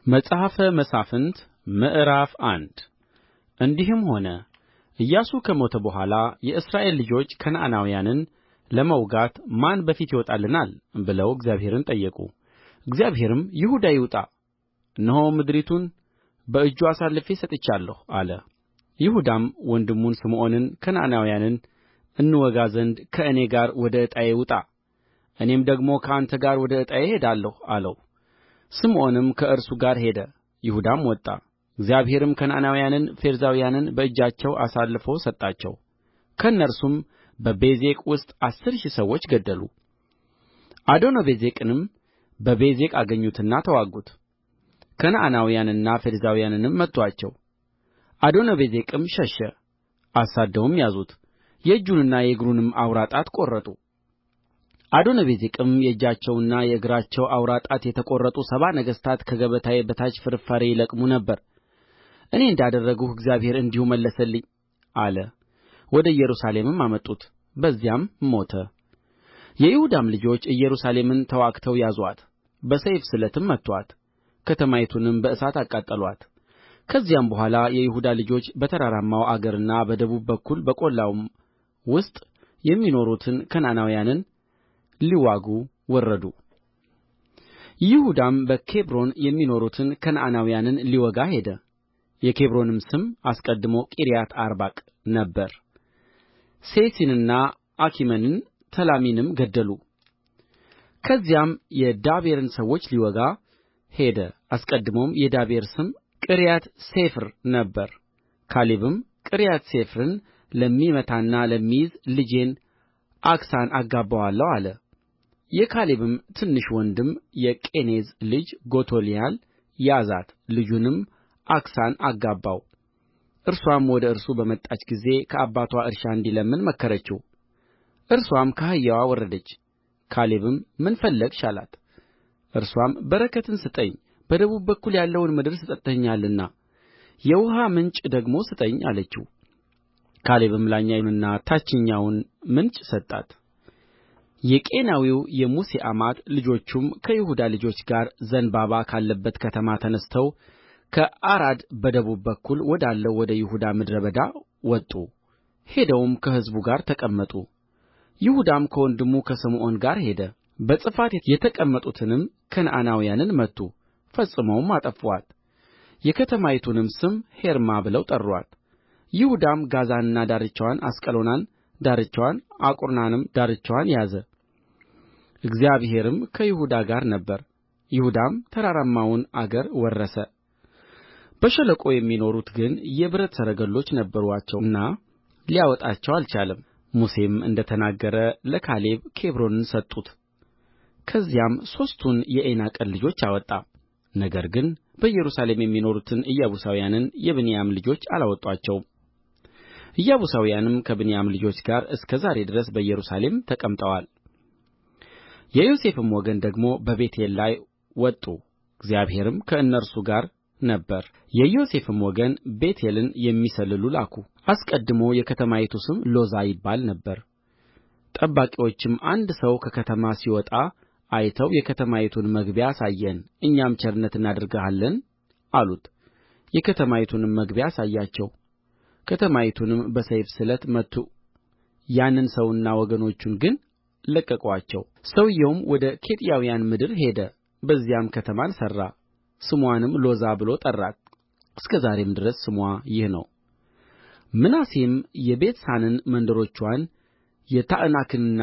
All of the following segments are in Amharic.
መጽሐፈ መሣፍንት ምዕራፍ አንድ እንዲህም ሆነ ኢያሱ ከሞተ በኋላ የእስራኤል ልጆች ከነዓናውያንን ለመውጋት ማን በፊት ይወጣልናል ብለው እግዚአብሔርን ጠየቁ። እግዚአብሔርም ይሁዳ ይውጣ፣ እነሆ ምድሪቱን በእጁ አሳልፌ ሰጥቼአለሁ አለ። ይሁዳም ወንድሙን ስምዖንን ከነዓናውያንን እንወጋ ዘንድ ከእኔ ጋር ወደ ዕጣዬ ውጣ፣ እኔም ደግሞ ከአንተ ጋር ወደ ዕጣዬ እሄዳለሁ አለው። ስምዖንም ከእርሱ ጋር ሄደ፣ ይሁዳም ወጣ። እግዚአብሔርም ከነዓናውያንንና ፌርዛውያንን በእጃቸው አሳልፎ ሰጣቸው። ከእነርሱም በቤዜቅ ውስጥ 10,000 ሰዎች ገደሉ። አዶኒቤዜቅንም በቤዜቅ አገኙትና ተዋጉት፣ ከነዓናውያንንና ፌርዛውያንንም መቱአቸው። አዶኒቤዜቅም ሸሸ፣ አሳድደውም ያዙት፣ የእጁንና የእግሩንም አውራ ጣት ቈረጡ። አዶኒቤዜቅም የእጃቸውና የእግራቸው አውራ ጣት የተቈረጡ 70 ነገሥታት ከገበታዬ በታች ፍርፋሪ ይለቅሙ ነበር፣ እኔ እንዳደረግሁ እግዚአብሔር እንዲሁ መለሰልኝ አለ። ወደ ኢየሩሳሌምም አመጡት፣ በዚያም ሞተ። የይሁዳም ልጆች ኢየሩሳሌምን ተዋግተው ያዙአት፣ በሰይፍ ስለትም መቱአት፣ ከተማይቱንም በእሳት አቃጠሉአት። ከዚያም በኋላ የይሁዳ ልጆች በተራራማው አገርና በደቡብ በኩል በቈላውም ውስጥ የሚኖሩትን ከነዓናውያንን ሊዋጉ ወረዱ። ይሁዳም በኬብሮን የሚኖሩትን ከነዓናውያንን ሊወጋ ሄደ። የኬብሮንም ስም አስቀድሞ ቂርያትአርባቅ ነበረ። ሴሲንና አኪመንን ተላሚንም ገደሉ። ከዚያም የዳቤርን ሰዎች ሊወጋ ሄደ። አስቀድሞም የዳቤር ስም ቅርያትሤፍር ነበረ። ካሌብም ቅርያትሤፍርን ለሚመታና ለሚይዝ ልጄን ዓክሳን አጋባዋለሁ አለ። የካሌብም ትንሽ ወንድም የቄኔዝ ልጅ ጎቶልያል ያዛት፣ ልጁንም ዓክሳን አጋባው። እርስዋም ወደ እርሱ በመጣች ጊዜ ከአባትዋ እርሻ እንዲለምን መከረችው። እርስዋም ከአህያዋ ወረደች። ካሌብም ምን ፈለግሽ አላት። እርስዋም በረከትን ስጠኝ፣ በደቡብ በኩል ያለውን ምድር ሰጥተኸኛልና የውኃ ምንጭ ደግሞ ስጠኝ አለችው። ካሌብም ላይኛውንና ታችኛውን ምንጭ ሰጣት። የቄናዊው የሙሴ አማት ልጆቹም ከይሁዳ ልጆች ጋር ዘንባባ ካለባት ከተማ ተነሥተው ከዓራድ በደቡብ በኩል ወዳለው ወደ ይሁዳ ምድረ በዳ ወጡ። ሄደውም ከሕዝቡ ጋር ተቀመጡ። ይሁዳም ከወንድሙ ከስምዖን ጋር ሄደ። በጽፋት የተቀመጡትንም ከነዓናውያንን መቱ፣ ፈጽመውም አጠፉአት። የከተማይቱንም ስም ሔርማ ብለው ጠሩአት። ይሁዳም ጋዛንና ዳርቻዋን፣ አስቀሎናን ዳርቻዋን፣ አቃሮንንም ዳርቻዋን ያዘ። እግዚአብሔርም ከይሁዳ ጋር ነበረ። ይሁዳም ተራራማውን አገር ወረሰ። በሸለቆው የሚኖሩት ግን የብረት ሰረገሎች ነበሩአቸውና ሊያወጣቸው አልቻለም። ሙሴም እንደ ተናገረ ለካሌብ ኬብሮንን ሰጡት። ከዚያም ሦስቱን የዔናቅን ልጆች አወጣ። ነገር ግን በኢየሩሳሌም የሚኖሩትን ኢያቡሳውያንን የብንያም ልጆች አላወጡአቸውም። ኢያቡሳውያንም ከብንያም ልጆች ጋር እስከ ዛሬ ድረስ በኢየሩሳሌም ተቀምጠዋል። የዮሴፍም ወገን ደግሞ በቤቴል ላይ ወጡ፣ እግዚአብሔርም ከእነርሱ ጋር ነበረ። የዮሴፍም ወገን ቤቴልን የሚሰልሉ ላኩ። አስቀድሞ የከተማይቱ ስም ሎዛ ይባል ነበር። ጠባቂዎችም አንድ ሰው ከከተማ ሲወጣ አይተው የከተማይቱን መግቢያ አሳየን፣ እኛም ቸርነት እናደርግልሃለን አሉት። የከተማይቱንም መግቢያ አሳያቸው። ከተማይቱንም በሰይፍ ስለት መቱ። ያንን ሰውና ወገኖቹን ግን ለቀቁአቸው። ሰውዮውም ወደ ኬጢያውያን ምድር ሄደ፣ በዚያም ከተማን ሠራ፣ ስምዋንም ሎዛ ብሎ ጠራት። እስከ ዛሬም ድረስ ስምዋ ይህ ነው። ምናሴም የቤትሳንና መንደሮችዋን፣ የታዕናክንና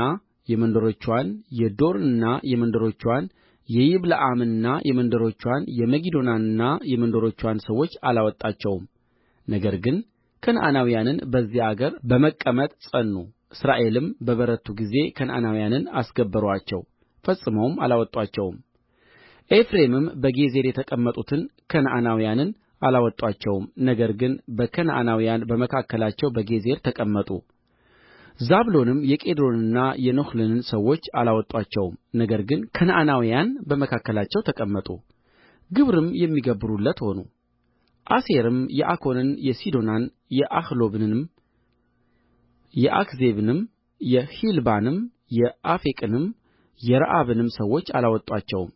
የመንደሮችዋን፣ የዶርንና የመንደሮችዋን፣ የይብለዓምንና የመንደሮችዋን፣ የመጊዶንና የመንደሮችዋን ሰዎች አላወጣቸውም። ነገር ግን ከነዓናውያንን በዚያ አገር በመቀመጥ ጸኑ። እስራኤልም በበረቱ ጊዜ ከነዓናውያንን አስገበሩአቸው፣ ፈጽመውም አላወጡአቸውም። ኤፍሬምም በጌዝር የተቀመጡትን ከነዓናውያንን አላወጡአቸውም፣ ነገር ግን በከነዓናውያን በመካከላቸው በጌዝር ተቀመጡ። ዛብሎንም የቄድሮንንና የነህሎልን ሰዎች አላወጡአቸውም፣ ነገር ግን ከነዓናውያን በመካከላቸው ተቀመጡ፣ ግብርም የሚገብሩለት ሆኑ። አሴርም የአኮንን፣ የሲዶናን፣ የአሕላብንም፣ የአክዚብንም፣ የሒልባንም፣ የአፌቅንም፣ የረአብንም ሰዎች አላወጡአቸውም።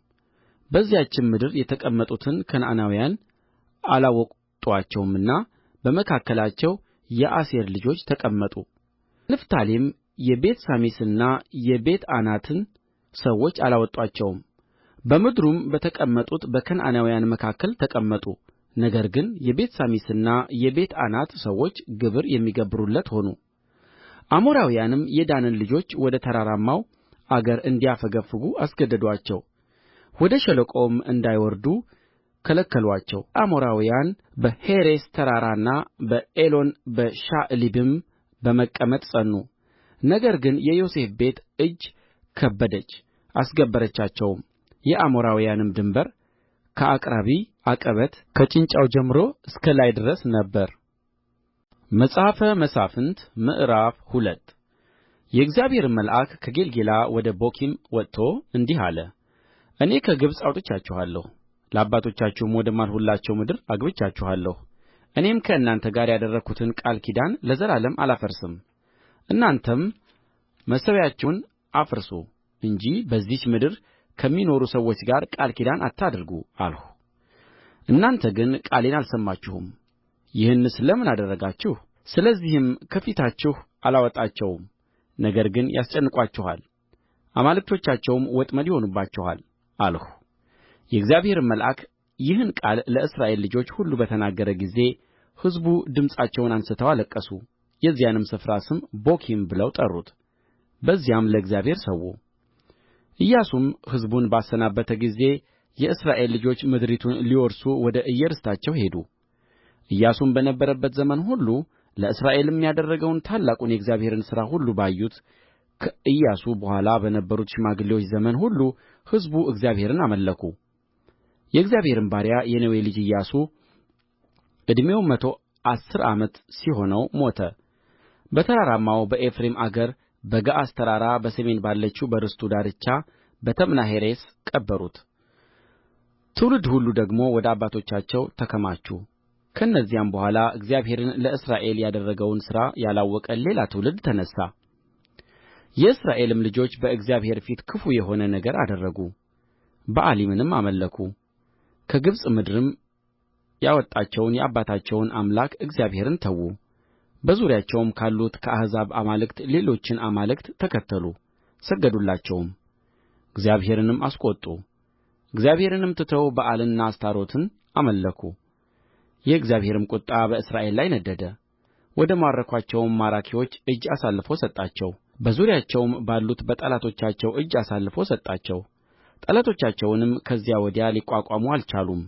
በዚያችም ምድር የተቀመጡትን ከነዓናውያን አላወጡአቸውምና በመካከላቸው የአሴር ልጆች ተቀመጡ። ንፍታሌም የቤትሳሚስንና የቤትዓናትን ሰዎች አላወጡአቸውም። በምድሩም በተቀመጡት በከነዓናውያን መካከል ተቀመጡ። ነገር ግን የቤትሳሚስና የቤትዓናት ሰዎች ግብር የሚገብሩለት ሆኑ። አሞራውያንም የዳንን ልጆች ወደ ተራራማው አገር እንዲያፈገፍጉ አስገደዱአቸው፣ ወደ ሸለቆውም እንዳይወርዱ ከለከሉአቸው። አሞራውያን በሔሬስ ተራራና በኤሎን በሻዕሊብም በመቀመጥ ጸኑ። ነገር ግን የዮሴፍ ቤት እጅ ከበደች፣ አስገበረቻቸውም። የአሞራውያንም ድንበር ከአቅረቢም ዐቀበት ከጭንጫው ጀምሮ እስከ ላይ ድረስ ነበረ። መጽሐፈ መሣፍንት ምዕራፍ 2 የእግዚአብሔርም መልአክ ከጌልገላ ወደ ቦኪም ወጥቶ እንዲህ አለ። እኔ ከግብፅ አውጥቻችኋለሁ፣ ለአባቶቻችሁም ወደ ማልሁላቸው ምድር አግብቻችኋለሁ። እኔም ከእናንተ ጋር ያደረግሁትን ቃል ኪዳን ለዘላለም አላፈርስም። እናንተም መሠዊያችሁን አፍርሱ እንጂ በዚህች ምድር ከሚኖሩ ሰዎች ጋር ቃል ኪዳን አታድርጉ አልሁ። እናንተ ግን ቃሌን አልሰማችሁም። ይህንስ ለምን አደረጋችሁ? ስለዚህም ከፊታችሁ አላወጣቸውም፣ ነገር ግን ያስጨንቋችኋል፣ አማልክቶቻቸውም ወጥመድ ይሆኑባችኋል አልሁ። የእግዚአብሔርም መልአክ ይህን ቃል ለእስራኤል ልጆች ሁሉ በተናገረ ጊዜ ሕዝቡ ድምፃቸውን አንሥተው አለቀሱ። የዚያንም ስፍራ ስም ቦኪም ብለው ጠሩት። በዚያም ለእግዚአብሔር ሠዉ። ኢያሱም ሕዝቡን ባሰናበተ ጊዜ የእስራኤል ልጆች ምድሪቱን ሊወርሱ ወደ እየርስታቸው ሄዱ። ኢያሱም በነበረበት ዘመን ሁሉ ለእስራኤልም ያደረገውን ታላቁን የእግዚአብሔርን ሥራ ሁሉ ባዩት ከኢያሱ በኋላ በነበሩት ሽማግሌዎች ዘመን ሁሉ ሕዝቡ እግዚአብሔርን አመለኩ። የእግዚአብሔርም ባሪያ የነዌ ልጅ ኢያሱ ዕድሜው 110 ዓመት ሲሆነው ሞተ። በተራራማው በኤፍሬም አገር በገዓስ ተራራ በሰሜን ባለችው በርስቱ ዳርቻ በተምናሔሬስ ቀበሩት። ትውልድ ሁሉ ደግሞ ወደ አባቶቻቸው ተከማቹ። ከእነዚያም በኋላ እግዚአብሔርን ለእስራኤል ያደረገውን ሥራ ያላወቀ ሌላ ትውልድ ተነሣ። የእስራኤልም ልጆች በእግዚአብሔር ፊት ክፉ የሆነ ነገር አደረጉ፣ በኣሊምንም አመለኩ። ከግብፅ ምድርም ያወጣቸውን የአባታቸውን አምላክ እግዚአብሔርን ተዉ። በዙሪያቸውም ካሉት ከአሕዛብ አማልክት ሌሎችን አማልክት ተከተሉ፣ ሰገዱላቸውም፣ እግዚአብሔርንም አስቈጡ። እግዚአብሔርንም ትተው በኣልንና አስታሮትን አመለኩ። የእግዚአብሔርም ቍጣ በእስራኤል ላይ ነደደ። ወደ ማረኩአቸውም ማራኪዎች እጅ አሳልፎ ሰጣቸው፣ በዙሪያቸውም ባሉት በጠላቶቻቸው እጅ አሳልፎ ሰጣቸው። ጠላቶቻቸውንም ከዚያ ወዲያ ሊቋቋሙ አልቻሉም።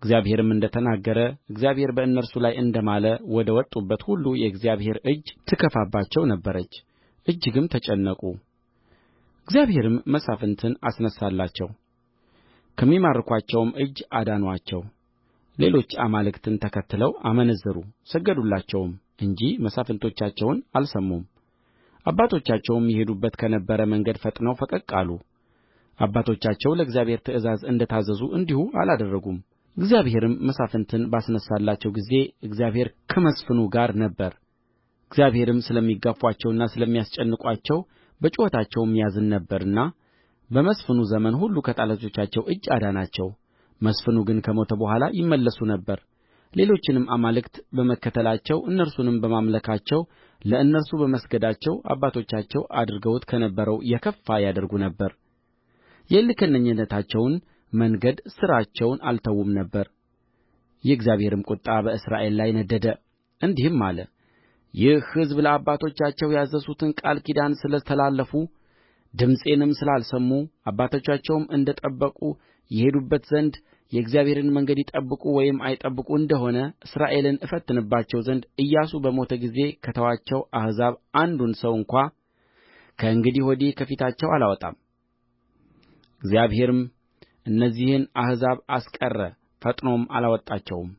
እግዚአብሔርም እንደ ተናገረ እግዚአብሔር በእነርሱ ላይ እንደ ማለ ወደ ወጡበት ሁሉ የእግዚአብሔር እጅ ትከፋባቸው ነበረች፣ እጅግም ተጨነቁ። እግዚአብሔርም መሳፍንትን አስነሣላቸው፣ ከሚማርኩአቸውም እጅ አዳኑአቸው። ሌሎች አማልክትን ተከትለው አመነዘሩ፣ ሰገዱላቸውም እንጂ መሳፍንቶቻቸውን አልሰሙም። አባቶቻቸውም ይሄዱበት ከነበረ መንገድ ፈጥነው ፈቀቅ አሉ። አባቶቻቸው ለእግዚአብሔር ትእዛዝ እንደ ታዘዙ እንዲሁ አላደረጉም። እግዚአብሔርም መሳፍንትን ባስነሣላቸው ጊዜ እግዚአብሔር ከመስፍኑ ጋር ነበረ። እግዚአብሔርም ስለሚጋፉአቸውና ስለሚያስጨንቋቸው በጩኸታቸውም ያዝን ነበርና በመስፍኑ ዘመን ሁሉ ከጠላቶቻቸው እጅ አዳናቸው። መስፍኑ ግን ከሞተ በኋላ ይመለሱ ነበር። ሌሎችንም አማልክት በመከተላቸው እነርሱንም በማምለካቸው ለእነርሱ በመስገዳቸው አባቶቻቸው አድርገውት ከነበረው የከፋ ያደርጉ ነበር። የእልከኝነታቸውን መንገድ ሥራቸውን አልተዉም ነበር። የእግዚአብሔርም ቍጣ በእስራኤል ላይ ነደደ፣ እንዲህም አለ። ይህ ሕዝብ ለአባቶቻቸው ያዘዝሁትን ቃል ኪዳን ስለ ተላለፉ ድምፄንም ስላልሰሙ አባቶቻቸውም እንደ ጠበቁ ይሄዱባት ዘንድ የእግዚአብሔርን መንገድ ይጠብቁ ወይም አይጠብቁ እንደ ሆነ እስራኤልን እፈትንባቸው ዘንድ ኢያሱ በሞተ ጊዜ ከተዋቸው አሕዛብ አንዱን ሰው እንኳ ከእንግዲህ ወዲህ ከፊታቸው አላወጣም። እግዚአብሔርም እነዚህን አሕዛብ አስቀረ፣ ፈጥኖም አላወጣቸውም፣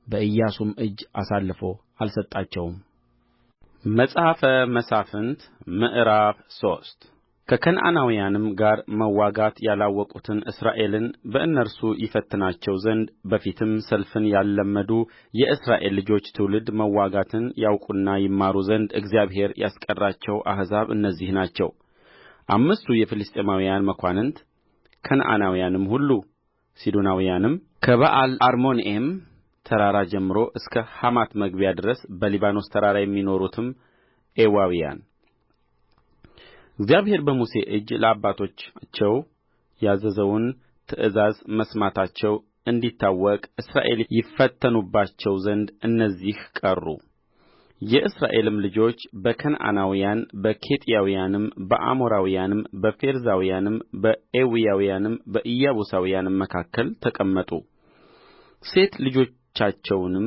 በኢያሱም እጅ አሳልፎ አልሰጣቸውም። መጽሐፈ መሣፍንት ምዕራፍ 3 ከከነዓናውያንም ጋር መዋጋት ያላወቁትን እስራኤልን በእነርሱ ይፈትናቸው ዘንድ በፊትም ሰልፍን ያልለመዱ የእስራኤል ልጆች ትውልድ መዋጋትን ያውቁና ይማሩ ዘንድ እግዚአብሔር ያስቀራቸው አሕዛብ እነዚህ ናቸው። 5ቱ የፍልስጥኤማውያን መኳንንት ከነዓናውያንም ሁሉ ሲዶናውያንም ከበኣልአርሞንዔም ተራራ ጀምሮ እስከ ሐማት መግቢያ ድረስ በሊባኖስ ተራራ የሚኖሩትም ኤዊያውያን እግዚአብሔር በሙሴ እጅ ለአባቶቻቸው ያዘዘውን ትእዛዝ መስማታቸው እንዲታወቅ እስራኤል ይፈተኑባቸው ዘንድ እነዚህ ቀሩ። የእስራኤልም ልጆች በከነዓናውያን በኬጢያውያንም በአሞራውያንም በፌርዛውያንም በኤዊያውያንም በኢያቡሳውያንም መካከል ተቀመጡ። ሴት ልጆቻቸውንም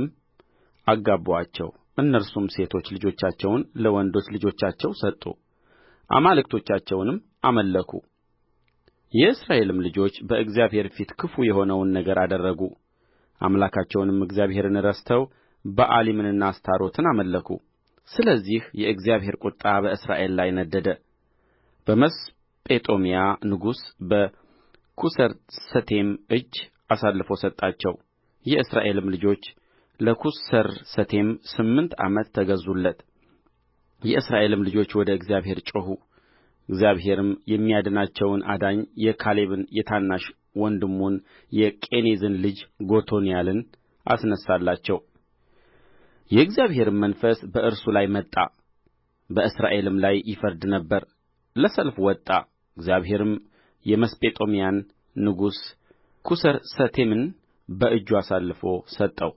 አጋቡአቸው። እነርሱም ሴቶች ልጆቻቸውን ለወንዶች ልጆቻቸው ሰጡ፣ አማልክቶቻቸውንም አመለኩ። የእስራኤልም ልጆች በእግዚአብሔር ፊት ክፉ የሆነውን ነገር አደረጉ። አምላካቸውንም እግዚአብሔርን ረስተው በኣሊምንና አስታሮትን አመለኩ። ስለዚህ የእግዚአብሔር ቍጣ በእስራኤል ላይ ነደደ። በመስጴጦምያ ንጉሥ በኵሰርሰቴም እጅ አሳልፎ ሰጣቸው። የእስራኤልም ልጆች ለኵሰርሰቴም 8 ዓመት ተገዙለት። የእስራኤልም ልጆች ወደ እግዚአብሔር ጮኹ። እግዚአብሔርም የሚያድናቸውን አዳኝ የካሌብን የታናሽ ወንድሙን የቄኔዝን ልጅ ጎቶንያልን አስነሣላቸው። የእግዚአብሔርም መንፈስ በእርሱ ላይ መጣ፣ በእስራኤልም ላይ ይፈርድ ነበር። ለሰልፍ ወጣ። እግዚአብሔርም የመስጴጦምያን ንጉሥ ኵሰርሰቴምን በእጁ አሳልፎ ሰጠው።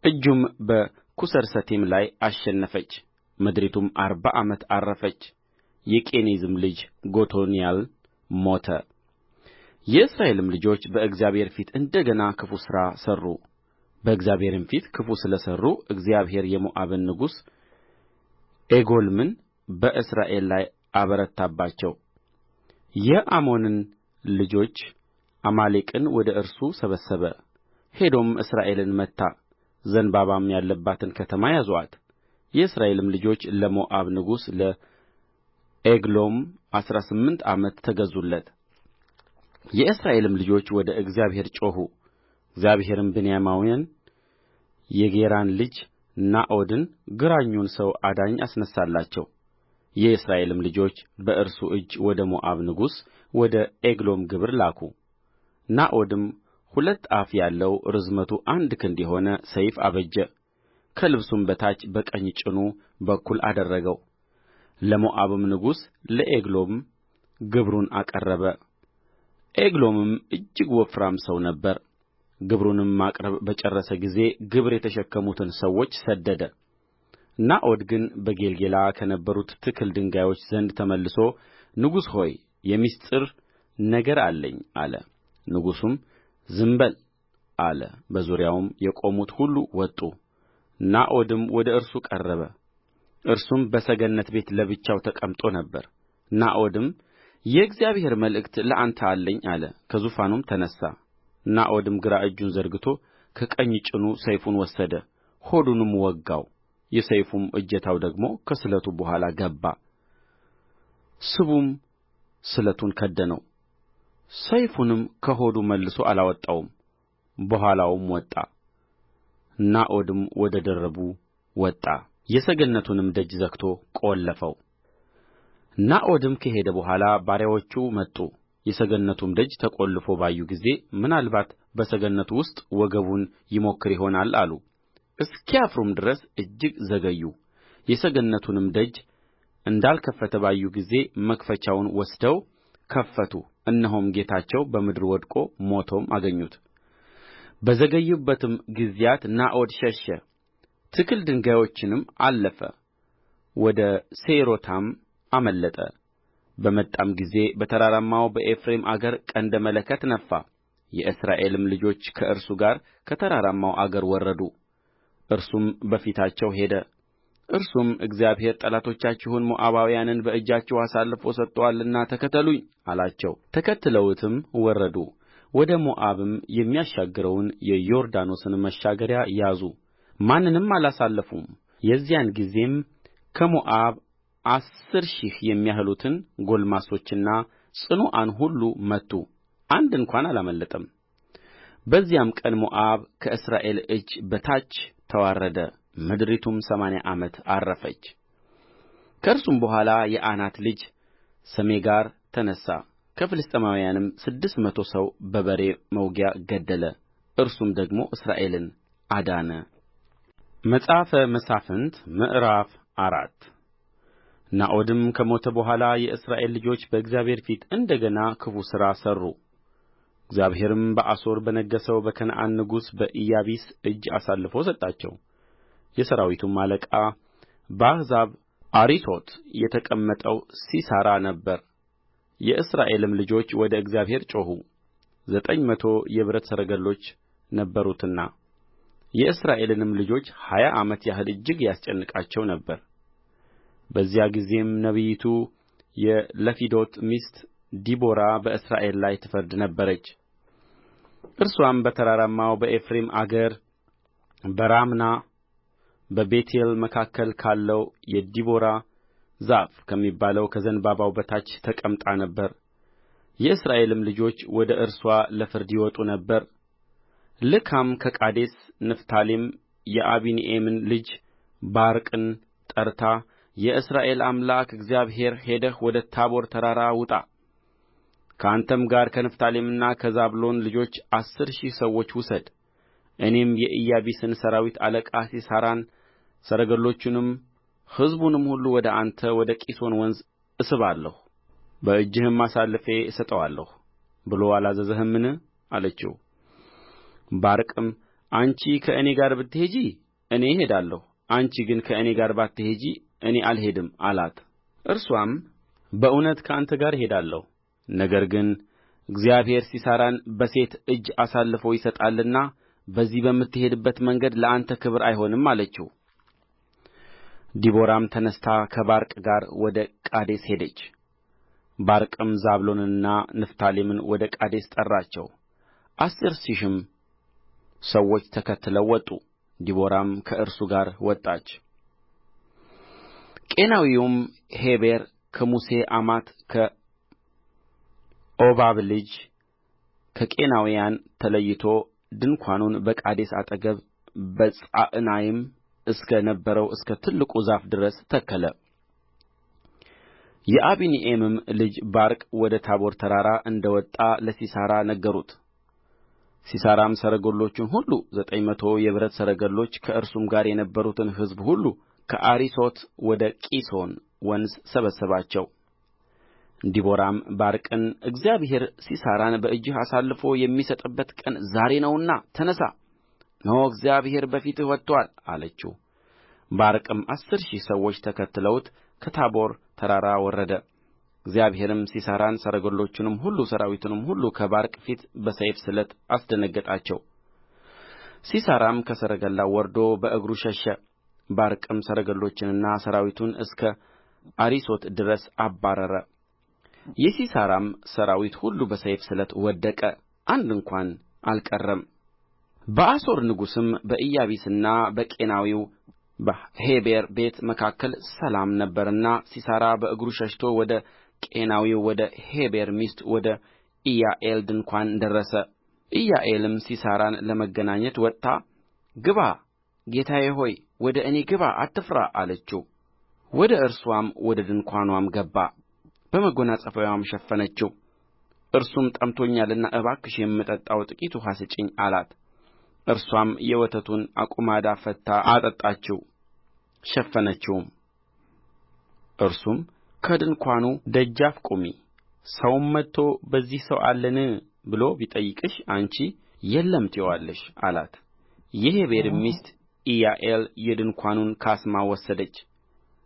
እጁም በኵሰርሰቴም ላይ አሸነፈች። ምድሪቱም 40 ዓመት ዐረፈች። የቄኔዝም ልጅ ጎቶንያል ሞተ። የእስራኤልም ልጆች በእግዚአብሔር ፊት እንደ ገና ክፉ ሥራ ሠሩ። በእግዚአብሔርም ፊት ክፉ ስለ ሠሩ እግዚአብሔር የሞዓብን ንጉሥ ዔግሎምን በእስራኤል ላይ አበረታባቸው። የአሞንን ልጆች አማሌቅን ወደ እርሱ ሰበሰበ። ሄዶም እስራኤልን መታ፣ ዘንባባም ያለባትን ከተማ ያዙአት። የእስራኤልም ልጆች ለሞዓብ ንጉሥ ለዔግሎም 18 ዓመት ተገዙለት። የእስራኤልም ልጆች ወደ እግዚአብሔር ጮኹ። እግዚአብሔርም ብንያማዊውን የጌራን ልጅ ናዖድን ግራኙን ሰው አዳኝ አስነሣላቸው። የእስራኤልም ልጆች በእርሱ እጅ ወደ ሞዓብ ንጉሥ ወደ ዔግሎም ግብር ላኩ። ናዖድም 2 አፍ ያለው ርዝመቱ 1 ክንድ የሆነ ሰይፍ አበጀ። ከልብሱም በታች በቀኝ ጭኑ በኩል አደረገው። ለሞዓብም ንጉሥ ለዔግሎም ግብሩን አቀረበ። ዔግሎምም እጅግ ወፍራም ሰው ነበረ። ግብሩንም ማቅረብ በጨረሰ ጊዜ ግብር የተሸከሙትን ሰዎች ሰደደ። ናዖድ ግን በጌልገላ ከነበሩት ትክል ድንጋዮች ዘንድ ተመልሶ ንጉሥ ሆይ የምሥጢር ነገር አለኝ አለ። ንጉሡም ዝም በል አለ። በዙሪያውም የቆሙት ሁሉ ወጡ። ናዖድም ወደ እርሱ ቀረበ። እርሱም በሰገነት ቤት ለብቻው ተቀምጦ ነበር። ናዖድም የእግዚአብሔር መልእክት ለአንተ አለኝ አለ። ከዙፋኑም ተነሣ። ናዖድም ግራ እጁን ዘርግቶ ከቀኝ ጭኑ ሰይፉን ወሰደ፣ ሆዱንም ወጋው። የሰይፉም እጀታው ደግሞ ከስለቱ በኋላ ገባ፣ ስቡም ስለቱን ከደነው። ሰይፉንም ከሆዱ መልሶ አላወጣውም፣ በኋላውም ወጣ። ናዖድም ወደ ደርቡ ወጣ፣ የሰገነቱንም ደጅ ዘግቶ ቈለፈው። ናዖድም ከሄደ በኋላ ባሪያዎቹ መጡ። የሰገነቱም ደጅ ተቈልፎ ባዩ ጊዜ ምናልባት በሰገነቱ ውስጥ ወገቡን ይሞክር ይሆናል አሉ። እስኪያፍሩም ድረስ እጅግ ዘገዩ። የሰገነቱንም ደጅ እንዳልከፈተ ባዩ ጊዜ መክፈቻውን ወስደው ከፈቱ። እነሆም ጌታቸው በምድር ወድቆ ሞቶም አገኙት። በዘገዩበትም ጊዜያት ናዖድ ሸሸ፣ ትክል ድንጋዮችንም አለፈ፣ ወደ ሴይሮታም አመለጠ። በመጣም ጊዜ በተራራማው በኤፍሬም አገር ቀንደ መለከት ነፋ። የእስራኤልም ልጆች ከእርሱ ጋር ከተራራማው አገር ወረዱ። እርሱም በፊታቸው ሄደ። እርሱም እግዚአብሔር ጠላቶቻችሁን ሞዓባውያንን በእጃችሁ አሳልፎ ሰጥቶአልና ተከተሉኝ አላቸው። ተከትለውትም ወረዱ። ወደ ሞዓብም የሚያሻግረውን የዮርዳኖስን መሻገሪያ ያዙ፣ ማንንም አላሳለፉም። የዚያን ጊዜም ከሞዓብ 10,000 የሚያህሉትን ጕልማሶችና ጽኑዓን ሁሉ መቱ፣ አንድ እንኳ አላመለጠም። በዚያም ቀን ሞዓብ ከእስራኤል እጅ በታች ተዋረደ፣ ምድሪቱም 80 ዓመት ዐረፈች። ከእርሱም በኋላ የዓናት ልጅ ሰሜጋር ተነሣ፣ ከፍልስጥኤማውያንም 600 ሰው በበሬ መውጊያ ገደለ እርሱም ደግሞ እስራኤልን አዳነ። መጽሐፈ መሣፍንት ምዕራፍ 4 ናዖድም ከሞተ በኋላ የእስራኤል ልጆች በእግዚአብሔር ፊት እንደ ገና ክፉ ሥራ ሠሩ። እግዚአብሔርም በአሦር በነገሠው በከነዓን ንጉሥ በኢያቢስ እጅ አሳልፎ ሰጣቸው። የሠራዊቱም አለቃ በአሕዛብ አሪሶት የተቀመጠው ሲሣራ ነበረ። የእስራኤልም ልጆች ወደ እግዚአብሔር ጮኹ፣ 900 የብረት ሰረገሎች ነበሩትና። የእስራኤልንም ልጆች 20 ዓመት ያህል እጅግ ያስጨንቃቸው ነበር። በዚያ ጊዜም ነቢይቱ የለፊዶት ሚስት ዲቦራ በእስራኤል ላይ ትፈርድ ነበረች። እርስዋም በተራራማው በኤፍሬም አገር በራማና በቤቴል መካከል ካለው የዲቦራ ዛፍ ከሚባለው ከዘንባባው በታች ተቀምጣ ነበር። የእስራኤልም ልጆች ወደ እርስዋ ለፍርድ ይወጡ ነበር። ልካም ከቃዴስ ንፍታሌም የአቢኒኤምን ልጅ ባርቅን ጠርታ የእስራኤል አምላክ እግዚአብሔር ሄደህ ወደ ታቦር ተራራ ውጣ፣ ከአንተም ጋር ከንፍታሌምና ከዛብሎን ልጆች 10,000 ሰዎች ውሰድ። እኔም የኢያቢስን ሠራዊት አለቃ ሲሣራን ሰረገሎቹንም ሕዝቡንም ሁሉ ወደ አንተ ወደ ቂሶን ወንዝ እስባለሁ፣ በእጅህም አሳልፌ እሰጠዋለሁ ብሎ አላዘዘህምን? አለችው። ባርቅም አንቺ ከእኔ ጋር ብትሄጂ እኔ እሄዳለሁ፣ አንቺ ግን ከእኔ ጋር ባትሄጂ እኔ አልሄድም አላት። እርስዋም በእውነት ከአንተ ጋር እሄዳለሁ፣ ነገር ግን እግዚአብሔር ሲሣራን በሴት እጅ አሳልፎ ይሰጣልና በዚህ በምትሄድበት መንገድ ለአንተ ክብር አይሆንም አለችው። ዲቦራም ተነሥታ ከባርቅ ጋር ወደ ቃዴስ ሄደች። ባርቅም ዛብሎንንና ንፍታሌምን ወደ ቃዴስ ጠራቸው፣ 10,000ም ሰዎች ተከትለው ወጡ። ዲቦራም ከእርሱ ጋር ወጣች። ቄናዊውም ሔቤር ከሙሴ አማት ከኦባብ ልጅ ከቄናውያን ተለይቶ ድንኳኑን በቃዴስ አጠገብ በጻዕናይም እስከ ነበረው እስከ ትልቁ ዛፍ ድረስ ተከለ። የአቢኒኤምም ልጅ ባርቅ ወደ ታቦር ተራራ እንደ ወጣ ለሲሣራ ነገሩት። ሲሣራም ሰረገሎቹን ሁሉ 900 የብረት ሰረገሎች ከእርሱም ጋር የነበሩትን ሕዝብ ሁሉ ከአሪሶት ወደ ቂሶን ወንዝ ሰበሰባቸው። ዲቦራም ባርቅን እግዚአብሔር ሲሣራን በእጅህ አሳልፎ የሚሰጥበት ቀን ዛሬ ነውና ተነሣ፣ እነሆ እግዚአብሔር በፊትህ ወጥቶአል አለችው። ባርቅም 10,000 ሰዎች ተከትለውት ከታቦር ተራራ ወረደ። እግዚአብሔርም ሲሣራን ሰረገሎቹንም ሁሉ ሠራዊቱንም ሁሉ ከባርቅ ፊት በሰይፍ ስለት አስደነገጣቸው። ሲሣራም ከሰረገላው ወርዶ በእግሩ ሸሸ። ባርቅም ሰረገሎቹንና ሠራዊቱን እስከ አሪሶት ድረስ አባረረ። የሲሣራም ሠራዊት ሁሉ በሰይፍ ስለት ወደቀ፣ አንድ እንኳ አልቀረም። በአሦር ንጉሥም በኢያቢስና በቄናዊው በሔቤር ቤት መካከል ሰላም ነበረና ሲሣራ በእግሩ ሸሽቶ ወደ ቄናዊው ወደ ሔቤር ሚስት ወደ ኢያዔል ድንኳን ደረሰ። ኢያዔልም ሲሣራን ለመገናኘት ወጥታ ግባ፣ ጌታዬ ሆይ ወደ እኔ ግባ፣ አትፍራ አለችው። ወደ እርስዋም ወደ ድንኳንዋም ገባ፣ በመጐናጸፊያዋም ሸፈነችው። እርሱም ጠምቶኛልና እባክሽ የምጠጣው ጥቂት ውኃ ስጪኝ አላት። እርስዋም የወተቱን አቁማዳ ፈትታ አጠጣችው፣ ሸፈነችውም። እርሱም ከድንኳኑ ደጃፍ ቁሚ፣ ሰውም መጥቶ በዚህ ሰው አለን ብሎ ቢጠይቅሽ አንቺ የለም ትዪዋለሽ አላት። የሔቤርም ሚስት ኢያዔል የድንኳኑን ካስማ ወሰደች፣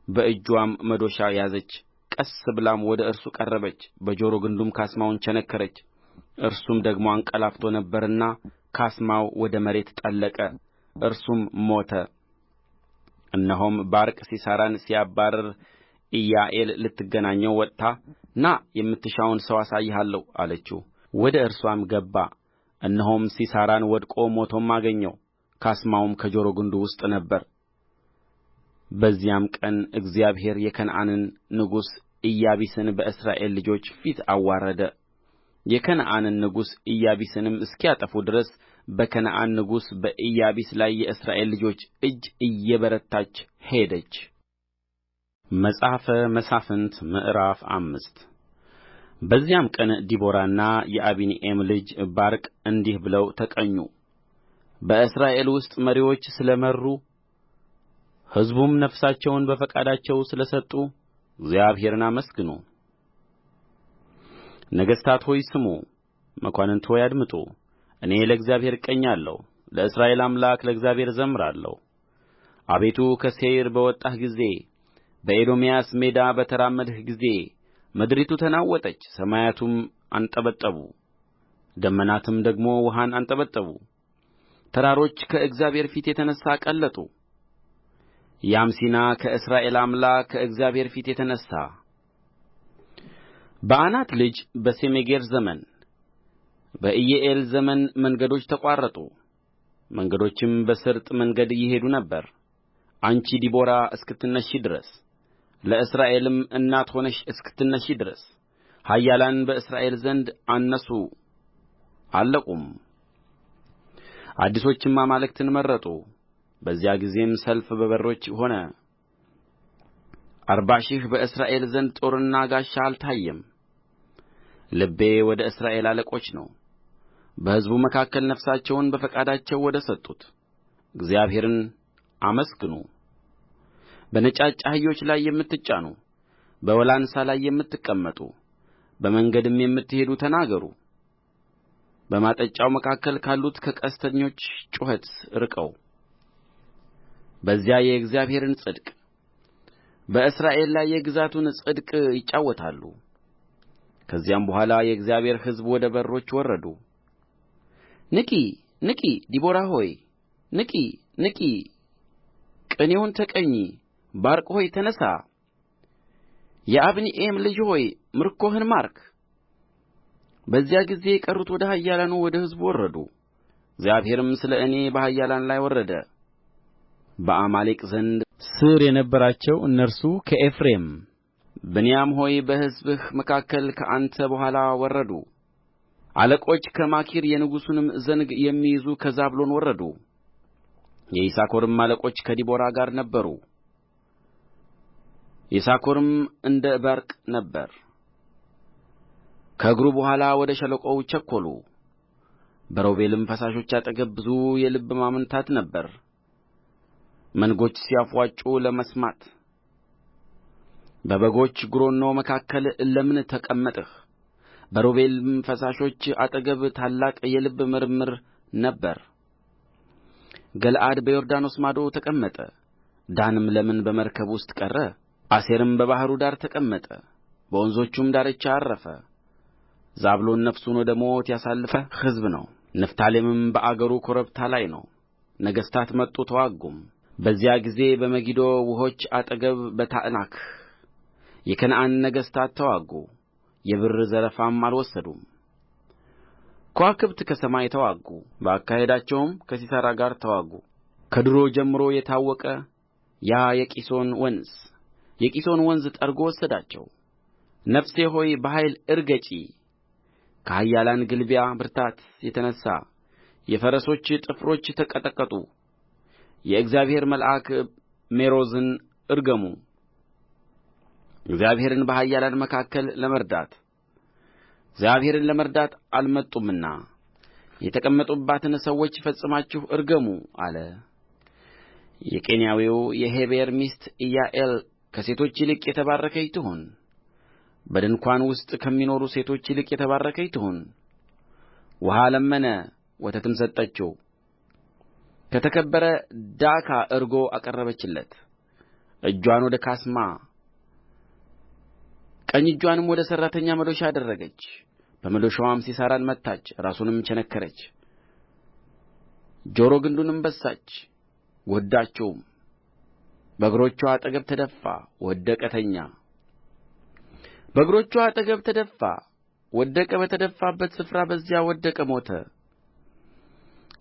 በእጅዋም መዶሻ ያዘች። ቀስ ብላም ወደ እርሱ ቀረበች፣ በጆሮግንዱም ካስማውን ቸነከረች። እርሱም ደግሞ አንቀላፍቶ ነበርና ካስማው ወደ መሬት ጠለቀ፣ እርሱም ሞተ። እነሆም ባርቅ ሲሣራን ሲያባርር ኢያዔል ልትገናኘው ወጥታ ና የምትሻውን ሰው አሳይሃለሁ አለችው። ወደ እርስዋም ገባ፣ እነሆም ሲሣራን ወድቆ ሞቶም አገኘው፣ ካስማውም ከጆሮግንዱ ውስጥ ነበረ። በዚያም ቀን እግዚአብሔር የከነዓንን ንጉሥ ኢያቢስን በእስራኤል ልጆች ፊት አዋረደ። የከነዓንን ንጉሥ ኢያቢስንም እስኪያጠፉ ድረስ በከነዓን ንጉሥ በኢያቢስ ላይ የእስራኤል ልጆች እጅ እየበረታች ሄደች። መጽሐፈ መሣፍንት ምዕራፍ 5 በዚያም ቀን ዲቦራና የአቢኒኤም ልጅ ባርቅ እንዲህ ብለው ተቀኙ። በእስራኤል ውስጥ መሪዎች ስለ መሩ ሕዝቡም ነፍሳቸውን በፈቃዳቸው ስለ ሰጡ እግዚአብሔርን አመስግኑ። ነገሥታት ሆይ ስሙ፣ መኳንንት ሆይ አድምጡ። እኔ ለእግዚአብሔር እቀኛለሁ፣ ለእስራኤል አምላክ ለእግዚአብሔር እዘምራለሁ። አቤቱ ከሴይር በወጣህ ጊዜ፣ በኤዶምያስ ሜዳ በተራመድህ ጊዜ ምድሪቱ ተናወጠች፣ ሰማያቱም አንጠበጠቡ፣ ደመናትም ደግሞ ውኃን አንጠበጠቡ። ተራሮች ከእግዚአብሔር ፊት የተነሣ ቀለጡ። ያም ሲና ከእስራኤል አምላክ ከእግዚአብሔር ፊት የተነሣ። በዓናት ልጅ በሰሜጋር ዘመን በኢያዔል ዘመን መንገዶች ተቋረጡ፣ መንገዶችም በስርጥ መንገድ ይሄዱ ነበር። አንቺ ዲቦራ እስክትነሺ ድረስ ለእስራኤልም እናት ሆነሽ እስክትነሺ ድረስ ኃያላን በእስራኤል ዘንድ አነሱ አለቁም። አዲሶችም አማልክትን መረጡ። በዚያ ጊዜም ሰልፍ በበሮች ሆነ። 40,000 በእስራኤል ዘንድ ጦርና ጋሻ አልታየም። ልቤ ወደ እስራኤል አለቆች ነው፣ በሕዝቡ መካከል ነፍሳቸውን በፈቃዳቸው ወደ ሰጡት። እግዚአብሔርን አመስግኑ። በነጫጭ አህዮች ላይ የምትጫኑ፣ በወላንሳ ላይ የምትቀመጡ፣ በመንገድም የምትሄዱ ተናገሩ። በማጠጫው መካከል ካሉት ከቀስተኞች ጩኸት ርቀው በዚያ የእግዚአብሔርን ጽድቅ በእስራኤል ላይ የግዛቱን ጽድቅ ይጫወታሉ። ከዚያም በኋላ የእግዚአብሔር ሕዝብ ወደ በሮች ወረዱ። ንቂ ንቂ፣ ዲቦራ ሆይ ንቂ ንቂ፣ ቅኔውን ተቀኚ። ባርቅ ሆይ ተነሣ፣ የአቢኒኤም ልጅ ሆይ ምርኮህን ማርክ። በዚያ ጊዜ የቀሩት ወደ ኃያላኑ ወደ ሕዝቡ ወረዱ። እግዚአብሔርም ስለ እኔ በኃያላን ላይ ወረደ። በአማሌቅ ዘንድ ሥር የነበራቸው እነርሱ ከኤፍሬም፣ ብንያም ሆይ በሕዝብህ መካከል ከአንተ በኋላ ወረዱ። አለቆች ከማኪር የንጉሡንም ዘንግ የሚይዙ ከዛብሎን ወረዱ። የይሳኮርም አለቆች ከዲቦራ ጋር ነበሩ። ይሳኮርም እንደ ባርቅ ነበረ። ከእግሩ በኋላ ወደ ሸለቆው ቸኰሉ። በሮቤልም ፈሳሾች አጠገብ ብዙ የልብ ማመንታት ነበረ፣ መንጎች ሲያፍዋጩ ለመስማት። በበጎች ጕረኖ መካከል ለምን ተቀመጥህ? በሮቤልም ፈሳሾች አጠገብ ታላቅ የልብ ምርምር ነበረ። ገለዓድ በዮርዳኖስ ማዶ ተቀመጠ። ዳንም ለምን በመርከብ ውስጥ ቀረ? አሴርም በባሕሩ ዳር ተቀመጠ፣ በወንዞቹም ዳርቻ ዐረፈ። ዛብሎን ነፍሱን ወደ ሞት ያሳለፈ ሕዝብ ነው። ንፍታሌምም በአገሩ ኮረብታ ላይ ነው። ነገሥታት መጡ ተዋጉም። በዚያ ጊዜ በመጊዶ ውኆች አጠገብ በታዕናክ የከነዓን ነገሥታት ተዋጉ። የብር ዘረፋም አልወሰዱም። ከዋክብት ከሰማይ ተዋጉ፣ በአካሄዳቸውም ከሲሣራ ጋር ተዋጉ። ከዱሮ ጀምሮ የታወቀ ያ የቂሶን ወንዝ ጠርጎ ወሰዳቸው። ነፍሴ ሆይ በኃይል እርገጪ። ከኃያላን ግልቢያ ብርታት የተነሣ የፈረሶች ጥፍሮች ተቀጠቀጡ። የእግዚአብሔር መልአክ ሜሮዝን እርገሙ። እግዚአብሔርን በኃያላን መካከል እግዚአብሔርን ለመርዳት አልመጡምና የተቀመጡባትን ሰዎች ፈጽማችሁ እርገሙ አለ። የቄናዊው የሔቤር ሚስት ኢያዔል ከሴቶች ይልቅ የተባረከች ትሁን። በድንኳን ውስጥ ከሚኖሩ ሴቶች ይልቅ የተባረከች ትሁን። ውኃ ለመነ፣ ወተትም ሰጠችው። ከተከበረ ዳካ እርጎ አቀረበችለት። እጇን ወደ ካስማ ቀኝ እጇንም ወደ ሠራተኛ መዶሻ አደረገች። በመዶሻዋም ሲሣራን መታች፣ ራሱንም ቸነከረች፣ ጆሮ ግንዱንም በሳች፣ ጎዳችውም። በእግሮችዋ አጠገብ ተደፋ፣ ወደቀ ተኛ። በእግሮችዋ አጠገብ ተደፋ፣ ወደቀ። በተደፋበት ስፍራ በዚያ ወደቀ፣ ሞተ።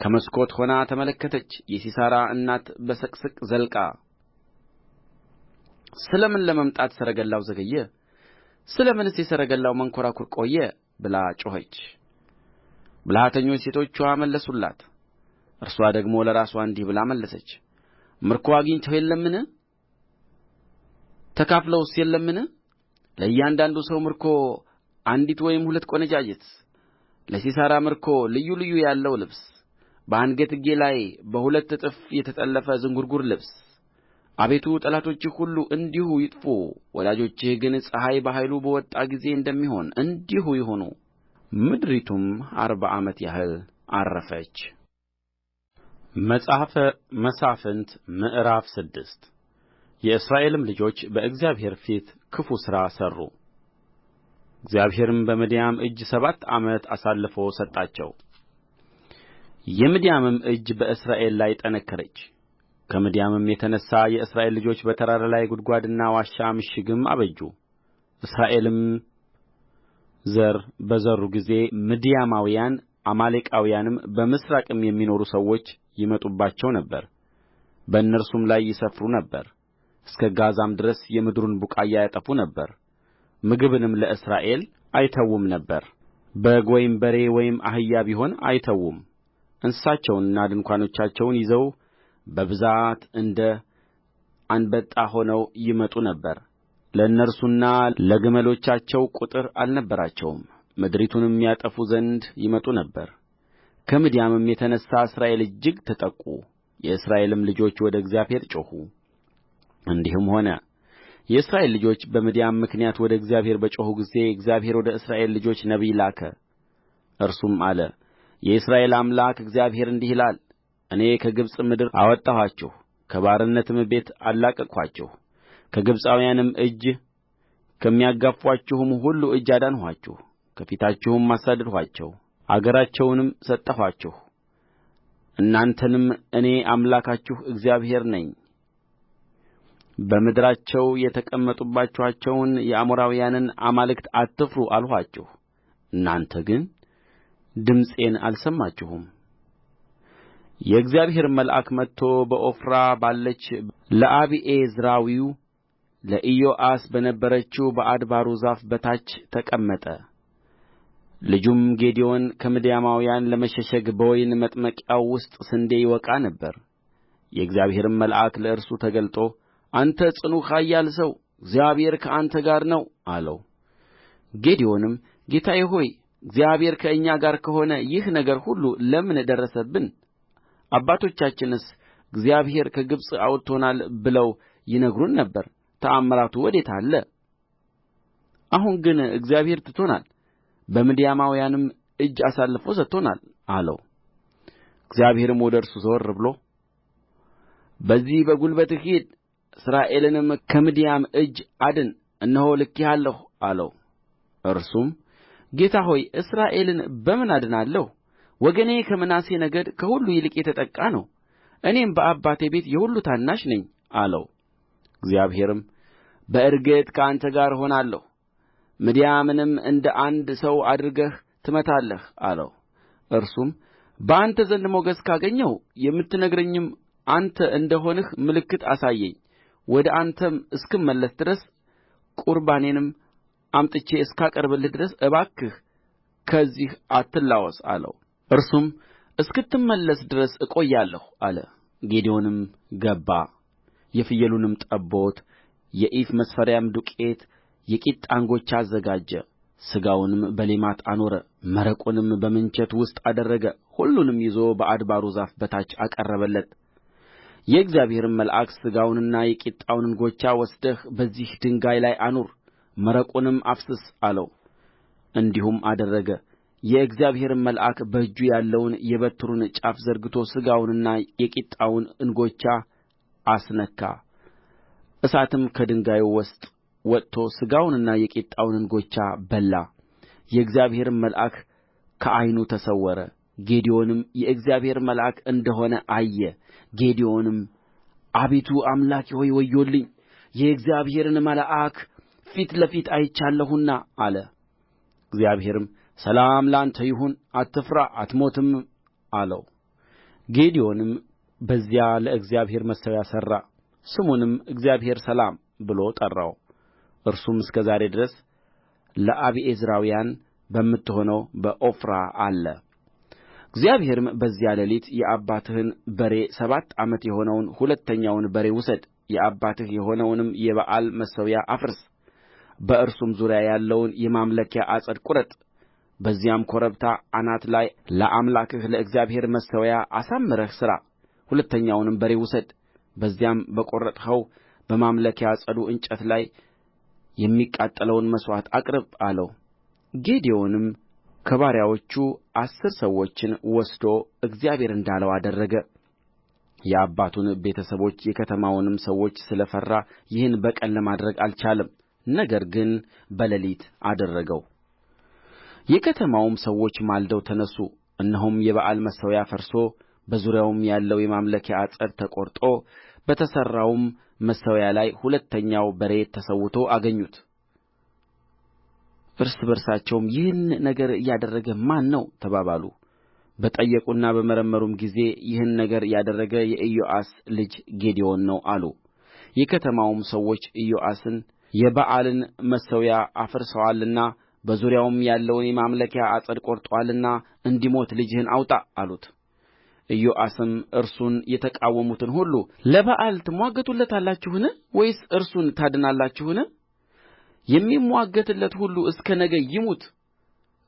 ከመስኮት ሆና ተመለከተች። የሲሣራ እናት በሰቅሰቅ ዘልቃ ስለ ምን ለመምጣት ሰረገላው ዘገየ? ስለ ምንስ የሰረገላው መንኰራኵር ቈየ? ብላ ጮኸች። ብልሃተኞች ሴቶችዋ መለሱላት። እርስዋ ደግሞ ለራስዋ እንዲህ ብላ መለሰች። ምርኮ አግኝተው የለምን? ተካፍለውስ የለምን? ለእያንዳንዱ ሰው ምርኮ አንዲት ወይም ሁለት ቈነጃጅት፣ ለሲሣራ ምርኮ ልዩ ልዩ ያለው ልብስ፣ በአንገትጌ ላይ በሁለት እጥፍ የተጠለፈ ዝንጕርጕር ልብስ። አቤቱ ጠላቶችህ ሁሉ እንዲሁ ይጥፉ፣ ወዳጆችህ ግን ፀሐይ በኃይሉ በወጣ ጊዜ እንደሚሆን እንዲሁ ይሁኑ። ምድሪቱም 40 ዓመት ያህል ዐረፈች። መጽሐፈ መሣፍንት ምዕራፍ 6 የእስራኤልም ልጆች በእግዚአብሔር ፊት ክፉ ሥራ ሠሩ። እግዚአብሔርም በምድያም እጅ 7 ዓመት አሳልፎ ሰጣቸው። የምድያምም እጅ በእስራኤል ላይ ጠነከረች። ከምድያምም የተነሣ የእስራኤል ልጆች በተራራ ላይ ጕድጓድና ዋሻ ምሽግም አበጁ። እስራኤልም ዘር በዘሩ ጊዜ ምድያማውያን፣ አማሌቃውያንም በምሥራቅም የሚኖሩ ሰዎች ይመጡባቸው ነበር፣ በእነርሱም ላይ ይሰፍሩ ነበር። እስከ ጋዛም ድረስ የምድሩን ቡቃያ ያጠፉ ነበር። ምግብንም ለእስራኤል አይተዉም ነበር። በግ ወይም በሬ ወይም አህያ ቢሆን አይተዉም። እንስሶቻቸውንና ድንኳኖቻቸውን ይዘው በብዛት እንደ አንበጣ ሆነው ይመጡ ነበር። ለእነርሱና ለግመሎቻቸው ቍጥር አልነበራቸውም። ምድሪቱንም ያጠፉ ዘንድ ይመጡ ነበር። ከምድያምም የተነሣ እስራኤል እጅግ ተጠቁ። የእስራኤልም ልጆች ወደ እግዚአብሔር ጮኹ። እንዲህም ሆነ፣ የእስራኤል ልጆች በምድያም ምክንያት ወደ እግዚአብሔር በጮኹ ጊዜ እግዚአብሔር ወደ እስራኤል ልጆች ነቢይ ላከ። እርሱም አለ፣ የእስራኤል አምላክ እግዚአብሔር እንዲህ ይላል፣ እኔ ከግብፅ ምድር አወጣኋችሁ፣ ከባርነትም ቤት አላቀቅኋችሁ። ከግብፃውያንም እጅ ከሚያጋፉአችሁም ሁሉ እጅ አዳንኋችሁ። ከፊታችሁም አሳደድኋቸው፣ አገራቸውንም ሰጠኋችሁ። እናንተንም እኔ አምላካችሁ እግዚአብሔር ነኝ። በምድራቸው የተቀመጡባችኋቸውን የአሞራውያንን አማልክት አትፍሩ አልኋችሁ። እናንተ ግን ድምፄን አልሰማችሁም። የእግዚአብሔርም መልአክ መጥቶ በዖፍራ ባለች ለአቢዔዝራዊው ለኢዮአስ በነበረችው በአድባሩ ዛፍ በታች ተቀመጠ። ልጁም ጌዴዎን ከምድያማውያን ለመሸሸግ በወይን መጥመቂያው ውስጥ ስንዴ ይወቃ ነበር። የእግዚአብሔርም መልአክ ለእርሱ ተገልጦ አንተ ጽኑዕ ኃያል ሰው፣ እግዚአብሔር ከአንተ ጋር ነው አለው። ጌዴዎንም ጌታዬ ሆይ፣ እግዚአብሔር ከእኛ ጋር ከሆነ ይህ ነገር ሁሉ ለምን ደረሰብን? አባቶቻችንስ እግዚአብሔር ከግብፅ አውጥቶናል ብለው ይነግሩን ነበር። ተአምራቱ ወዴት አለ? አሁን ግን እግዚአብሔር ትቶናል፣ በምድያማውያንም እጅ አሳልፎ ሰጥቶናል አለው። እግዚአብሔርም ወደ እርሱ ዘወር ብሎ በዚህ በጕልበትህ ሂድ፣ እስራኤልንም ከምድያም እጅ አድን፣ እነሆ ልኬሃለሁ አለው። እርሱም ጌታ ሆይ፣ እስራኤልን በምን አድናለሁ? ወገኔ ከምናሴ ነገድ ከሁሉ ይልቅ የተጠቃ ነው፣ እኔም በአባቴ ቤት የሁሉ ታናሽ ነኝ አለው። እግዚአብሔርም በእርግጥ ከአንተ ጋር እሆናለሁ፣ ምድያምንም እንደ አንድ ሰው አድርገህ ትመታለህ አለው። እርሱም በአንተ ዘንድ ሞገስ ካገኘሁ የምትነግረኝም አንተ እንደ ሆንህ ምልክት አሳየኝ፣ ወደ አንተም እስክመለስ ድረስ ቁርባኔንም አምጥቼ እስካቀርብልህ ድረስ እባክህ ከዚህ አትላወስ አለው። እርሱም እስክትመለስ ድረስ እቆያለሁ አለ። ጌዴዎንም ገባ፣ የፍየሉንም ጠቦት የኢፍ መስፈሪያም ዱቄት የቂጣ እንጎቻ አዘጋጀ። ሥጋውንም በሌማት አኖረ፣ መረቁንም በምንቸት ውስጥ አደረገ፣ ሁሉንም ይዞ በአድባሩ ዛፍ በታች አቀረበለት። የእግዚአብሔርም መልአክ ሥጋውንና የቂጣውን እንጎቻ ወስደህ በዚህ ድንጋይ ላይ አኑር፣ መረቁንም አፍስስ አለው። እንዲሁም አደረገ። የእግዚአብሔርም መልአክ በእጁ ያለውን የበትሩን ጫፍ ዘርግቶ ሥጋውንና የቂጣውን እንጎቻ አስነካ። እሳትም ከድንጋዩ ውስጥ ወጥቶ ሥጋውንና የቂጣውን እንጎቻ በላ። የእግዚአብሔርም መልአክ ከዓይኑ ተሰወረ። ጌዴዎንም የእግዚአብሔር መልአክ እንደ ሆነ አየ። ጌዴዎንም አቤቱ አምላኬ ሆይ ወዮልኝ፣ የእግዚአብሔርን መልአክ ፊት ለፊት አይቻለሁና አለ። እግዚአብሔርም ሰላም ለአንተ ይሁን፣ አትፍራ፣ አትሞትም አለው። ጌዴዎንም በዚያ ለእግዚአብሔር መሠዊያ ሠራ፣ ስሙንም እግዚአብሔር ሰላም ብሎ ጠራው። እርሱም እስከ ዛሬ ድረስ ለአቢዔዝራውያን በምትሆነው በዖፍራ አለ። እግዚአብሔርም በዚያ ሌሊት የአባትህን በሬ 7 ዓመት የሆነውን ሁለተኛውን በሬ ውሰድ፣ የአባትህ የሆነውንም የበኣል መሠዊያ አፍርስ፣ በእርሱም ዙሪያ ያለውን የማምለኪያ ዐፀድ ቍረጥ። በዚያም ኮረብታ አናት ላይ ለአምላክህ ለእግዚአብሔር መሠዊያ አሳምረህ ሥራ። ሁለተኛውንም በሬ ውሰድ፣ በዚያም በቈረጥኸው በማምለኪያ ዐፀዱ እንጨት ላይ የሚቃጠለውን መሥዋዕት አቅርብ አለው። ጌዴዎንም ከባሪያዎቹ 10 ሰዎችን ወስዶ እግዚአብሔር እንዳለው አደረገ። የአባቱን ቤተ ሰቦች የከተማውንም ሰዎች ስለ ፈራ ይህን በቀን ለማድረግ አልቻለም፣ ነገር ግን በሌሊት አደረገው። የከተማውም ሰዎች ማልደው ተነሡ፣ እነሆም የበኣል መሠዊያ ፈርሶ በዙሪያውም ያለው የማምለኪያ ዐፀድ ተቈርጦ በተሠራውም መሠዊያ ላይ ሁለተኛው በሬ ተሠውቶ አገኙት። እርስ በርሳቸውም ይህን ነገር ያደረገ ማን ነው ተባባሉ። በጠየቁና በመረመሩም ጊዜ ይህን ነገር ያደረገ የኢዮአስ ልጅ ጌዴዎን ነው አሉ። የከተማውም ሰዎች ኢዮአስን የበኣልን መሠዊያ አፍርሶአልና በዙሪያውም ያለውን የማምለኪያ ዐፀድ ቈርጦአልና እንዲሞት ልጅህን አውጣ አሉት። ኢዮአስም እርሱን የተቃወሙትን ሁሉ ለበኣል ትምዋገቱለታላችሁን? ወይስ እርሱን ታድናላችሁን? የሚምዋገትለት ሁሉ እስከ ነገ ይሙት።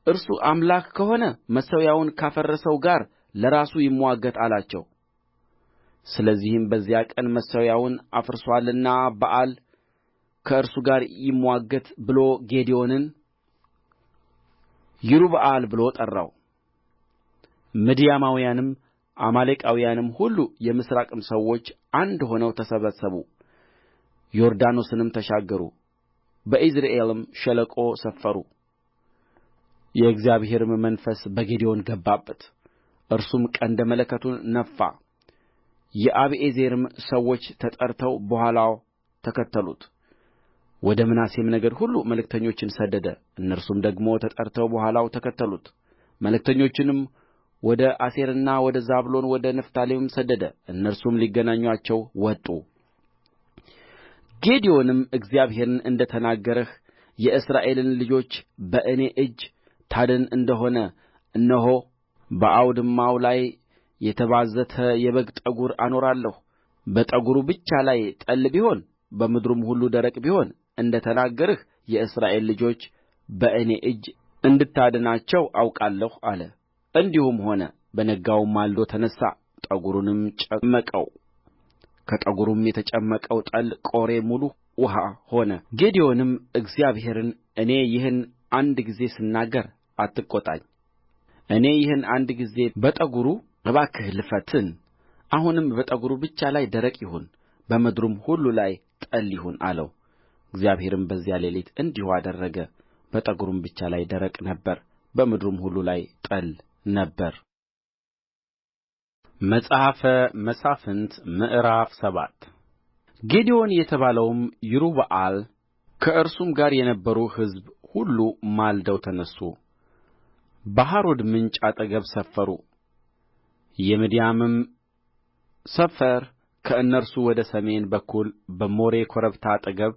እርሱ አምላክ ከሆነ መሠዊያውን ካፈረሰው ጋር ለራሱ ይምዋገት አላቸው። ስለዚህም በዚያ ቀን መሠዊያውን አፍርሶአልና በኣል ከእርሱ ጋር ይምዋገት ብሎ ጌዴዎንን ይሩበኣል ብሎ ጠራው። ምድያማውያንም አማሌቃውያንም ሁሉ የምሥራቅም ሰዎች አንድ ሆነው ተሰበሰቡ፣ ዮርዳኖስንም ተሻገሩ፣ በኢይዝራኤልም ሸለቆ ሰፈሩ። የእግዚአብሔርም መንፈስ በጌዴዎን ገባበት፣ እርሱም ቀንደ መለከቱን ነፋ። የአቢዔዝርም ሰዎች ተጠርተው በኋላው ተከተሉት። ወደ ምናሴም ነገድ ሁሉ መልእክተኞችን ሰደደ፣ እነርሱም ደግሞ ተጠርተው በኋላው ተከተሉት። መልእክተኞችንም ወደ አሴርና ወደ ዛብሎን ወደ ንፍታሌምም ሰደደ፣ እነርሱም ሊገናኙአቸው ወጡ። ጌዴዎንም እግዚአብሔርን እንደ ተናገርህ የእስራኤልን ልጆች በእኔ እጅ ታድን እንደ ሆነ እነሆ በአውድማው ላይ የተባዘተ የበግ ጠጕር አኖራለሁ። በጠጕሩ ብቻ ላይ ጠል ቢሆን በምድሩም ሁሉ ደረቅ ቢሆን እንደ ተናገርህ የእስራኤል ልጆች በእኔ እጅ እንድታድናቸው አውቃለሁ አለ። እንዲሁም ሆነ። በነጋውም ማልዶ ተነሣ፣ ጠጕሩንም ጨመቀው። ከጠጕሩም የተጨመቀው ጠል ቆሬ ሙሉ ውኃ ሆነ። ጌዴዎንም እግዚአብሔርን እኔ ይህን አንድ ጊዜ ስናገር አትቈጣኝ። እኔ ይህን አንድ ጊዜ በጠጕሩ እባክህ ልፈትን። አሁንም በጠጕሩ ብቻ ላይ ደረቅ ይሁን፣ በምድሩም ሁሉ ላይ ጠል ይሁን አለው። እግዚአብሔርም በዚያ ሌሊት እንዲሁ አደረገ። በጠጕሩም ብቻ ላይ ደረቅ ነበረ፣ በምድሩም ሁሉ ላይ ጠል ነበረ። መጽሐፈ መሣፍንት ምዕራፍ 7 ጌዴዎን የተባለውም ይሩበኣል ከእርሱም ጋር የነበሩ ሕዝብ ሁሉ ማልደው ተነሡ፣ በሐሮድ ምንጭ አጠገብ ሰፈሩ። የምድያምም ሰፈር ከእነርሱ ወደ ሰሜን በኩል በሞሬ ኮረብታ አጠገብ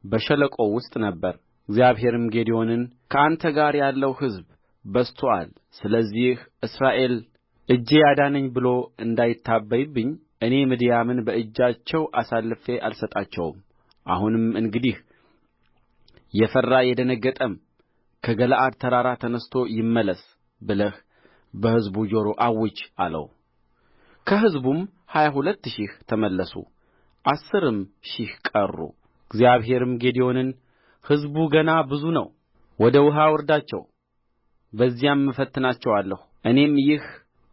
በሸለቆው ውስጥ ነበረ። እግዚአብሔርም ጌዴዎንን ከአንተ ጋር ያለው ሕዝብ በዝቶአል፣ ስለዚህ እስራኤል እጄ አዳነኝ ብሎ እንዳይታበይብኝ እኔ ምድያምን በእጃቸው አሳልፌ አልሰጣቸውም። አሁንም እንግዲህ የፈራ የደነገጠም ከገለዓድ ተራራ ተነሥቶ ይመለስ ብለህ በሕዝቡ ጆሮ አውጅ አለው። ከሕዝቡም 22,000 ተመለሱ፣ 10,000 ቀሩ። እግዚአብሔርም ጌዴዎንን ሕዝቡ ገና ብዙ ነው፣ ወደ ውኃ አውርዳቸው፣ በዚያም እፈትናቸዋለሁ። እኔም ይህ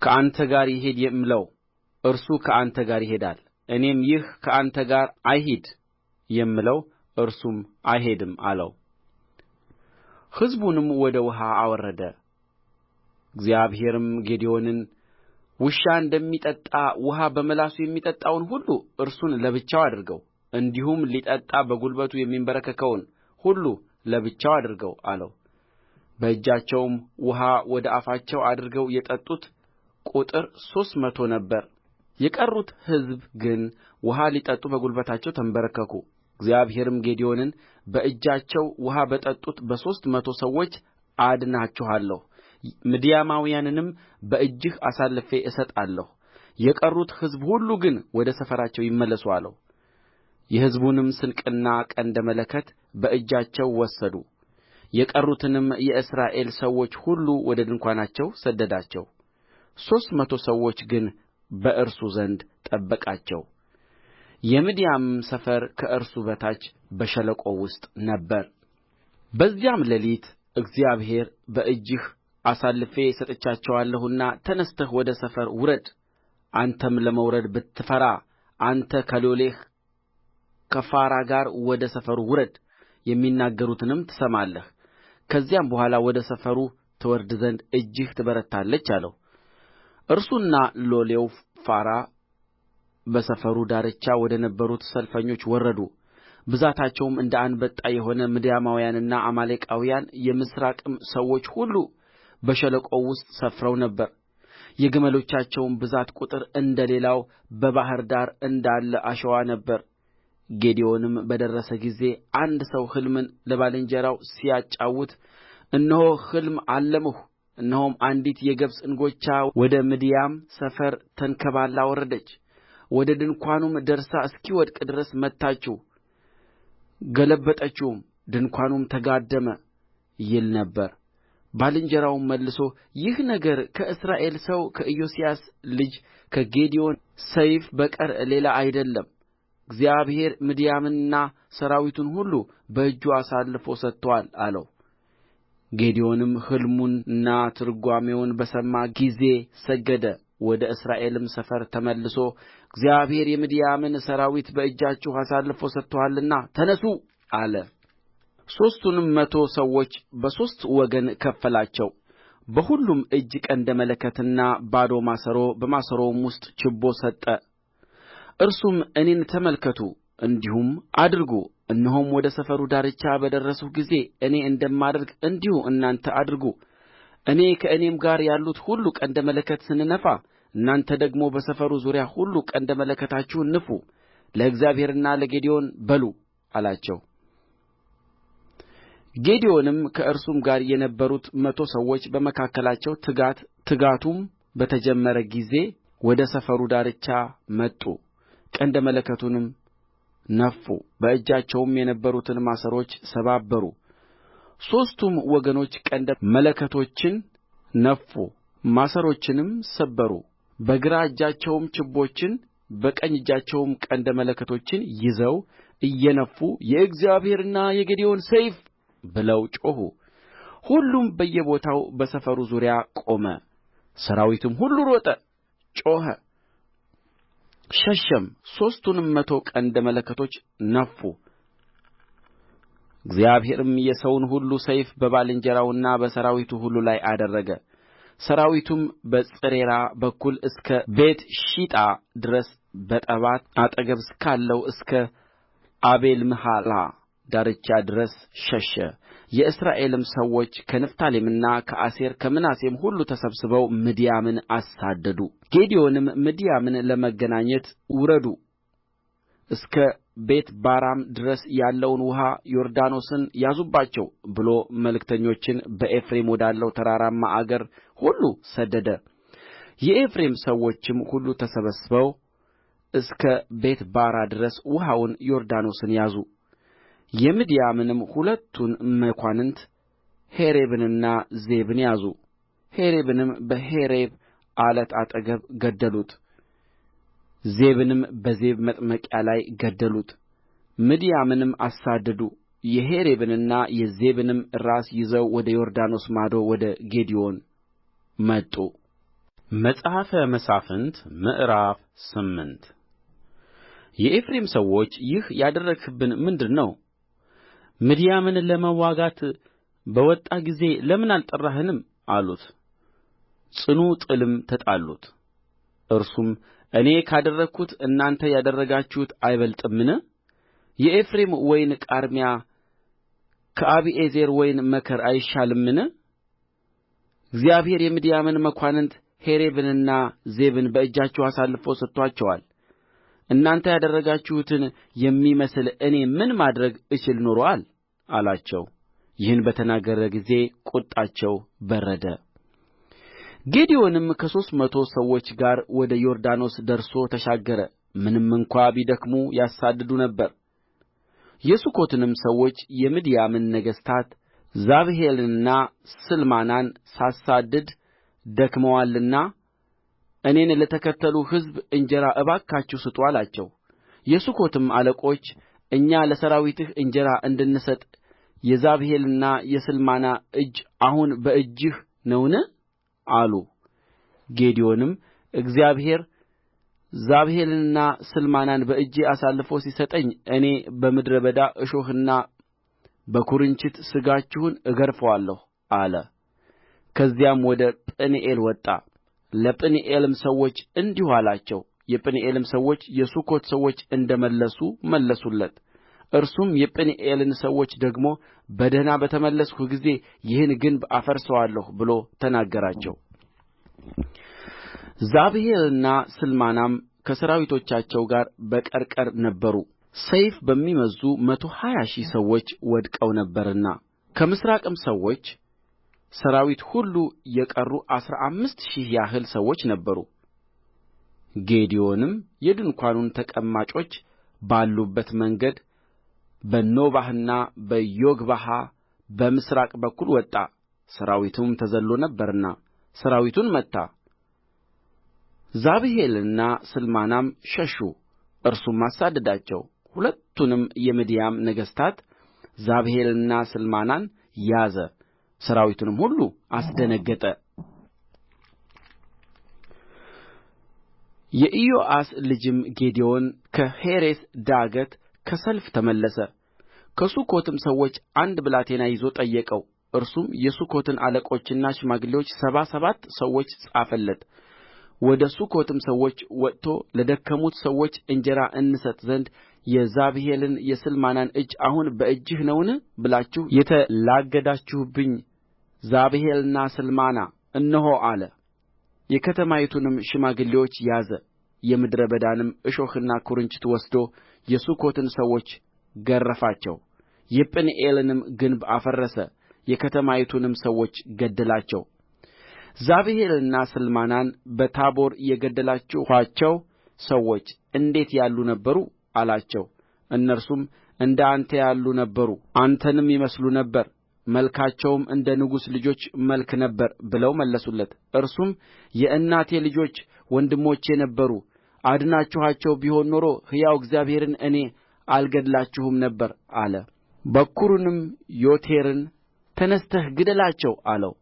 ከአንተ ጋር ይሂድ የምለው እርሱ ከአንተ ጋር ይሄዳል፣ እኔም ይህ ከአንተ ጋር አይሂድ የምለው እርሱም አይሄድም አለው። ሕዝቡንም ወደ ውኃ አወረደ። እግዚአብሔርም ጌዴዎንን ውሻ እንደሚጠጣ ውኃ በምላሱ የሚጠጣውን ሁሉ እርሱን ለብቻው አድርገው፣ እንዲሁም ሊጠጣ በጕልበቱ የሚንበረከከውን ሁሉ ለብቻው አድርገው አለው። በእጃቸውም ውኃ ወደ አፋቸው አድርገው የጠጡት ቍጥር 300 ነበረ። የቀሩት ሕዝብ ግን ውኃ ሊጠጡ በጕልበታቸው ተንበረከኩ። እግዚአብሔርም ጌዴዎንን በእጃቸው ውኃ በጠጡት በ300 ሰዎች አድናችኋለሁ፣ ምድያማውያንንም በእጅህ አሳልፌ እሰጣለሁ፣ የቀሩት ሕዝብ ሁሉ ግን ወደ ሰፈራቸው ይመለሱ አለው። የሕዝቡንም ስንቅና ቀንደ መለከት በእጃቸው ወሰዱ። የቀሩትንም የእስራኤል ሰዎች ሁሉ ወደ ድንኳናቸው ሰደዳቸው። 300 ሰዎች ግን በእርሱ ዘንድ ጠበቃቸው። የምድያምም ሰፈር ከእርሱ በታች በሸለቆው ውስጥ ነበረ። በዚያም ሌሊት እግዚአብሔር በእጅህ አሳልፌ ሰጥቻቸዋለሁና ተነሥተህ ወደ ሰፈር ውረድ። አንተም ለመውረድ ብትፈራ አንተ ከሎሌህ ከፉራ ጋር ወደ ሰፈሩ ውረድ፣ የሚናገሩትንም ትሰማለህ። ከዚያም በኋላ ወደ ሰፈሩ ትወርድ ዘንድ እጅህ ትበረታለች አለው። እርሱና ሎሌው ፉራ በሰፈሩ ዳርቻ ወደ ነበሩት ሰልፈኞች ወረዱ። ብዛታቸውም እንደ አንበጣ የሆነ ምድያማውያንና አማሌቃውያን የምሥራቅም ሰዎች ሁሉ በሸለቆው ውስጥ ሰፍረው ነበር። የግመሎቻቸውም ብዛት ቍጥር እንደ ሌላው በባሕር ዳር እንዳለ አሸዋ ነበረ። ጌዴዎንም በደረሰ ጊዜ አንድ ሰው ሕልምን ለባልንጀራው ሲያጫውት፣ እነሆ ሕልም አለምሁ፣ እነሆም አንዲት የገብስ እንጎቻ ወደ ምድያም ሰፈር ተንከባልላ ወረደች፣ ወደ ድንኳኑም ደርሳ እስኪወድቅ ድረስ መታችው፣ ገለበጠችውም፣ ድንኳኑም ተጋደመ ይል ነበር። ባልንጀራውም መልሶ ይህ ነገር ከእስራኤል ሰው ከኢዮስያስ ልጅ ከጌዴዎን ሰይፍ በቀር ሌላ አይደለም። እግዚአብሔር ምድያምንና ሠራዊቱን ሁሉ በእጁ አሳልፎ ሰጥቶአል አለው። ጌዴዎንም ሕልሙንና ትርጓሜውን በሰማ ጊዜ ሰገደ። ወደ እስራኤልም ሰፈር ተመልሶ እግዚአብሔር የምድያምን ሠራዊት በእጃችሁ አሳልፎ ሰጥቶአልና ተነሡ አለ። 300 ሰዎች በሦስት ወገን ከፈላቸው። በሁሉም እጅ ቀንደ መለከትና ባዶ ማሰሮ፣ በማሰሮውም ውስጥ ችቦ ሰጠ። እርሱም እኔን ተመልከቱ እንዲሁም አድርጉ፣ እነሆም ወደ ሰፈሩ ዳርቻ በደረስሁ ጊዜ እኔ እንደማደርግ እንዲሁ እናንተ አድርጉ። እኔ ከእኔም ጋር ያሉት ሁሉ ቀንደ መለከት ስንነፋ እናንተ ደግሞ በሰፈሩ ዙሪያ ሁሉ ቀንደ መለከታችሁን ንፉ፣ ለእግዚአብሔርና ለጌዴዎን በሉ አላቸው። ጌዴዎንም ከእርሱም ጋር የነበሩት 100 ሰዎች በመካከላቸው ትጋቱም በተጀመረ ጊዜ ወደ ሰፈሩ ዳርቻ መጡ። ቀንደ መለከቱንም ነፉ፣ በእጃቸውም የነበሩትን ማሰሮች ሰባበሩ። ሦስቱም ወገኖች ቀንደ መለከቶችን ነፉ፣ ማሰሮችንም ሰበሩ። በግራ እጃቸውም ችቦችን በቀኝ እጃቸውም ቀንደ መለከቶችን ይዘው እየነፉ የእግዚአብሔርና የጌዴዎን ሰይፍ ብለው ጮኹ። ሁሉም በየቦታው በሰፈሩ ዙሪያ ቆመ። ሠራዊቱም ሁሉ ሮጠ፣ ጮኸ፣ ሸሸም። 300 ቀንደ መለከቶች ነፉ። እግዚአብሔርም የሰውን ሁሉ ሰይፍ በባልንጀራውና በሠራዊቱ ሁሉ ላይ አደረገ። ሠራዊቱም በጽሬራ በኩል እስከ ቤትሺጣ ድረስ በጠባት አጠገብ እስካለው እስከ አቤልምሖላ ዳርቻ ድረስ ሸሸ። የእስራኤልም ሰዎች ከንፍታሌምና ከአሴር ከምናሴም ሁሉ ተሰብስበው ምድያምን አሳደዱ። ጌዴዎንም ምድያምን ለመገናኘት ውረዱ፣ እስከ ቤትባራም ድረስ ያለውን ውኃ ዮርዳኖስን ያዙባቸው ብሎ መልእክተኞችን በኤፍሬም ወዳለው ተራራማ አገር ሁሉ ሰደደ። የኤፍሬም ሰዎችም ሁሉ ተሰብስበው እስከ ቤትባራ ድረስ ውኃውን ዮርዳኖስን ያዙ። የምድያምንም ሁለቱን መኳንንት ሔሬብንና ዜብን ያዙ። ሔሬብንም በሔሬብ ዓለት አጠገብ ገደሉት፣ ዜብንም በዜብ መጥመቂያ ላይ ገደሉት። ምድያምንም አሳደዱ። የሔሬብንና የዜብንም ራስ ይዘው ወደ ዮርዳኖስ ማዶ ወደ ጌዴዎን መጡ። መጽሐፈ መሣፍንት ምዕራፍ 8 የኤፍሬም ሰዎች ይህ ያደረግህብን ምንድር ነው? ምድያምን ለመዋጋት በወጣህ ጊዜ ለምን አልጠራኸንም? አሉት። ጽኑ ጥልም ተጣሉት። እርሱም እኔ ካደረግሁት እናንተ ያደረጋችሁት አይበልጥምን? የኤፍሬም ወይን ቃርሚያ ከአቢዔዝር ወይን መከር አይሻልምን? እግዚአብሔር የምድያምን መኳንንት ሔሬብንና ዜብን በእጃችሁ አሳልፎ ሰጥቶአቸዋል። እናንተ ያደረጋችሁትን የሚመስል እኔ ምን ማድረግ እችል ኖሮአል? አላቸው። ይህን በተናገረ ጊዜ ቍጣቸው በረደ። ጌዴዎንም ከ300 ሰዎች ጋር ወደ ዮርዳኖስ ደርሶ ተሻገረ። ምንም እንኳ ቢደክሙ ያሳድዱ ነበር። የሱኮትንም ሰዎች የምድያምን ነገሥታት ዛብሄልንና ስልማናን ሳሳድድ ደክመዋልና እኔን ለተከተሉ ሕዝብ እንጀራ እባካችሁ ስጡ አላቸው። የሱኮትም አለቆች እኛ ለሠራዊትህ እንጀራ እንድንሰጥ የዛብሄልና የስልማና እጅ አሁን በእጅህ ነውን አሉ። ጌዴዎንም እግዚአብሔር ዛብሄልንና ስልማናን በእጄ አሳልፎ ሲሰጠኝ እኔ በምድረ በዳ እሾህና በኵርንችት ሥጋችሁን እገርፋለሁ አለ። ከዚያም ወደ ጵኒኤል ወጣ። ለጵኒኤልም ሰዎች እንዲሁ አላቸው። የጵኒኤልም ሰዎች የሱኮት ሰዎች እንደ መለሱ መለሱለት። እርሱም የጵኒኤልን ሰዎች ደግሞ በደኅና በተመለስሁ ጊዜ ይህን ግንብ አፈርሰዋለሁ ብሎ ተናገራቸው። ዛብሄልና ስልማናም ከሠራዊቶቻቸው ጋር በቀርቀር ነበሩ፣ ሰይፍ በሚመዝዙ 120,000 ሰዎች ወድቀው ነበርና። ከምሥራቅም ሰዎች ሠራዊት ሁሉ የቀሩ 15,000 ያህል ሰዎች ነበሩ። ጌዴዎንም የድንኳኑን ተቀማጮች ባሉበት መንገድ በኖባህና በዮግብሃ በምሥራቅ በኩል ወጣ። ሠራዊቱም ተዘልሎ ነበርና ሠራዊቱን መታ። ዛብሄልና ስልማናም ሸሹ፣ እርሱም አሳደዳቸው። ሁለቱንም የምድያም ነገሥታት ዛብሄልንና ስልማናን ያዘ፣ ሠራዊቱንም ሁሉ አስደነገጠ። የኢዮአስ ልጅም ጌዴዎን ከሔሬስ ዳገት ከሰልፍ ተመለሰ። ከሱኮትም ሰዎች አንድ ብላቴና ይዞ ጠየቀው። እርሱም የሱኮትን አለቆችና ሽማግሌዎች 77 ሰዎች ጻፈለት። ወደ ሱኮትም ሰዎች ወጥቶ ለደከሙት ሰዎች እንጀራ እንሰጥ ዘንድ የዛብሄልን የስልማናን እጅ አሁን በእጅህ ነውን ብላችሁ የተላገዳችሁብኝ ዛብሄልና ስልማና እነሆ አለ። የከተማይቱንም ሽማግሌዎች ያዘ። የምድረ በዳንም እሾህና ኵርንችት ወስዶ የሱኮትን ሰዎች ገረፋቸው። የጵኒኤልንም ግንብ አፈረሰ፣ የከተማይቱንም ሰዎች ገደላቸው። ዛብሄልንና ስልማናን በታቦር የገደላችኋቸው ሰዎች እንዴት ያሉ ነበሩ አላቸው። እነርሱም እንደ አንተ ያሉ ነበሩ፣ አንተንም ይመስሉ ነበር፣ መልካቸውም እንደ ንጉሥ ልጆች መልክ ነበረ ብለው መለሱለት። እርሱም የእናቴ ልጆች ወንድሞቼ ነበሩ፣ አድናችኋቸው ቢሆን ኖሮ ሕያው እግዚአብሔርን እኔ አልገድላችሁም ነበር አለ። በኵሩንም ዬቴርን ተነሥተህ ግደላቸው አለው።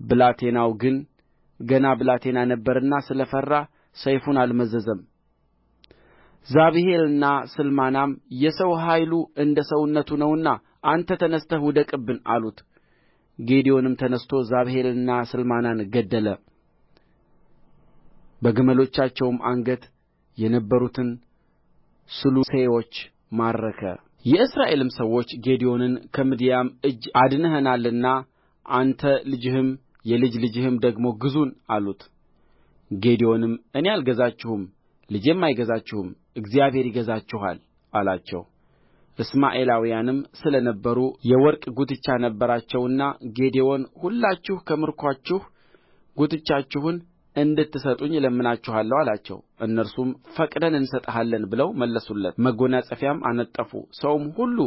ብላቴናው ግን ገና ብላቴና ነበረና ስለ ፈራ ሰይፉን አልመዘዘም። ዛብሄልና ስልማናም የሰው ኃይሉ እንደ ሰውነቱ ነውና አንተ ተነሥተህ ውደቅብን አሉት። ጌዴዎንም ተነሥቶ ዛብሄልንና ስልማናን ገደለ። በግመሎቻቸውም አንገት የነበሩትን ሥሉሴዎች ማረከ። የእስራኤልም ሰዎች ጌዴዎንን ከምድያም እጅ አድነኸናልና አንተ ልጅህም የልጅ ልጅህም ደግሞ ግዙን አሉት። ጌዴዎንም እኔ አልገዛችሁም፣ ልጄም አይገዛችሁም፣ እግዚአብሔር ይገዛችኋል አላቸው። እስማኤላውያንም ስለ ነበሩ የወርቅ ጕትቻ ነበራቸውና ጌዴዎን ሁላችሁ ከምርኮአችሁ ጕትቻችሁን እንድትሰጡኝ እለምናችኋለሁ አላቸው። እነርሱም ፈቅደን እንሰጥሃለን ብለው መለሱለት። መጐናጸፊያም አነጠፉ። ሰውም ሁሉ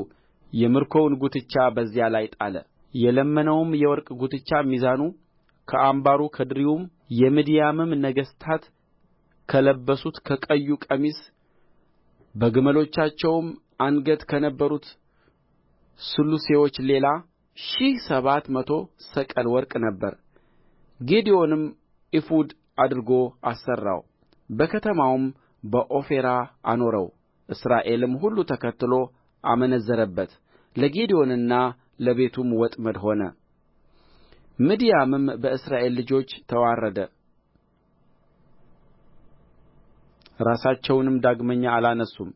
የምርኮውን ጕትቻ በዚያ ላይ ጣለ። የለመነውም የወርቅ ጕትቻ ሚዛኑ ከአምባሩ ከድሪውም የምድያምም ነገሥታት ከለበሱት ከቀዩ ቀሚስ በግመሎቻቸውም አንገት ከነበሩት ሥሉሴዎች ሌላ 1,700 ሰቅል ወርቅ ነበረ። ጌዴዎንም ኤፉድ አድርጎ አሠራው፣ በከተማውም በዖፍራ አኖረው። እስራኤልም ሁሉ ተከትሎ አመነዘረበት፣ ለጌዴዎንና ለቤቱም ወጥመድ ሆነ። ምድያምም በእስራኤል ልጆች ተዋረደ፣ ራሳቸውንም ዳግመኛ አላነሡም።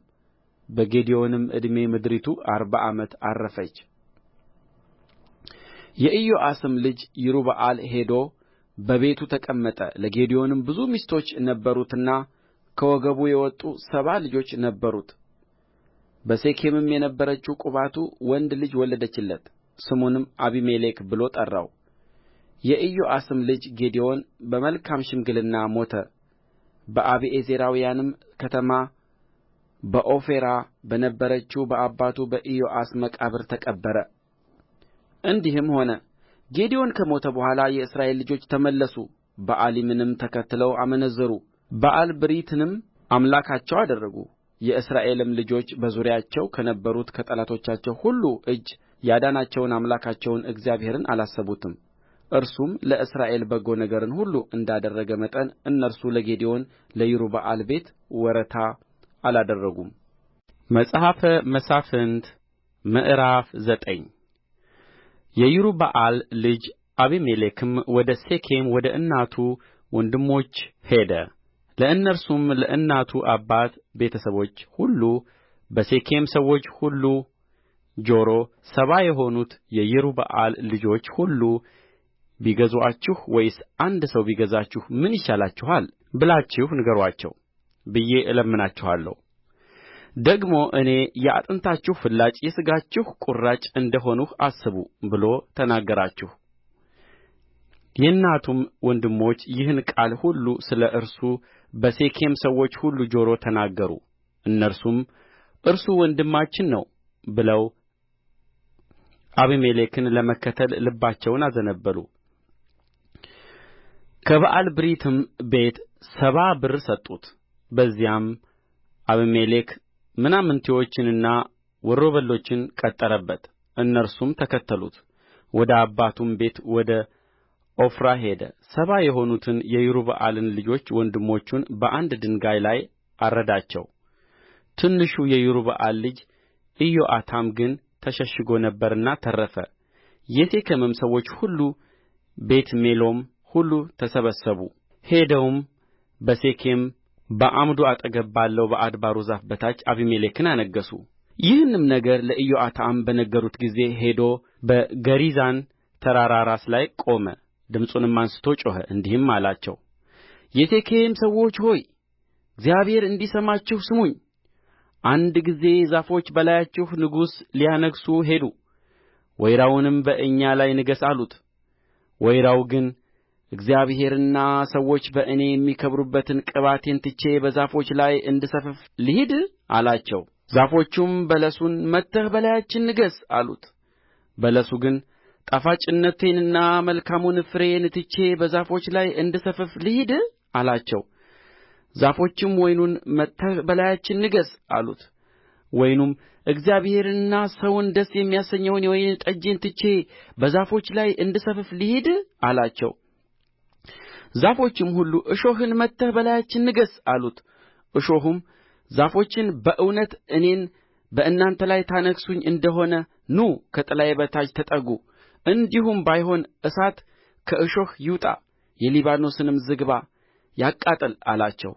በጌዴዎንም ዕድሜ ምድሪቱ 40 ዓመት ዐረፈች። የኢዮአስም ልጅ ይሩበኣል ሄዶ በቤቱ ተቀመጠ። ለጌዴዎንም ብዙ ሚስቶች ነበሩትና ከወገቡ የወጡ 70 ልጆች ነበሩት። በሴኬምም የነበረችው ቁባቱ ወንድ ልጅ ወለደችለት፣ ስሙንም አቢሜሌክ ብሎ ጠራው። የኢዮአስም ልጅ ጌዴዎን በመልካም ሽምግልና ሞተ። በአቢዔዝራውያንም ከተማ በዖፍራ በነበረችው በአባቱ በኢዮአስ መቃብር ተቀበረ። እንዲህም ሆነ ጌዴዎን ከሞተ በኋላ የእስራኤል ልጆች ተመለሱ፣ በኣሊምንም ተከትለው አመነዘሩ፣ በኣልብሪትንም አምላካቸው አደረጉ። የእስራኤልም ልጆች በዙሪያቸው ከነበሩት ከጠላቶቻቸው ሁሉ እጅ ያዳናቸውን አምላካቸውን እግዚአብሔርን አላሰቡትም። እርሱም ለእስራኤል በጎ ነገርን ሁሉ እንዳደረገ መጠን እነርሱ ለጌዴዎን ለይሩበኣል ቤት ወረታ አላደረጉም። መጽሐፈ መሣፍንት ምዕራፍ 9 የይሩበኣል ልጅ አቤሜሌክም ወደ ሴኬም ወደ እናቱ ወንድሞች ሄደ። ለእነርሱም ለእናቱ አባት ቤተ ሰቦች ሁሉ በሴኬም ሰዎች ሁሉ ጆሮ 70 የሆኑት የይሩበኣል ልጆች ሁሉ ቢገዙአችሁ ወይስ አንድ ሰው ቢገዛችሁ ምን ይሻላችኋል ብላችሁ ንገሩአቸው ብዬ እለምናችኋለሁ። ደግሞ እኔ የአጥንታችሁ ፍላጭ የሥጋችሁ ቍራጭ እንደ ሆንሁ አስቡ ብሎ ተናገራቸው። የእናቱም ወንድሞች ይህን ቃል ሁሉ ስለ እርሱ በሴኬም ሰዎች ሁሉ ጆሮ ተናገሩ። እነርሱም እርሱ ወንድማችን ነው ብለው አቤሜሌክን ለመከተል ልባቸውን አዘነበሉ። ከበኣልብሪትም ቤት 70 ብር ሰጡት። በዚያም አቤሜሌክ ምናምንቴዎችንና ወሮበሎችን ቀጠረበት። እነርሱም ተከተሉት። ወደ አባቱም ቤት ወደ ዖፍራ ሄደ። 70 የሆኑትን የይሩበኣልን ልጆች ወንድሞቹን በአንድ ድንጋይ ላይ አረዳቸው። ትንሹ የይሩበኣል ልጅ ኢዮአታም ግን ተሸሽጎ ነበርና ተረፈ። የሴኬምም ሰዎች ሁሉ ቤትሚሎም ሁሉ ተሰበሰቡ። ሄደውም በሴኬም በዓምዱ አጠገብ ባለው በአድባሩ ዛፍ በታች አቤሜሌክን አነገሡ። ይህንም ነገር ለኢዮአታም በነገሩት ጊዜ ሄዶ በገሪዛን ተራራ ራስ ላይ ቆመ። ድምፁንም አንሥቶ ጮኸ፣ እንዲህም አላቸው፣ የሴኬም ሰዎች ሆይ እግዚአብሔር እንዲሰማችሁ ስሙኝ። አንድ ጊዜ ዛፎች በላያችሁ ንጉሥ ሊያነግሡ ሄዱ። ወይራውንም በእኛ ላይ ንገሥ አሉት። ወይራው ግን እግዚአብሔርና ሰዎች በእኔ የሚከበሩበትን ቅባቴን ትቼ በዛፎች ላይ እንድሰፍፍ ልሂድ አላቸው። ዛፎቹም በለሱን መጥተህ በላያችን ንገሥ አሉት። በለሱ ግን ጣፋጭነቴንና መልካሙን ፍሬዬን ትቼ በዛፎች ላይ እንድሰፍፍ ልሂድ አላቸው። ዛፎችም ወይኑን መጥተህ በላያችን ንገሥ አሉት። ወይኑም እግዚአብሔርንና ሰውን ደስ የሚያሰኘውን የወይን ጠጄን ትቼ በዛፎች ላይ እንድሰፍፍ ልሂድ አላቸው። ዛፎችም ሁሉ እሾህን መጥተህ በላያችን ንገሥ አሉት። እሾሁም ዛፎችን በእውነት እኔን በእናንተ ላይ ታነግሡኝ እንደ ሆነ ኑ ከጥላዬ በታች ተጠጉ፣ እንዲሁም ባይሆን እሳት ከእሾህ ይውጣ የሊባኖስንም ዝግባ ያቃጥል አላቸው።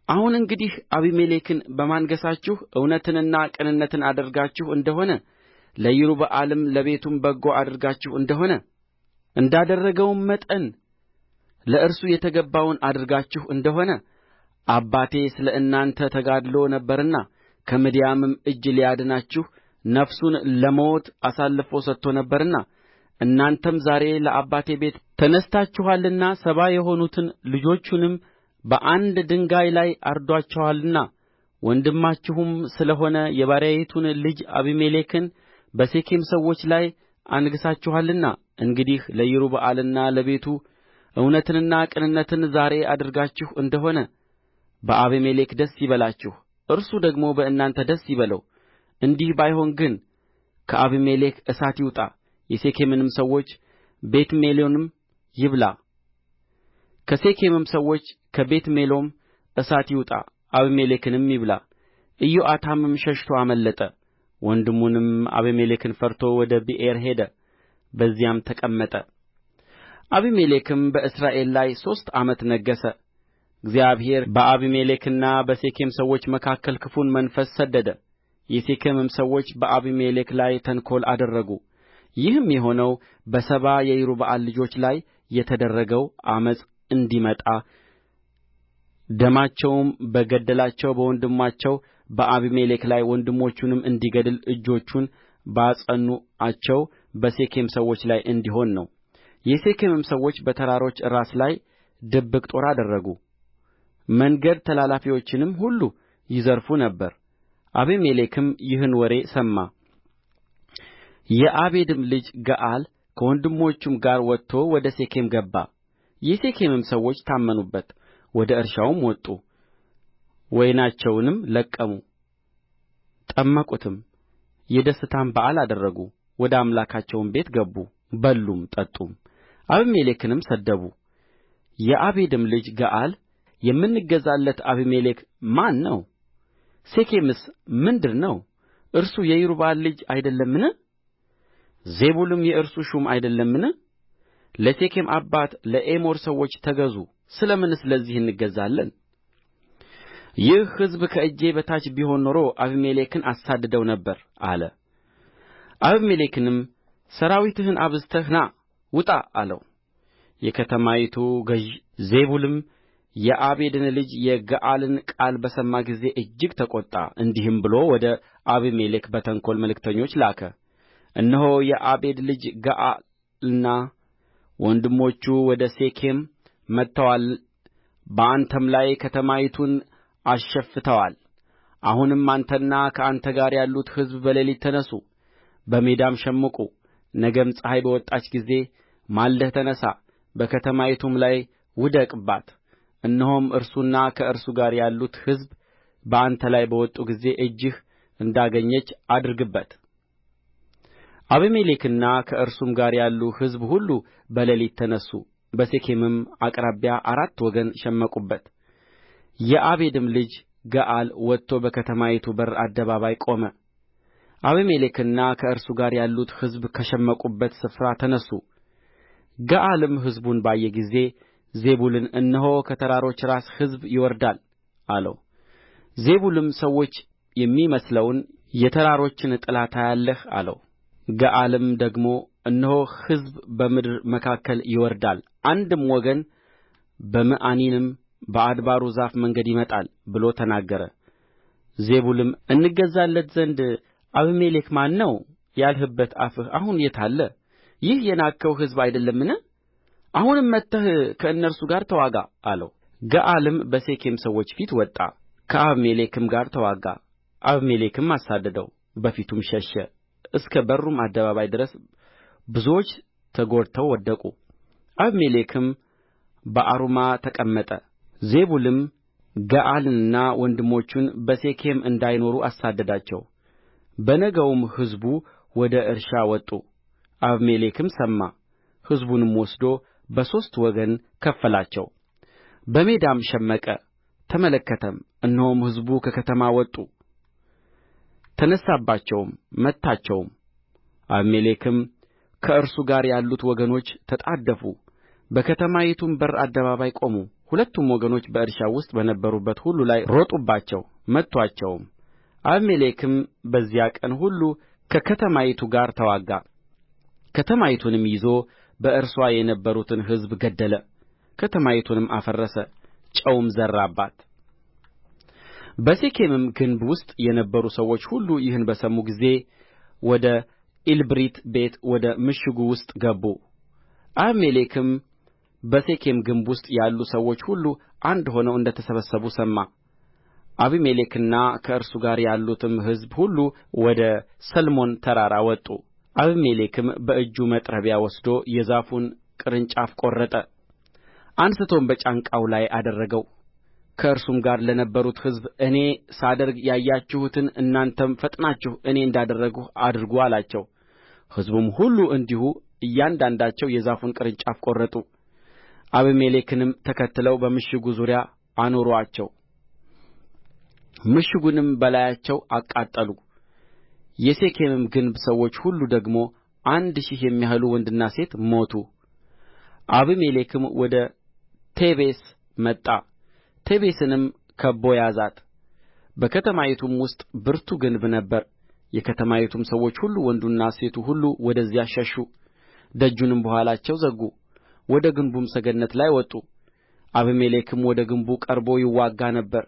አሁን እንግዲህ አቤሜሌክን በማንገሣችሁ እውነትንና ቅንነትን አድርጋችሁ እንደ ሆነ ለይሩበኣልም ለቤቱም በጎ አድርጋችሁ እንደ ሆነ እንዳደረገውም መጠን ለእርሱ የተገባውን አድርጋችሁ እንደ ሆነ አባቴ ስለ እናንተ ተጋድሎ ነበርና ከምድያምም እጅ ሊያድናችሁ ነፍሱን ለሞት አሳልፎ ሰጥቶ ነበርና እናንተም ዛሬ ለአባቴ ቤት ተነሥታችኋልና 70 የሆኑትን ልጆቹንም በአንድ ድንጋይ ላይ አርዳችኋልና ወንድማችሁም ስለ ሆነ የባሪያይቱን ልጅ አቤሜሌክን በሴኬም ሰዎች ላይ አንግሣችኋልና እንግዲህ ለይሩበኣልና ለቤቱ እውነትንና ቅንነትን ዛሬ አድርጋችሁ እንደ ሆነ በአቤሜሌክ ደስ ይበላችሁ፣ እርሱ ደግሞ በእናንተ ደስ ይበለው። እንዲህ ባይሆን ግን ከአቤሜሌክ እሳት ይውጣ፣ የሴኬምንም ሰዎች ቤትሚሎንም ይብላ። ከሴኬምም ሰዎች ከቤትሚሎም እሳት ይውጣ፣ አቤሜሌክንም ይብላ። ኢዮአታምም ሸሽቶ አመለጠ። ወንድሙንም አቤሜሌክን ፈርቶ ወደ ብኤር ሄደ፣ በዚያም ተቀመጠ። አቤሜሌክም በእስራኤል ላይ 3 ዓመት ነገሠ። እግዚአብሔር በአቤሜሌክና በሴኬም ሰዎች መካከል ክፉን መንፈስ ሰደደ። የሴኬምም ሰዎች በአቤሜሌክ ላይ ተንኰል አደረጉ። ይህም የሆነው በ70 የይሩበኣል ልጆች ላይ የተደረገው ዓመፅ እንዲመጣ ደማቸውም በገደላቸው በወንድማቸው በአቤሜሌክ ላይ ወንድሞቹንም እንዲገድል እጆቹን ባጸኑአቸው በሴኬም ሰዎች ላይ እንዲሆን ነው። የሴኬምም ሰዎች በተራሮች ራስ ላይ ድብቅ ጦር አደረጉ። መንገድ ተላላፊዎችንም ሁሉ ይዘርፉ ነበር። አቤሜሌክም ይህን ወሬ ሰማ። የአቤድም ልጅ ገዓል ከወንድሞቹም ጋር ወጥቶ ወደ ሴኬም ገባ። የሴኬምም ሰዎች ታመኑበት፣ ወደ እርሻውም ወጡ፣ ወይናቸውንም ለቀሙ፣ ጠመቁትም፣ የደስታም በዓል አደረጉ። ወደ አምላካቸውም ቤት ገቡ፣ በሉም ጠጡም። አቤሜሌክንም ሰደቡ። የአቤድም ልጅ ገዓል የምንገዛለት አቤሜሌክ ማን ነው? ሴኬምስ ምንድር ነው? እርሱ የይሩብኣል ልጅ አይደለምን? ዜቡልም የእርሱ ሹም አይደለምን? ለሴኬም አባት ለኤሞር ሰዎች ተገዙ፣ ስለ ምንስ ለዚህ እንገዛለን? ይህ ሕዝብ ከእጄ በታች ቢሆን ኖሮ አቤሜሌክን አሳድደው ነበር አለ። አቤሜሌክንም ሠራዊትህን አብዝተህ ና ውጣ አለው። የከተማይቱ ገዥ ዜቡልም የአቤድን ልጅ የገዓልን ቃል በሰማ ጊዜ እጅግ ተቈጣ። እንዲህም ብሎ ወደ አቤሜሌክ በተንኰል መልእክተኞች ላከ። እነሆ የአቤድ ልጅ ገዓልና ወንድሞቹ ወደ ሴኬም መጥተዋል፣ በአንተም ላይ ከተማይቱን አሸፍተዋል። አሁንም አንተና ከአንተ ጋር ያሉት ሕዝብ በሌሊት ተነሡ፣ በሜዳም ሸምቁ። ነገም ፀሐይ በወጣች ጊዜ ማልደህ ተነሣ፣ በከተማይቱም ላይ ውደቅባት። እነሆም እርሱና ከእርሱ ጋር ያሉት ሕዝብ በአንተ ላይ በወጡ ጊዜ እጅህ እንዳገኘች አድርግበት። አቤሜሌክና ከእርሱም ጋር ያሉ ሕዝብ ሁሉ በሌሊት ተነሡ፣ በሴኬምም አቅራቢያ አራት ወገን ሸመቁበት። የአቤድም ልጅ ገዓል ወጥቶ በከተማይቱ በር አደባባይ ቆመ። አቤሜሌክና ከእርሱ ጋር ያሉት ሕዝብ ከሸመቁበት ስፍራ ተነሡ። ገዓልም ሕዝቡን ባየ ጊዜ ዜቡልን እነሆ ከተራሮች ራስ ሕዝብ ይወርዳል አለው። ዜቡልም ሰዎች የሚመስለውን የተራሮችን ጥላ ታያለህ አለው። ገዓልም ደግሞ እነሆ ሕዝብ በምድር መካከል ይወርዳል፣ አንድም ወገን በምዖኒም በአድባሩ ዛፍ መንገድ ይመጣል ብሎ ተናገረ። ዜቡልም እንገዛለት ዘንድ አቤሜሌክ ማን ነው ያልህበት አፍህ አሁን የት አለ? ይህ የናቅኸው ሕዝብ አይደለምን? አሁንም መጥተህ ከእነርሱ ጋር ተዋጋ አለው። ገዓልም በሴኬም ሰዎች ፊት ወጣ፣ ከአቤሜሌክም ጋር ተዋጋ። አቤሜሌክም አሳደደው፣ በፊቱም ሸሸ። እስከ በሩም አደባባይ ድረስ ብዙዎች ተጐድተው ወደቁ። አቤሜሌክም በአሩማ ተቀመጠ። ዜቡልም ገዓልንና ወንድሞቹን በሴኬም እንዳይኖሩ አሳደዳቸው። በነጋውም ሕዝቡ ወደ እርሻ ወጡ። አቤሜሌክም ሰማ። ሕዝቡንም ወስዶ በሦስት ወገን ከፈላቸው፣ በሜዳም ሸመቀ። ተመለከተም፣ እነሆም ሕዝቡ ከከተማ ወጡ። ተነሣባቸውም፣ መታቸውም። አቤሜሌክም ከእርሱ ጋር ያሉት ወገኖች ተጣደፉ፣ በከተማይቱም በር አደባባይ ቆሙ። ሁለቱም ወገኖች በእርሻው ውስጥ በነበሩበት ሁሉ ላይ ሮጡባቸው፣ መቱአቸውም። አቤሜሌክም በዚያ ቀን ሁሉ ከከተማይቱ ጋር ተዋጋ። ከተማይቱንም ይዞ በእርስዋ የነበሩትን ሕዝብ ገደለ፣ ከተማይቱንም አፈረሰ፣ ጨውም ዘራባት። በሴኬምም ግንብ ውስጥ የነበሩ ሰዎች ሁሉ ይህን በሰሙ ጊዜ ወደ ኤልብሪት ቤት ወደ ምሽጉ ውስጥ ገቡ። አቤሜሌክም በሴኬም ግንብ ውስጥ ያሉ ሰዎች ሁሉ አንድ ሆነው እንደ ተሰበሰቡ ሰማ። አቤሜሌክና ከእርሱ ጋር ያሉትም ሕዝብ ሁሉ ወደ ሰልሞን ተራራ ወጡ። አቤሜሌክም በእጁ መጥረቢያ ወስዶ የዛፉን ቅርንጫፍ ቈረጠ፣ አንሥቶም በጫንቃው ላይ አደረገው። ከእርሱም ጋር ለነበሩት ሕዝብ እኔ ሳደርግ ያያችሁትን እናንተም ፈጥናችሁ እኔ እንዳደረግሁ አድርጉ አላቸው። ሕዝቡም ሁሉ እንዲሁ እያንዳንዳቸው የዛፉን ቅርንጫፍ ቈረጡ። አቤሜሌክንም ተከትለው በምሽጉ ዙሪያ አኖሩአቸው፣ ምሽጉንም በላያቸው አቃጠሉ። የሴኬምም ግንብ ሰዎች ሁሉ ደግሞ 1,000 የሚያህሉ ወንድና ሴት ሞቱ። አቤሜሌክም ወደ ቴቤስ መጣ፣ ቴቤስንም ከብቦ ያዛት። በከተማይቱም ውስጥ ብርቱ ግንብ ነበረ። የከተማይቱም ሰዎች ሁሉ ወንዱና ሴቱ ሁሉ ወደዚያ ሸሹ፣ ደጁንም በኋላቸው ዘጉ። ወደ ግንቡም ሰገነት ላይ ወጡ። አቤሜሌክም ወደ ግንቡ ቀርቦ ይዋጋ ነበር።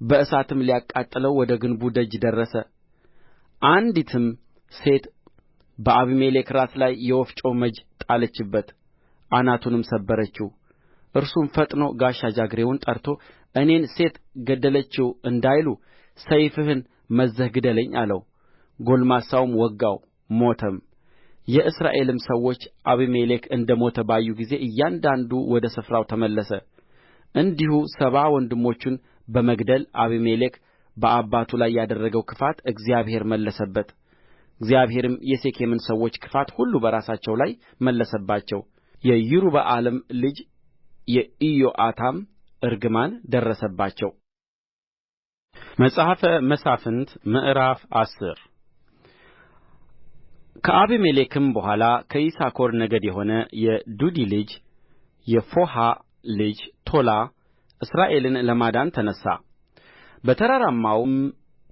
በእሳትም ሊያቃጥለው ወደ ግንቡ ደጅ ደረሰ። አንዲትም ሴት በአቤሜሌክ ራስ ላይ የወፍጮ መጅ ጣለችበት፣ አናቱንም ሰበረችው። እርሱም ፈጥኖ ጋሻ ጃግሬውን ጠርቶ እኔን ሴት ገደለችው እንዳይሉ ሰይፍህን መዝዘህ ግደለኝ አለው። ጕልማሳውም ወጋው ሞተም። የእስራኤልም ሰዎች አቤሜሌክ እንደ ሞተ ባዩ ጊዜ እያንዳንዱ ወደ ስፍራው ተመለሰ። እንዲሁ 70 ወንድሞቹን በመግደል አቤሜሌክ በአባቱ ላይ ያደረገው ክፋት እግዚአብሔር መለሰበት። እግዚአብሔርም የሴኬምን ሰዎች ክፋት ሁሉ በራሳቸው ላይ መለሰባቸው። የይሩበኣልም ልጅ የኢዮአታም እርግማን ደረሰባቸው። መጽሐፈ መሣፍንት ምዕራፍ 10 ከአቤሜሌክም በኋላ ከይሳኮር ነገድ የሆነ የዱዲ ልጅ የፎሖ ልጅ ቶላ እስራኤልን ለማዳን ተነሣ። በተራራማውም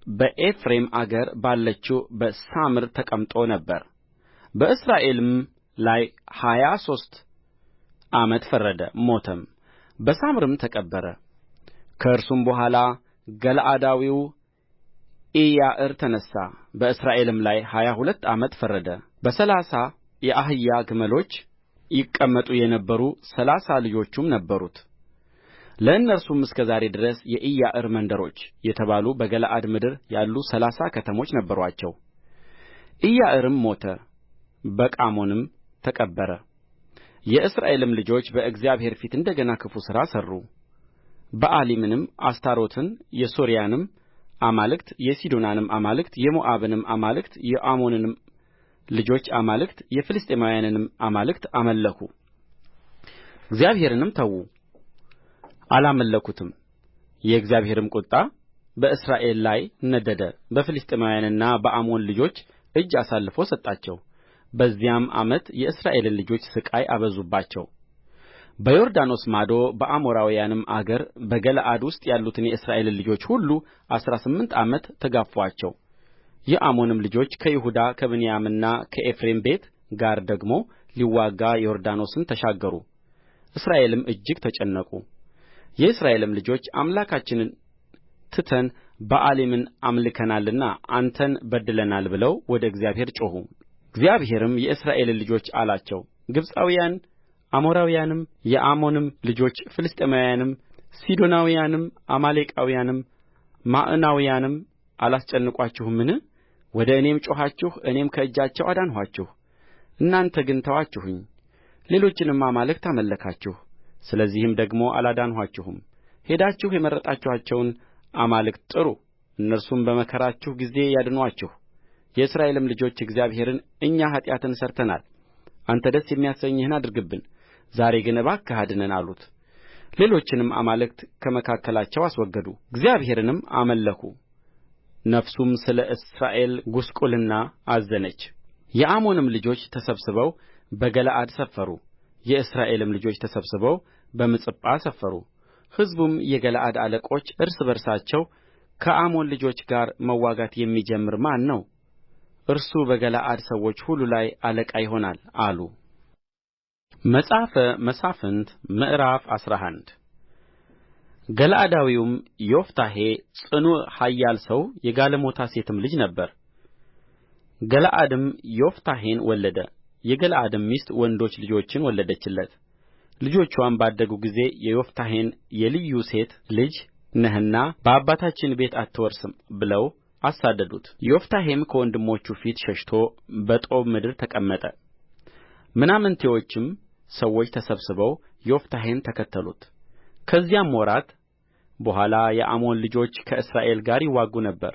በኤፍሬም አገር ባለችው በሳምር ተቀምጦ ነበር። በእስራኤልም ላይ 23 ዓመት ፈረደ፣ ሞተም። በሳምርም ተቀበረ። ከእርሱም በኋላ ገለዓዳዊው ኢያዕር ተነሣ፣ በእስራኤልም ላይ 22 ዓመት ፈረደ። በ30 የአህያ ግመሎች ይቀመጡ የነበሩ 30 ልጆችም ነበሩት። ለእነርሱም እስከ ዛሬ ድረስ የኢያዕር መንደሮች የተባሉ በገለዓድ ምድር ያሉ 30 ከተሞች ነበሩአቸው። ኢያዕርም ሞተ፣ በቃሞንም ተቀበረ። የእስራኤልም ልጆች በእግዚአብሔር ፊት እንደ ገና ክፉ ሥራ ሠሩ። በኣሊምንም አስታሮትን፣ የሶርያንም አማልክት፣ የሲዶናንም አማልክት፣ የሞዓብንም አማልክት፣ የአሞንንም ልጆች አማልክት፣ የፍልስጥኤማውያንንም አማልክት አመለኩ። እግዚአብሔርንም ተዉ፣ አላመለኩትም። የእግዚአብሔርም ቍጣ በእስራኤል ላይ ነደደ፣ በፍልስጥኤማውያንና በአሞን ልጆች እጅ አሳልፎ ሰጣቸው። በዚያም ዓመት የእስራኤልን ልጆች ሥቃይ አበዙባቸው። በዮርዳኖስ ማዶ በአሞራውያንም አገር በገለዓድ ውስጥ ያሉትን የእስራኤልን ልጆች ሁሉ 18 ዓመት ተጋፉአቸው። የአሞንም ልጆች ከይሁዳ ከብንያምና ከኤፍሬም ቤት ጋር ደግሞ ሊዋጋ ዮርዳኖስን ተሻገሩ። እስራኤልም እጅግ ተጨነቁ። የእስራኤልም ልጆች አምላካችንን ትተን በኣሊምን አምልከናልና አንተን በድለናል ብለው ወደ እግዚአብሔር ጮኹ። እግዚአብሔርም የእስራኤልን ልጆች አላቸው፣ ግብጻውያን፣ አሞራውያንም፣ የአሞንም ልጆች፣ ፍልስጥኤማውያንም፣ ሲዶናውያንም፣ አማሌቃውያንም፣ ማዖናውያንም አላስጨነቋችሁምን? ወደ እኔም ጮኻችሁ፣ እኔም ከእጃቸው አዳንኋችሁ። እናንተ ግን ተዋችሁኝ፣ ሌሎችንም አማልክት አመለካችሁ። ስለዚህም ደግሞ አላዳንኋችሁም። ሄዳችሁ የመረጣችኋቸውን አማልክት ጥሩ፣ እነርሱም በመከራችሁ ጊዜ ያድኑአችሁ። የእስራኤልም ልጆች እግዚአብሔርን እኛ ኃጢአትን ሠርተናል፣ አንተ ደስ የሚያሰኝህን አድርግብን፣ ዛሬ ግን እባክህ አድነን አሉት። ሌሎችንም አማልክት ከመካከላቸው አስወገዱ፣ እግዚአብሔርንም አመለኩ። ነፍሱም ስለ እስራኤል ጕስቍልና አዘነች። የአሞንም ልጆች ተሰብስበው በገለዓድ ሰፈሩ፣ የእስራኤልም ልጆች ተሰብስበው በምጽጳ ሰፈሩ። ሕዝቡም የገለዓድ አለቆች እርስ በርሳቸው ከአሞን ልጆች ጋር መዋጋት የሚጀምር ማን ነው? እርሱ በገለዓድ ሰዎች ሁሉ ላይ አለቃ ይሆናል አሉ። መጽሐፈ መሣፍንት ምዕራፍ 11 ገለዓዳዊውም ዮፍታሔ ጽኑዕ ኃያል ሰው የጋለሞታ ሴትም ልጅ ነበረ። ገለዓድም ዮፍታሔን ወለደ። የገለዓድም ሚስት ወንዶች ልጆችን ወለደችለት። ልጆችዋም ባደጉ ጊዜ የዮፍታሔን የልዩ ሴት ልጅ ነህና በአባታችን ቤት አትወርስም ብለው አሳደዱት። ዮፍታሔም ከወንድሞቹ ፊት ሸሽቶ በጦብ ምድር ተቀመጠ። ምናምንቴዎችም ሰዎች ተሰብስበው ዮፍታሔን ተከተሉት። ከዚያም ወራት በኋላ የአሞን ልጆች ከእስራኤል ጋር ይዋጉ ነበር።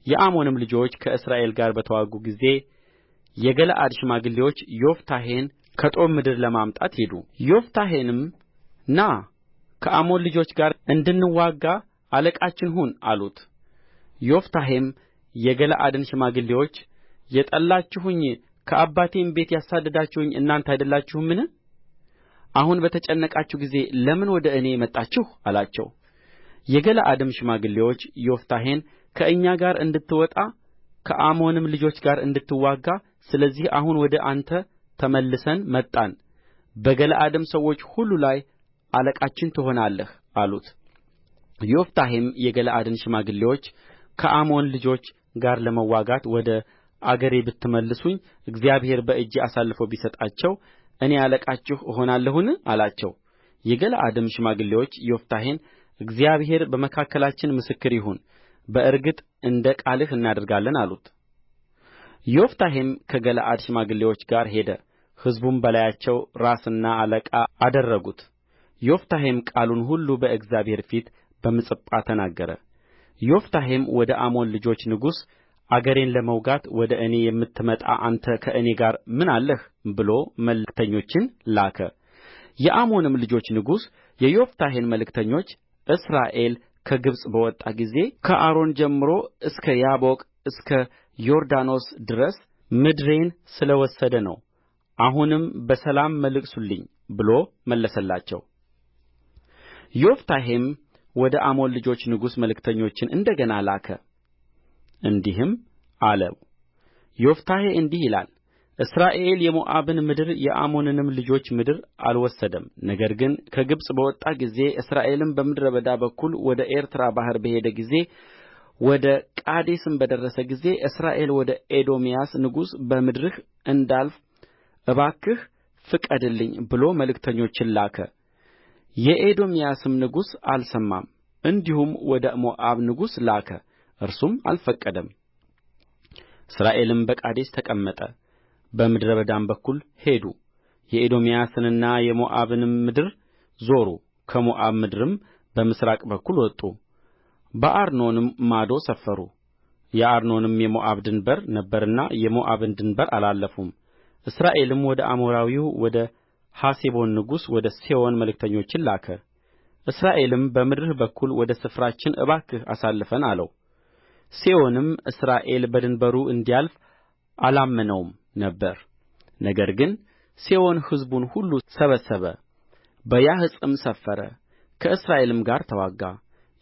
የአሞንም ልጆች ከእስራኤል ጋር በተዋጉ ጊዜ የገለዓድ ሽማግሌዎች ዮፍታሔን ከጦብ ምድር ለማምጣት ሄዱ። ዮፍታሔንም ና ከአሞን ልጆች ጋር እንድንዋጋ አለቃችን ሁን አሉት። ዮፍታሔም የገለዓድን ሽማግሌዎች የጠላችሁኝ ከአባቴም ቤት ያሳደዳችሁኝ እናንተ አይደላችሁምን? አሁን በተጨነቃችሁ ጊዜ ለምን ወደ እኔ መጣችሁ? አላቸው። የገለዓድም ሽማግሌዎች ዮፍታሔን ከእኛ ጋር እንድትወጣ ከአሞንም ልጆች ጋር እንድትዋጋ ስለዚህ አሁን ወደ አንተ ተመልሰን መጣን፣ በገለዓድም ሰዎች ሁሉ ላይ አለቃችን ትሆናለህ አሉት። ዮፍታሔም የገለዓድን ሽማግሌዎች ከአሞን ልጆች ጋር ለመዋጋት ወደ አገሬ ብትመልሱኝ እግዚአብሔር በእጄ አሳልፎ ቢሰጣቸው እኔ አለቃችሁ እሆናለሁን? አላቸው። የገለዓድም ሽማግሌዎች ዮፍታሔን እግዚአብሔር በመካከላችን ምስክር ይሁን፣ በእርግጥ እንደ ቃልህ እናደርጋለን አሉት። ዮፍታሔም ከገለዓድ ሽማግሌዎች ጋር ሄደ፣ ሕዝቡም በላያቸው ራስና አለቃ አደረጉት። ዮፍታሔም ቃሉን ሁሉ በእግዚአብሔር ፊት በምጽጳ ተናገረ። ዮፍታሔም ወደ አሞን ልጆች ንጉሥ አገሬን ለመውጋት ወደ እኔ የምትመጣ አንተ ከእኔ ጋር ምን አለህ ብሎ መልእክተኞችን ላከ። የአሞንም ልጆች ንጉሥ የዮፍታሔን መልእክተኞች እስራኤል ከግብጽ በወጣ ጊዜ ከአርኖን ጀምሮ እስከ ያቦቅ እስከ ዮርዳኖስ ድረስ ምድሬን ስለ ወሰደ ነው፣ አሁንም በሰላም መልሱልኝ ብሎ መለሰላቸው። ዮፍታሔም ወደ አሞን ልጆች ንጉሥ መልእክተኞችን እንደ ገና ላከ፣ እንዲህም አለው። ዮፍታሔ እንዲህ ይላል፣ እስራኤል የሞዓብን ምድር የአሞንንም ልጆች ምድር አልወሰደም። ነገር ግን ከግብጽ በወጣ ጊዜ እስራኤልም በምድረ በዳ በኩል ወደ ኤርትራ ባሕር በሄደ ጊዜ ወደ ቃዴስም በደረሰ ጊዜ እስራኤል ወደ ኤዶምያስ ንጉሥ በምድርህ እንዳልፍ እባክህ ፍቀድልኝ ብሎ መልእክተኞችን ላከ። የኤዶምያስም ንጉሥ አልሰማም። እንዲሁም ወደ ሞዓብ ንጉሥ ላከ፣ እርሱም አልፈቀደም። እስራኤልም በቃዴስ ተቀመጠ፣ በምድረ በዳም በኩል ሄዱ። የኤዶምያስንና የሞዓብንም ምድር ዞሩ። ከሞዓብ ምድርም በምሥራቅ በኩል ወጡ፣ በአርኖንም ማዶ ሰፈሩ። የአርኖንም የሞዓብ ድንበር ነበረና የሞዓብን ድንበር አላለፉም። እስራኤልም ወደ አሞራዊው ወደ ሐሴቦን ንጉሥ ወደ ሴዎን መልእክተኞችን ላከ። እስራኤልም በምድርህ በኩል ወደ ስፍራችን እባክህ አሳልፈን አለው። ሴዎንም እስራኤል በድንበሩ እንዲያልፍ አላመነውም ነበር። ነገር ግን ሴዎን ሕዝቡን ሁሉ ሰበሰበ፣ በያሀጽም ሰፈረ፣ ከእስራኤልም ጋር ተዋጋ።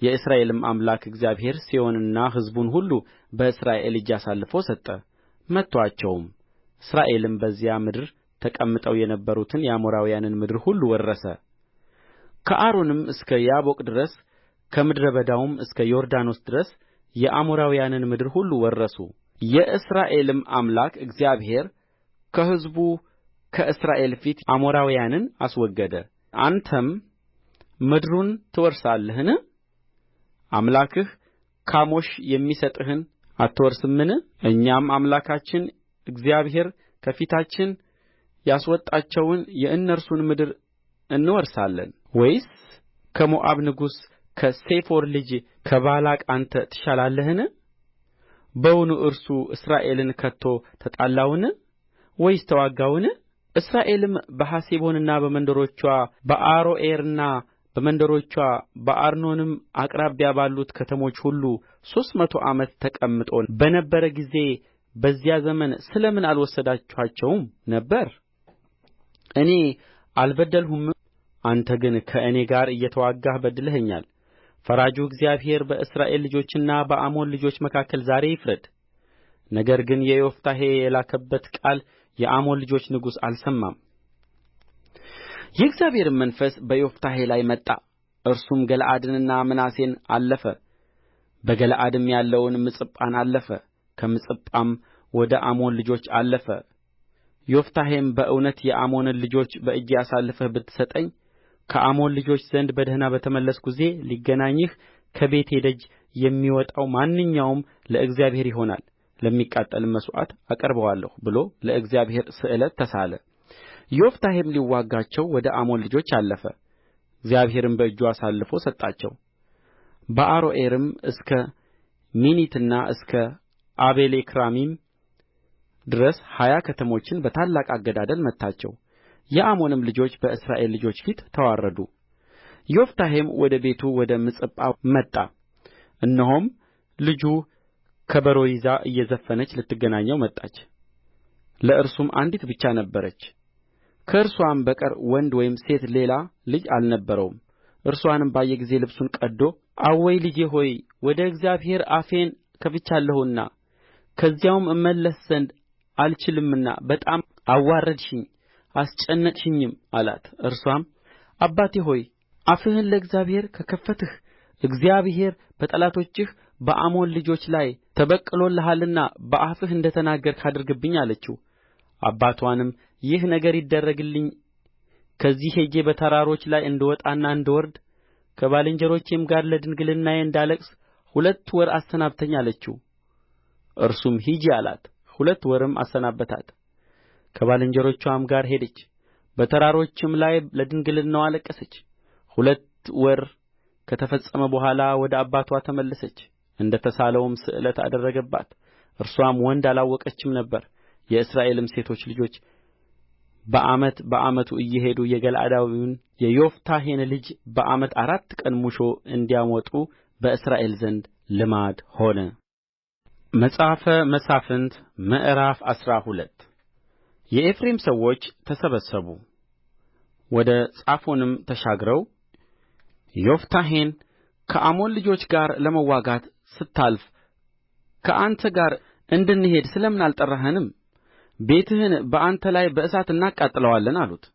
የእስራኤልም አምላክ እግዚአብሔር ሴዎንንና ሕዝቡን ሁሉ በእስራኤል እጅ አሳልፎ ሰጠ፣ መቱአቸውም። እስራኤልም በዚያ ምድር ተቀምጠው የነበሩትን የአሞራውያንን ምድር ሁሉ ወረሰ፣ ከአርኖንም እስከ ያቦቅ ድረስ ከምድረ በዳውም እስከ ዮርዳኖስ ድረስ የአሞራውያንን ምድር ሁሉ ወረሱ። የእስራኤልም አምላክ እግዚአብሔር ከሕዝቡ ከእስራኤል ፊት አሞራውያንን አስወገደ። አንተም ምድሩን ትወርሳለህን? አምላክህ ካሞሽ የሚሰጥህን አትወርስምን? እኛም አምላካችን እግዚአብሔር ከፊታችን ያስወጣቸውን የእነርሱን ምድር እንወርሳለን? ወይስ ከሞዓብ ንጉሥ ከሴፎር ልጅ ከባላቅ አንተ ትሻላለህን? በውኑ እርሱ እስራኤልን ከቶ ተጣላውን ወይስ ተዋጋውን? እስራኤልም በሐሴቦንና በመንደሮችዋ በአሮዔርና በመንደሮችዋ በአርኖንም አቅራቢያ ባሉት ከተሞች ሁሉ 300 ዓመት ተቀምጦ በነበረ ጊዜ በዚያ ዘመን ስለ ምን አልወሰዳችኋቸውም ነበር? እኔ አልበደልሁህም? አንተ ግን ከእኔ ጋር እየተዋጋህ በድለኸኛል። ፈራጁ እግዚአብሔር በእስራኤል ልጆችና በአሞን ልጆች መካከል ዛሬ ይፍረድ። ነገር ግን የዮፍታሔ የላከበት ቃል የአሞን ልጆች ንጉሥ አልሰማም። የእግዚአብሔርም መንፈስ በዮፍታሔ ላይ መጣ። እርሱም ገለዓድንና ምናሴን አለፈ፣ በገለዓድም ያለውን ምጽጳን አለፈ፣ ከምጽጳም ወደ አሞን ልጆች አለፈ። ዮፍታሔም በእውነት የአሞንን ልጆች በእጄ አሳልፈህ ብትሰጠኝ ከአሞን ልጆች ዘንድ በደኅና በተመለስሁ ጊዜ ሊገናኝህ ከቤቴ ደጅ የሚወጣው ማንኛውም ለእግዚአብሔር ይሆናል፣ ለሚቃጠልም መሥዋዕት አቀርበዋለሁ ብሎ ለእግዚአብሔር ስእለት ተሳለ። ዮፍታሔም ሊዋጋቸው ወደ አሞን ልጆች አለፈ፣ እግዚአብሔርም በእጁ አሳልፎ ሰጣቸው። በአሮዔርም እስከ ሚኒትና እስከ አቤልክራሚም ድረስ 20 ከተሞችን በታላቅ አገዳደል መታቸው። የአሞንም ልጆች በእስራኤል ልጆች ፊት ተዋረዱ። ዮፍታሔም ወደ ቤቱ ወደ ምጽጳ መጣ። እነሆም ልጁ ከበሮ ይዛ እየዘፈነች ልትገናኘው መጣች። ለእርሱም አንዲት ብቻ ነበረች፣ ከእርስዋም በቀር ወንድ ወይም ሴት ሌላ ልጅ አልነበረውም። እርስዋንም ባየ ጊዜ ልብሱን ቀድዶ አወይ ልጄ ሆይ ወደ እግዚአብሔር አፌን ከፍቻለሁና ከዚያውም እመለስ ዘንድ አልችልምና በጣም አዋረድሽኝ አስጨነቅሽኝም አላት። እርስዋም አባቴ ሆይ አፍህን ለእግዚአብሔር ከከፈትህ እግዚአብሔር በጠላቶችህ በአሞን ልጆች ላይ ተበቅሎልሃልና በአፍህ እንደ ተናገርህ አድርግብኝ አለችው። አባትዋንም ይህ ነገር ይደረግልኝ ከዚህ ሄጄ በተራሮች ላይ እንድወጣና እንድወርድ ከባልንጀሮቼም ጋር ለድንግልናዬ እንዳለቅስ 2 ወር አሰናብተኝ አለችው። እርሱም ሂጂ አላት። 2 ወርም አሰናበታት። ከባልንጀሮችዋም ጋር ሄደች፣ በተራሮችም ላይ ለድንግልናዋ አለቀሰች። 2 ወር ከተፈጸመ በኋላ ወደ አባትዋ ተመለሰች። እንደ ተሳለውም ስእለት አደረገባት። እርስዋም ወንድ አላወቀችም ነበር። የእስራኤልም ሴቶች ልጆች በዓመቱ እየሄዱ የገለዓዳዊውን የዮፍታሔን ልጅ በዓመት 4 ቀን ሙሾ እንዲያወጡ በእስራኤል ዘንድ ልማድ ሆነ። መጽሐፈ መሣፍንት ምዕራፍ 12 የኤፍሬም ሰዎች ተሰበሰቡ፣ ወደ ጻፎንም ተሻግረው ዮፍታሔን ከአሞን ልጆች ጋር ለመዋጋት ስታልፍ ከአንተ ጋር እንድንሄድ ስለ ምን አልጠራኸንም? ቤትህን በአንተ ላይ በእሳት እናቃጥለዋለን አሉት።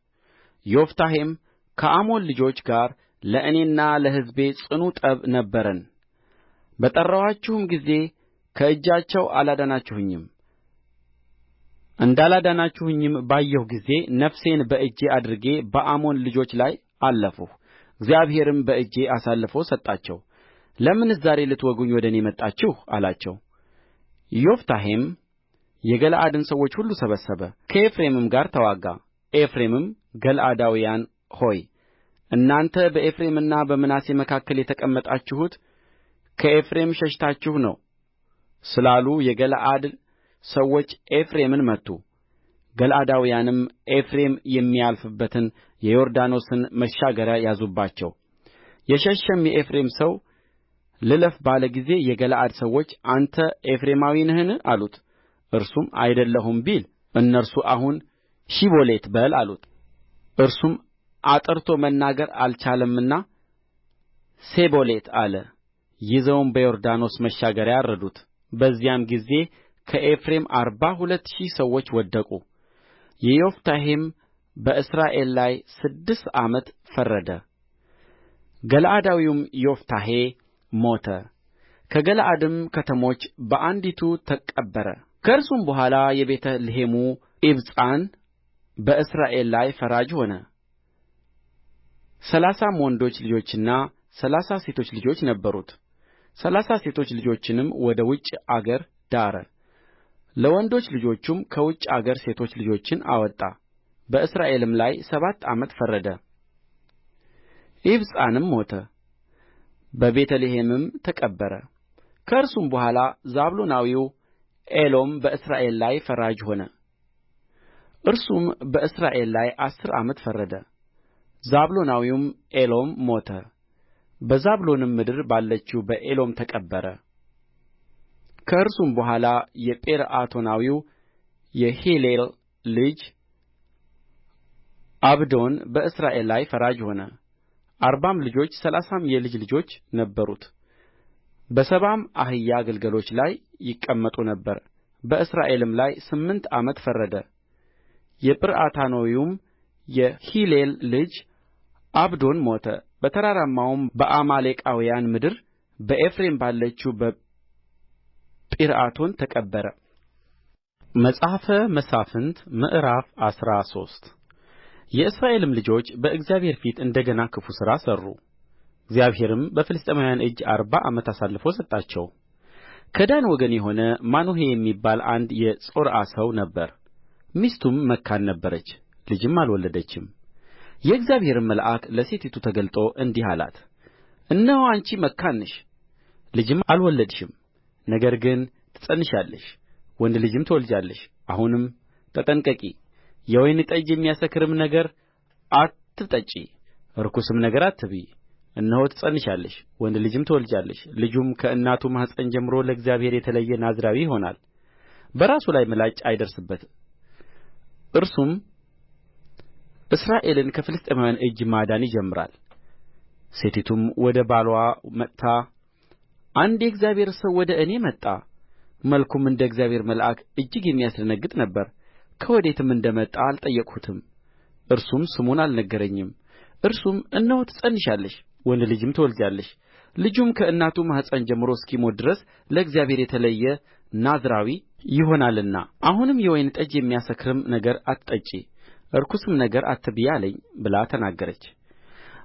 ዮፍታሔም ከአሞን ልጆች ጋር ለእኔና ለሕዝቤ ጽኑ ጠብ ነበረን፣ በጠራኋችሁም ጊዜ ከእጃቸው አላዳናችሁኝም። እንዳላዳናችሁኝም ባየሁ ጊዜ ነፍሴን በእጄ አድርጌ በአሞን ልጆች ላይ አለፍሁ፣ እግዚአብሔርም በእጄ አሳልፎ ሰጣቸው። ለምንስ ዛሬ ልትወጉኝ ወደ እኔ መጣችሁ? አላቸው። ዮፍታሔም የገለዓድን ሰዎች ሁሉ ሰበሰበ፣ ከኤፍሬምም ጋር ተዋጋ። ኤፍሬምም ገለዓዳውያን ሆይ እናንተ በኤፍሬምና በምናሴ መካከል የተቀመጣችሁት ከኤፍሬም ሸሽታችሁ ነው ስላሉ የገለዓድ ሰዎች ኤፍሬምን መቱ። ገለዓዳውያንም ኤፍሬም የሚያልፍበትን የዮርዳኖስን መሻገሪያ ያዙባቸው። የሸሸም የኤፍሬም ሰው ልለፍ ባለ ጊዜ የገለዓድ ሰዎች አንተ ኤፍሬማዊ ነህን? አሉት። እርሱም አይደለሁም ቢል እነርሱ አሁን ሺቦሌት በል አሉት። እርሱም አጥርቶ መናገር አልቻለምና ሴቦሌት አለ። ይዘውም በዮርዳኖስ መሻገሪያ አረዱት። በዚያም ጊዜ ከኤፍሬም 42,000 ሰዎች ወደቁ። ዮፍታሔም በእስራኤል ላይ 6 ዓመት ፈረደ። ገለዓዳዊውም ዮፍታሔ ሞተ፣ ከገለዓድም ከተሞች በአንዲቱ ተቀበረ። ከእርሱም በኋላ የቤተ ልሔሙ ኢብጻን በእስራኤል ላይ ፈራጅ ሆነ። 30 ወንዶች ልጆችና 30 ሴቶች ልጆች ነበሩት። 30 ሴቶች ልጆችንም ወደ ውጭ አገር ዳረ። ለወንዶች ልጆቹም ከውጭ አገር ሴቶች ልጆችን አወጣ። በእስራኤልም ላይ 7 ዓመት ፈረደ። ኢብጻንም ሞተ፣ በቤተ ልሔምም ተቀበረ። ከእርሱም በኋላ ዛብሎናዊው ኤሎም በእስራኤል ላይ ፈራጅ ሆነ። እርሱም በእስራኤል ላይ 10 ዓመት ፈረደ። ዛብሎናዊውም ኤሎም ሞተ፣ በዛብሎንም ምድር ባለችው በኤሎም ተቀበረ። ከእርሱም በኋላ የጲርዓቶናዊው የሂሌል ልጅ ዓብዶን በእስራኤል ላይ ፈራጅ ሆነ። 40 ልጆች 30 የልጅ ልጆች ነበሩት። በ70 አህያ ግልገሎች ላይ ይቀመጡ ነበር። በእስራኤልም ላይ 8 ዓመት ፈረደ። የጲርዓቶናዊውም የሂሌል ልጅ ዓብዶን ሞተ፣ በተራራማውም በአማሌቃውያን ምድር በኤፍሬም ባለችው በጲርዓቶን ተቀበረ። መጽሐፈ መሣፍንት ምዕራፍ 13 የእስራኤልም ልጆች በእግዚአብሔር ፊት እንደ ገና ክፉ ሥራ ሠሩ። እግዚአብሔርም በፍልስጥኤማውያን እጅ 40 ዓመት አሳልፎ ሰጣቸው። ከዳን ወገን የሆነ ማኑሄ የሚባል አንድ የጾርዓ ሰው ነበረ። ሚስቱም መካን ነበረች፣ ልጅም አልወለደችም። የእግዚአብሔርም መልአክ ለሴቲቱ ተገልጦ እንዲህ አላት፣ እነሆ አንቺ መካን ነሽ፣ ልጅም አልወለድሽም። ነገር ግን ትፀንሻለሽ፣ ወንድ ልጅም ትወልጃለሽ። አሁንም ተጠንቀቂ፣ የወይን ጠጅ የሚያሰክርም ነገር አትጠጪ፣ ርኩስም ነገር አትብዪ። እነሆ ትፀንሻለሽ፣ ወንድ ልጅም ትወልጃለሽ። ልጁም ከእናቱ ማኅፀን ጀምሮ ለእግዚአብሔር የተለየ ናዝራዊ ይሆናል፣ በራሱ ላይ ምላጭ አይደርስበት። እርሱም እስራኤልን ከፍልስጥኤማውያን እጅ ማዳን ይጀምራል። ሴቲቱም ወደ ባልዋ መጥታ አንድ የእግዚአብሔር ሰው ወደ እኔ መጣ፣ መልኩም እንደ እግዚአብሔር መልአክ እጅግ የሚያስደነግጥ ነበረ። ከወዴትም እንደ መጣ አልጠየቅሁትም፣ እርሱም ስሙን አልነገረኝም። እርሱም እነሆ ትፀንሻለሽ፣ ወንድ ልጅም ትወልጃለሽ፣ ልጁም ከእናቱ ማኅፀን ጀምሮ እስኪሞት ድረስ ለእግዚአብሔር የተለየ ናዝራዊ ይሆናልና አሁንም የወይን ጠጅ የሚያሰክርም ነገር አትጠጪ፣ ርኩስም ነገር አትብዪ አለኝ ብላ ተናገረች።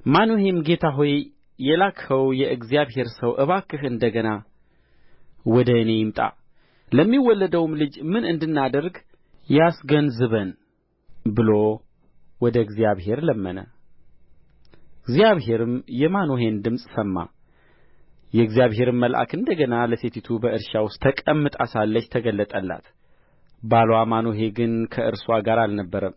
ማኑሄም ጌታ ሆይ የላክኸው የእግዚአብሔር ሰው እባክህ እንደ ገና ወደ እኔ ይምጣ፣ ለሚወለደውም ልጅ ምን እንድናደርግ ያስገንዝበን ብሎ ወደ እግዚአብሔር ለመነ። እግዚአብሔርም የማኑሄን ድምፅ ሰማ። የእግዚአብሔርም መልአክ እንደ ገና ለሴቲቱ በእርሻ ውስጥ ተቀምጣ ሳለች ተገለጠላት። ባልዋ ማኑሄ ግን ከእርስዋ ጋር አልነበረም።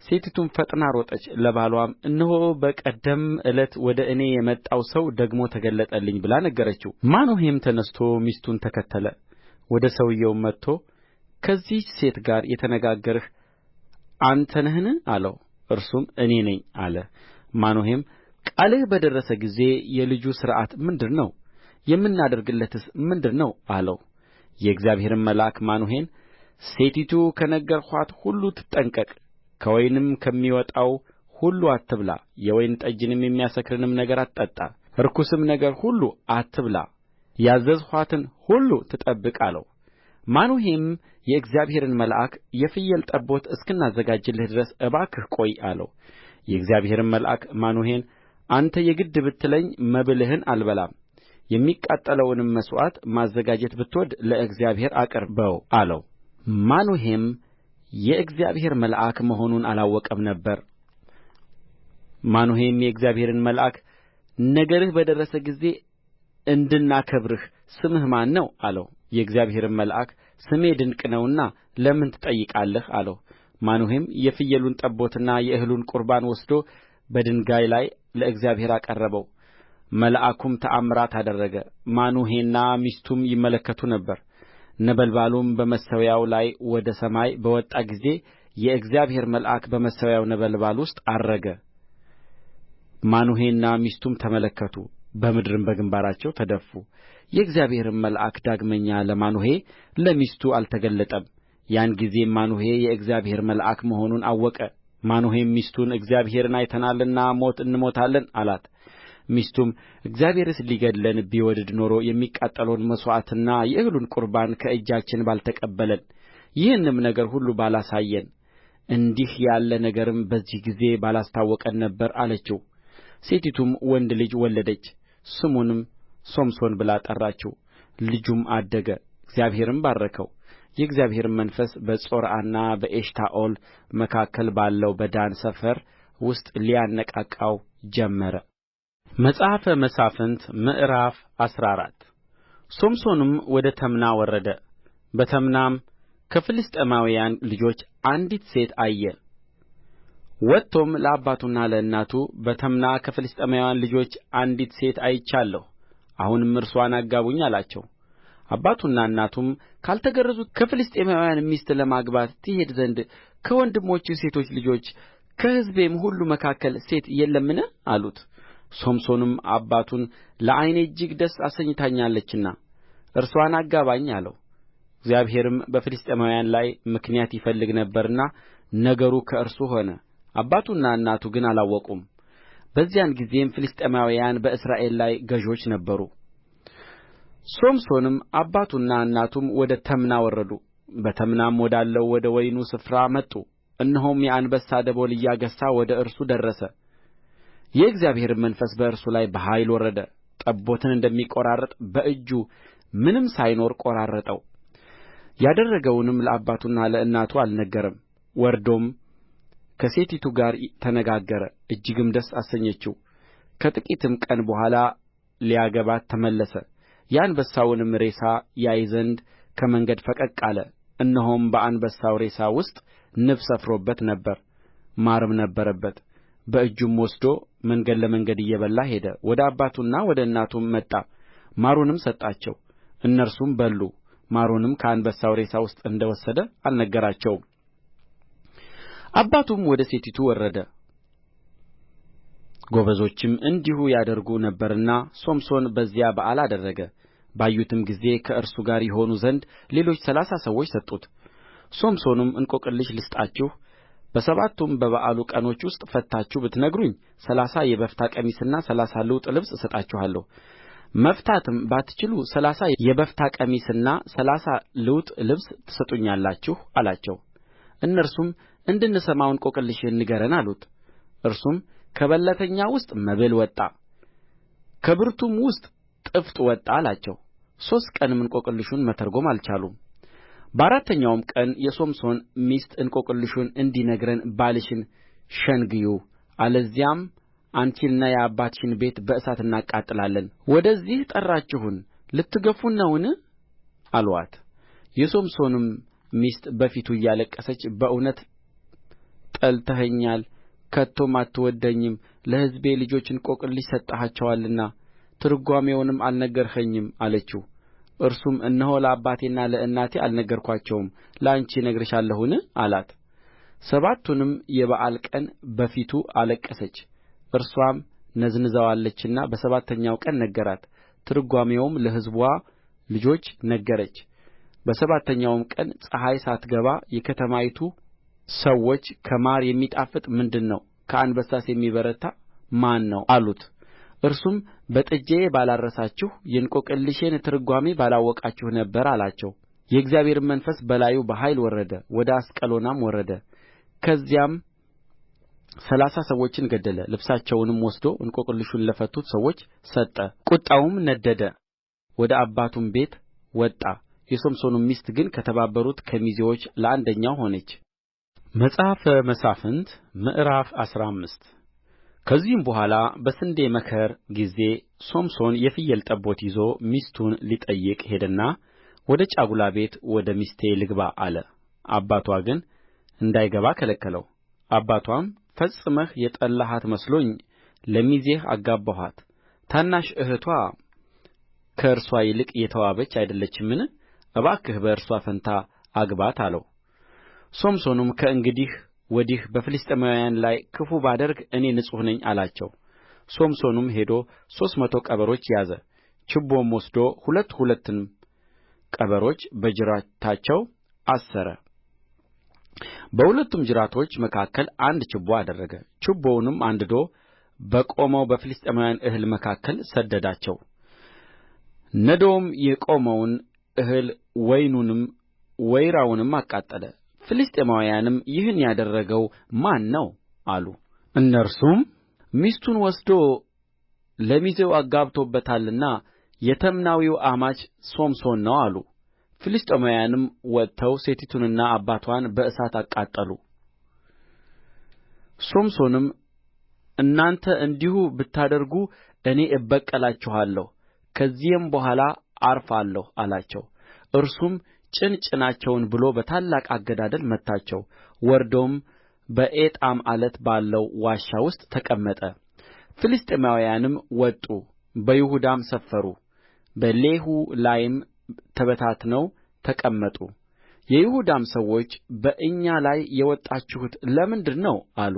ሴቲቱም ፈጥና ሮጠች፣ ለባልዋም እነሆ በቀደም ዕለት ወደ እኔ የመጣው ሰው ደግሞ ተገለጠልኝ ብላ ነገረችው። ማኑሄም ተነሥቶ ሚስቱን ተከተለ። ወደ ሰውዮውም መጥቶ ከዚህች ሴት ጋር የተነጋገርህ አንተ ነህን አለው። እርሱም እኔ ነኝ አለ። ማኑሄም ቃልህ በደረሰ ጊዜ የልጁ ሥርዓት ምንድር ነው? የምናደርግለትስ ምንድር ነው አለው። የእግዚአብሔርም መልአክ ማኑሄን ሴቲቱ ከነገርኋት ሁሉ ትጠንቀቅ፣ ከወይንም ከሚወጣው ሁሉ አትብላ፣ የወይን ጠጅንም የሚያሰክርንም ነገር አትጠጣ፣ ርኩስም ነገር ሁሉ አትብላ፣ ያዘዝኋትን ሁሉ ትጠብቅ አለው። ማኑሄም የእግዚአብሔርን መልአክ የፍየል ጠቦት እስክናዘጋጅልህ ድረስ እባክህ ቆይ አለው። የእግዚአብሔርም መልአክ ማኑሄን አንተ የግድ ብትለኝ መብልህን አልበላም፣ የሚቃጠለውንም መሥዋዕት ማዘጋጀት ብትወድድ ለእግዚአብሔር አቅርበው አለው። ማኑሄም የእግዚአብሔር መልአክ መሆኑን አላወቀም ነበር። ማኑሄም የእግዚአብሔርን መልአክ ነገርህ በደረሰ ጊዜ እንድናከብርህ ስምህ ማን ነው አለው። የእግዚአብሔርም መልአክ ስሜ ድንቅ ነውና ለምን ትጠይቃለህ አለው። ማኑሄም የፍየሉን ጠቦትና የእህሉን ቍርባን ወስዶ በድንጋይ ላይ ለእግዚአብሔር አቀረበው። መልአኩም ተአምራት አደረገ። ማኑሄና ሚስቱም ይመለከቱ ነበር። ነበልባሉም በመሠዊያው ላይ ወደ ሰማይ በወጣ ጊዜ የእግዚአብሔር መልአክ በመሠዊያው ነበልባል ውስጥ ዐረገ። ማኑሄና ሚስቱም ተመለከቱ፣ በምድርም በግምባራቸው ተደፉ። የእግዚአብሔርም መልአክ ዳግመኛ ለማኑሄ ለሚስቱ አልተገለጠም። ያን ጊዜም ማኑሄ የእግዚአብሔር መልአክ መሆኑን አወቀ። ማኑሄም ሚስቱን እግዚአብሔርን አይተናልና ሞት እንሞታለን አላት። ሚስቱም እግዚአብሔርስ ሊገድለን ቢወድድ ኖሮ የሚቃጠለውን መሥዋዕትና የእህሉን ቍርባን ከእጃችን ባልተቀበለን፣ ይህንም ነገር ሁሉ ባላሳየን፣ እንዲህ ያለ ነገርም በዚህ ጊዜ ባላስታወቀን ነበር አለችው። ሴቲቱም ወንድ ልጅ ወለደች፣ ስሙንም ሶምሶን ብላ ጠራችው። ልጁም አደገ፣ እግዚአብሔርም ባረከው። የእግዚአብሔርም መንፈስ በጾርዓና በኤሽታኦል መካከል ባለው በዳን ሰፈር ውስጥ ሊያነቃቃው ጀመረ። መጽሐፈ መሣፍንት ምዕራፍ 14 ሶምሶንም ወደ ተምና ወረደ። በተምናም ከፍልስጥኤማውያን ልጆች አንዲት ሴት አየ። ወጥቶም ለአባቱና ለእናቱ በተምና ከፍልስጥኤማውያን ልጆች አንዲት ሴት አይቻለሁ፣ አሁንም እርስዋን አጋቡኝ አላቸው። አባቱና እናቱም ካልተገረዙት ከፍልስጥኤማውያን ሚስት ለማግባት ትሄድ ዘንድ ከወንድሞችህ ሴቶች ልጆች ከሕዝቤም ሁሉ መካከል ሴት የለምን አሉት። ሶምሶንም አባቱን ለዓይኔ እጅግ ደስ አሰኝታኛለችና እርስዋን አጋባኝ አለው። እግዚአብሔርም በፍልስጥኤማውያን ላይ ምክንያት ይፈልግ ነበርና ነገሩ ከእርሱ ሆነ። አባቱና እናቱ ግን አላወቁም። በዚያን ጊዜም ፍልስጥኤማውያን በእስራኤል ላይ ገዦች ነበሩ። ሶምሶንም አባቱና እናቱም ወደ ተምና ወረዱ። በተምናም ወዳለው ወደ ወይኑ ስፍራ መጡ። እነሆም የአንበሳ ደቦል እያገሣ ወደ እርሱ ደረሰ። የእግዚአብሔርም መንፈስ በእርሱ ላይ በኃይል ወረደ። ጠቦትን እንደሚቈራርጥ በእጁ ምንም ሳይኖር ቈራረጠው። ያደረገውንም ለአባቱና ለእናቱ አልነገረም። ወርዶም ከሴቲቱ ጋር ተነጋገረ፣ እጅግም ደስ አሰኘችው። ከጥቂትም ቀን በኋላ ሊያገባት ተመለሰ። የአንበሳውንም ሬሳ ያይ ዘንድ ከመንገድ ፈቀቅ አለ። እነሆም በአንበሳው ሬሳ ውስጥ ንብ ሰፍሮበት ነበር፣ ማርም ነበረበት። በእጁም ወስዶ መንገድ ለመንገድ እየበላ ሄደ። ወደ አባቱና ወደ እናቱም መጣ፣ ማሩንም ሰጣቸው። እነርሱም በሉ። ማሩንም ከአንበሳው ሬሳ ውስጥ እንደ ወሰደ አልነገራቸውም። አባቱም ወደ ሴቲቱ ወረደ። ጎበዞችም እንዲሁ ያደርጉ ነበርና ሶምሶን በዚያ በዓል አደረገ። ባዩትም ጊዜ ከእርሱ ጋር ይሆኑ ዘንድ ሌሎች 30 ሰዎች ሰጡት። ሶምሶንም እንቈቅልሽ ልስጣችሁ፣ በሰባቱም በበዓሉ ቀኖች ውስጥ ፈትታችሁ ብትነግሩኝ 30 የበፍታ ቀሚስና 30 ልውጥ ልብስ እሰጣችኋለሁ። መፍታትም ባትችሉ 30 የበፍታ ቀሚስና 30 ልውጥ ልብስ ትሰጡኛላችሁ አላቸው። እነርሱም እንድንሰማው እንቈቅልሽህን ንገረን አሉት። እርሱም ከበለተኛ ውስጥ መብል ወጣ፣ ከብርቱም ውስጥ ጥፍጥ ወጣ አላቸው። 3 ቀንም እንቈቅልሹን መተርጐም አልቻሉም። በአራተኛውም ቀን የሶምሶን ሚስት እንቈቅልሹን እንዲነግረን ባልሽን ሸንግዪው፣ አለዚያም አንቺንና የአባትሽን ቤት በእሳት እናቃጥላለን። ወደዚህ ጠራችሁን ልትገፉን ነውን? አሉአት። የሶምሶንም ሚስት በፊቱ እያለቀሰች በእውነት ጠልተኸኛል፣ ከቶም አትወድደኝም። ለሕዝቤ ልጆች እንቈቅልሽ ሰጥተሃቸዋልና ትርጓሜውንም አልነገርኸኝም አለችው። እርሱም እነሆ ለአባቴና ለእናቴ አልነገርኋቸውም፣ ለአንቺ እነግርሻለሁን አላት። 7ቱንም የበዓል ቀን በፊቱ አለቀሰች። እርስዋም ነዝንዛዋለችና በሰባተኛው ቀን ነገራት። ትርጓሜውም ለሕዝብዋ ልጆች ነገረች። በሰባተኛውም ቀን ፀሐይ ሳትገባ የከተማይቱ ሰዎች ከማር የሚጣፍጥ ምንድር ነው? ከአንበሳስ የሚበረታ ማን ነው? አሉት። እርሱም በጥጃዬ ባላረሳችሁ የእንቈቅልሼን ትርጓሜ ባላወቃችሁ ነበር አላቸው። የእግዚአብሔርም መንፈስ በላዩ በኃይል ወረደ፣ ወደ አስቀሎናም ወረደ። ከዚያም 30 ሰዎችን ገደለ። ልብሳቸውንም ወስዶ እንቈቅልሹን ለፈቱት ሰዎች ሰጠ። ቍጣውም ነደደ፣ ወደ አባቱም ቤት ወጣ። የሶምሶንም ሚስት ግን ከተባበሩት ከሚዜዎች ለአንደኛው ሆነች። መጽሐፈ መሣፍንት ምዕራፍ 15 ከዚህም በኋላ በስንዴ መከር ጊዜ ሶምሶን የፍየል ጠቦት ይዞ ሚስቱን ሊጠይቅ ሄደና ወደ ጫጉላ ቤት ወደ ሚስቴ ልግባ አለ። አባትዋ ግን እንዳይገባ ከለከለው። አባትዋም ፈጽመህ የጠላሃት መስሎኝ ለሚዜህ አጋባኋት። ታናሽ እኅትዋ ከእርስዋ ይልቅ የተዋበች አይደለችምን? እባክህ በእርስዋ ፋንታ አግባት አለው። ሶምሶንም ከእንግዲህ ወዲህ በፍልስጥኤማውያን ላይ ክፉ ባደርግ እኔ ንጹሕ ነኝ አላቸው። ሶምሶንም ሄዶ 300 ቀበሮች ያዘ። ችቦም ወስዶ ሁለቱን ቀበሮች በጅራታቸው አሰረ። በሁለቱም ጅራቶች መካከል አንድ ችቦ አደረገ። ችቦውንም አንድዶ በቆመው በፍልስጥኤማውያን እህል መካከል ሰደዳቸው። ነዶውም የቆመውን እህል ወይኑንም ወይራውንም አቃጠለ። ፍልስጥኤማውያንም ይህን ያደረገው ማን ነው አሉ። እነርሱም ሚስቱን ወስዶ ለሚዜው አጋብቶበታልና የተምናዊው አማች ሶምሶን ነው አሉ። ፍልስጥኤማውያንም ወጥተው ሴቲቱንና አባትዋን በእሳት አቃጠሉ። ሶምሶንም እናንተ እንዲሁ ብታደርጉ እኔ እበቀላችኋለሁ፣ ከዚያም በኋላ ዐርፋለሁ አላቸው። እርሱም ጭን ጭናቸውን ብሎ በታላቅ አገዳደል መታቸው። ወርዶም በኤጣም ዓለት ባለው ዋሻ ውስጥ ተቀመጠ። ፍልስጥኤማውያንም ወጡ፣ በይሁዳም ሰፈሩ፣ በሌሒ ላይም ተበታትነው ተቀመጡ። የይሁዳም ሰዎች በእኛ ላይ የወጣችሁት ለምንድር ነው አሉ።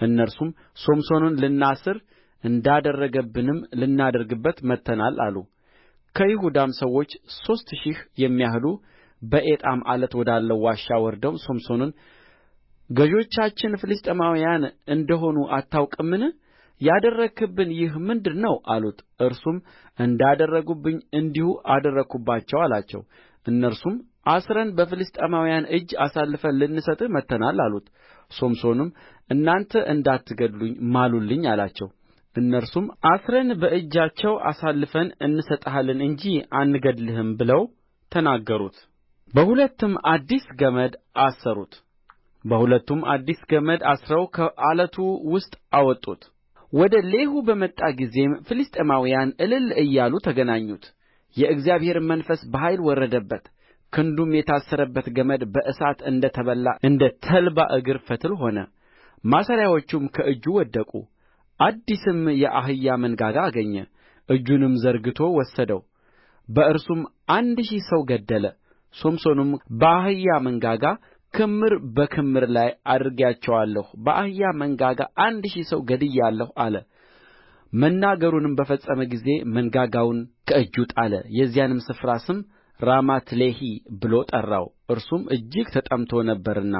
እነርሱም ሶምሶንን ልናስር እንዳደረገብንም ልናደርግበት መጥተናል አሉ። ከይሁዳም ሰዎች 3000 የሚያህሉ በኤጣም ዓለት ወዳለው ዋሻ ወርደው ሶምሶንን ገዦቻችን ፍልስጥኤማውያን እንደ ሆኑ አታውቅምን? ያደረግህብን ይህ ምንድር ነው አሉት። እርሱም እንዳደረጉብኝ እንዲሁ አደረግሁባቸው አላቸው። እነርሱም አስረን በፍልስጥኤማውያን እጅ አሳልፈን ልንሰጥህ መጥተናል አሉት። ሶምሶንም እናንተ እንዳትገድሉኝ ማሉልኝ አላቸው። እነርሱም አስረን በእጃቸው አሳልፈን እንሰጥሃለን እንጂ አንገድልህም ብለው ተናገሩት። በሁለትም አዲስ ገመድ አሰሩት። በሁለቱም አዲስ ገመድ አስረው ከዓለቱ ውስጥ አወጡት። ወደ ሌሒ በመጣ ጊዜም ፍልስጥኤማውያን እልል እያሉ ተገናኙት። የእግዚአብሔርም መንፈስ በኃይል ወረደበት። ክንዱም የታሰረበት ገመድ በእሳት እንደ ተበላ እንደ ተልባ እግር ፈትል ሆነ። ማሰሪያዎቹም ከእጁ ወደቁ። አዲስም የአህያ መንጋጋ አገኘ። እጁንም ዘርግቶ ወሰደው፣ በእርሱም 1000 ሰው ገደለ። ሶምሶንም በአህያ መንጋጋ ክምር በክምር ላይ አድርጌአቸዋለሁ፣ በአህያ መንጋጋ 1000 ሰው ገድያለሁ አለ። መናገሩንም በፈጸመ ጊዜ መንጋጋውን ከእጁ ጣለ። የዚያንም ስፍራ ስም ራማትሌሒ ብሎ ጠራው፣ እርሱም እጅግ ተጠምቶ ነበርና።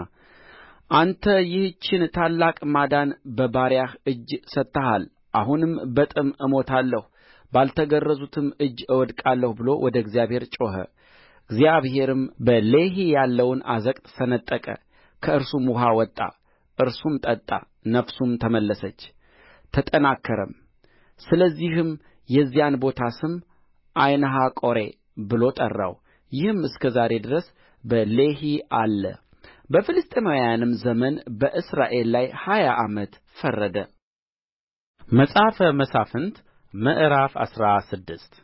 አንተ ይህችን ታላቅ ማዳን በባሪያህ እጅ ሰጥተሃል፣ አሁንም በጥም እሞታለሁ፣ ባልተገረዙትም እጅ እወድቃለሁ ብሎ ወደ እግዚአብሔር ጮኸ። እግዚአብሔርም በሌሒ ያለውን አዘቅት ሰነጠቀ፣ ከእርሱም ውኃ ወጣ። እርሱም ጠጣ፣ ነፍሱም ተመለሰች ተጠናከረም። ስለዚህም የዚያን ቦታ ስም ዓይንሀቆሬ ብሎ ጠራው። ይህም እስከ ዛሬ ድረስ በሌሒ አለ። በፍልስጥኤማውያንም ዘመን በእስራኤል ላይ 20 ዓመት ፈረደ። መጽሐፈ መሣፍንት ምዕራፍ 16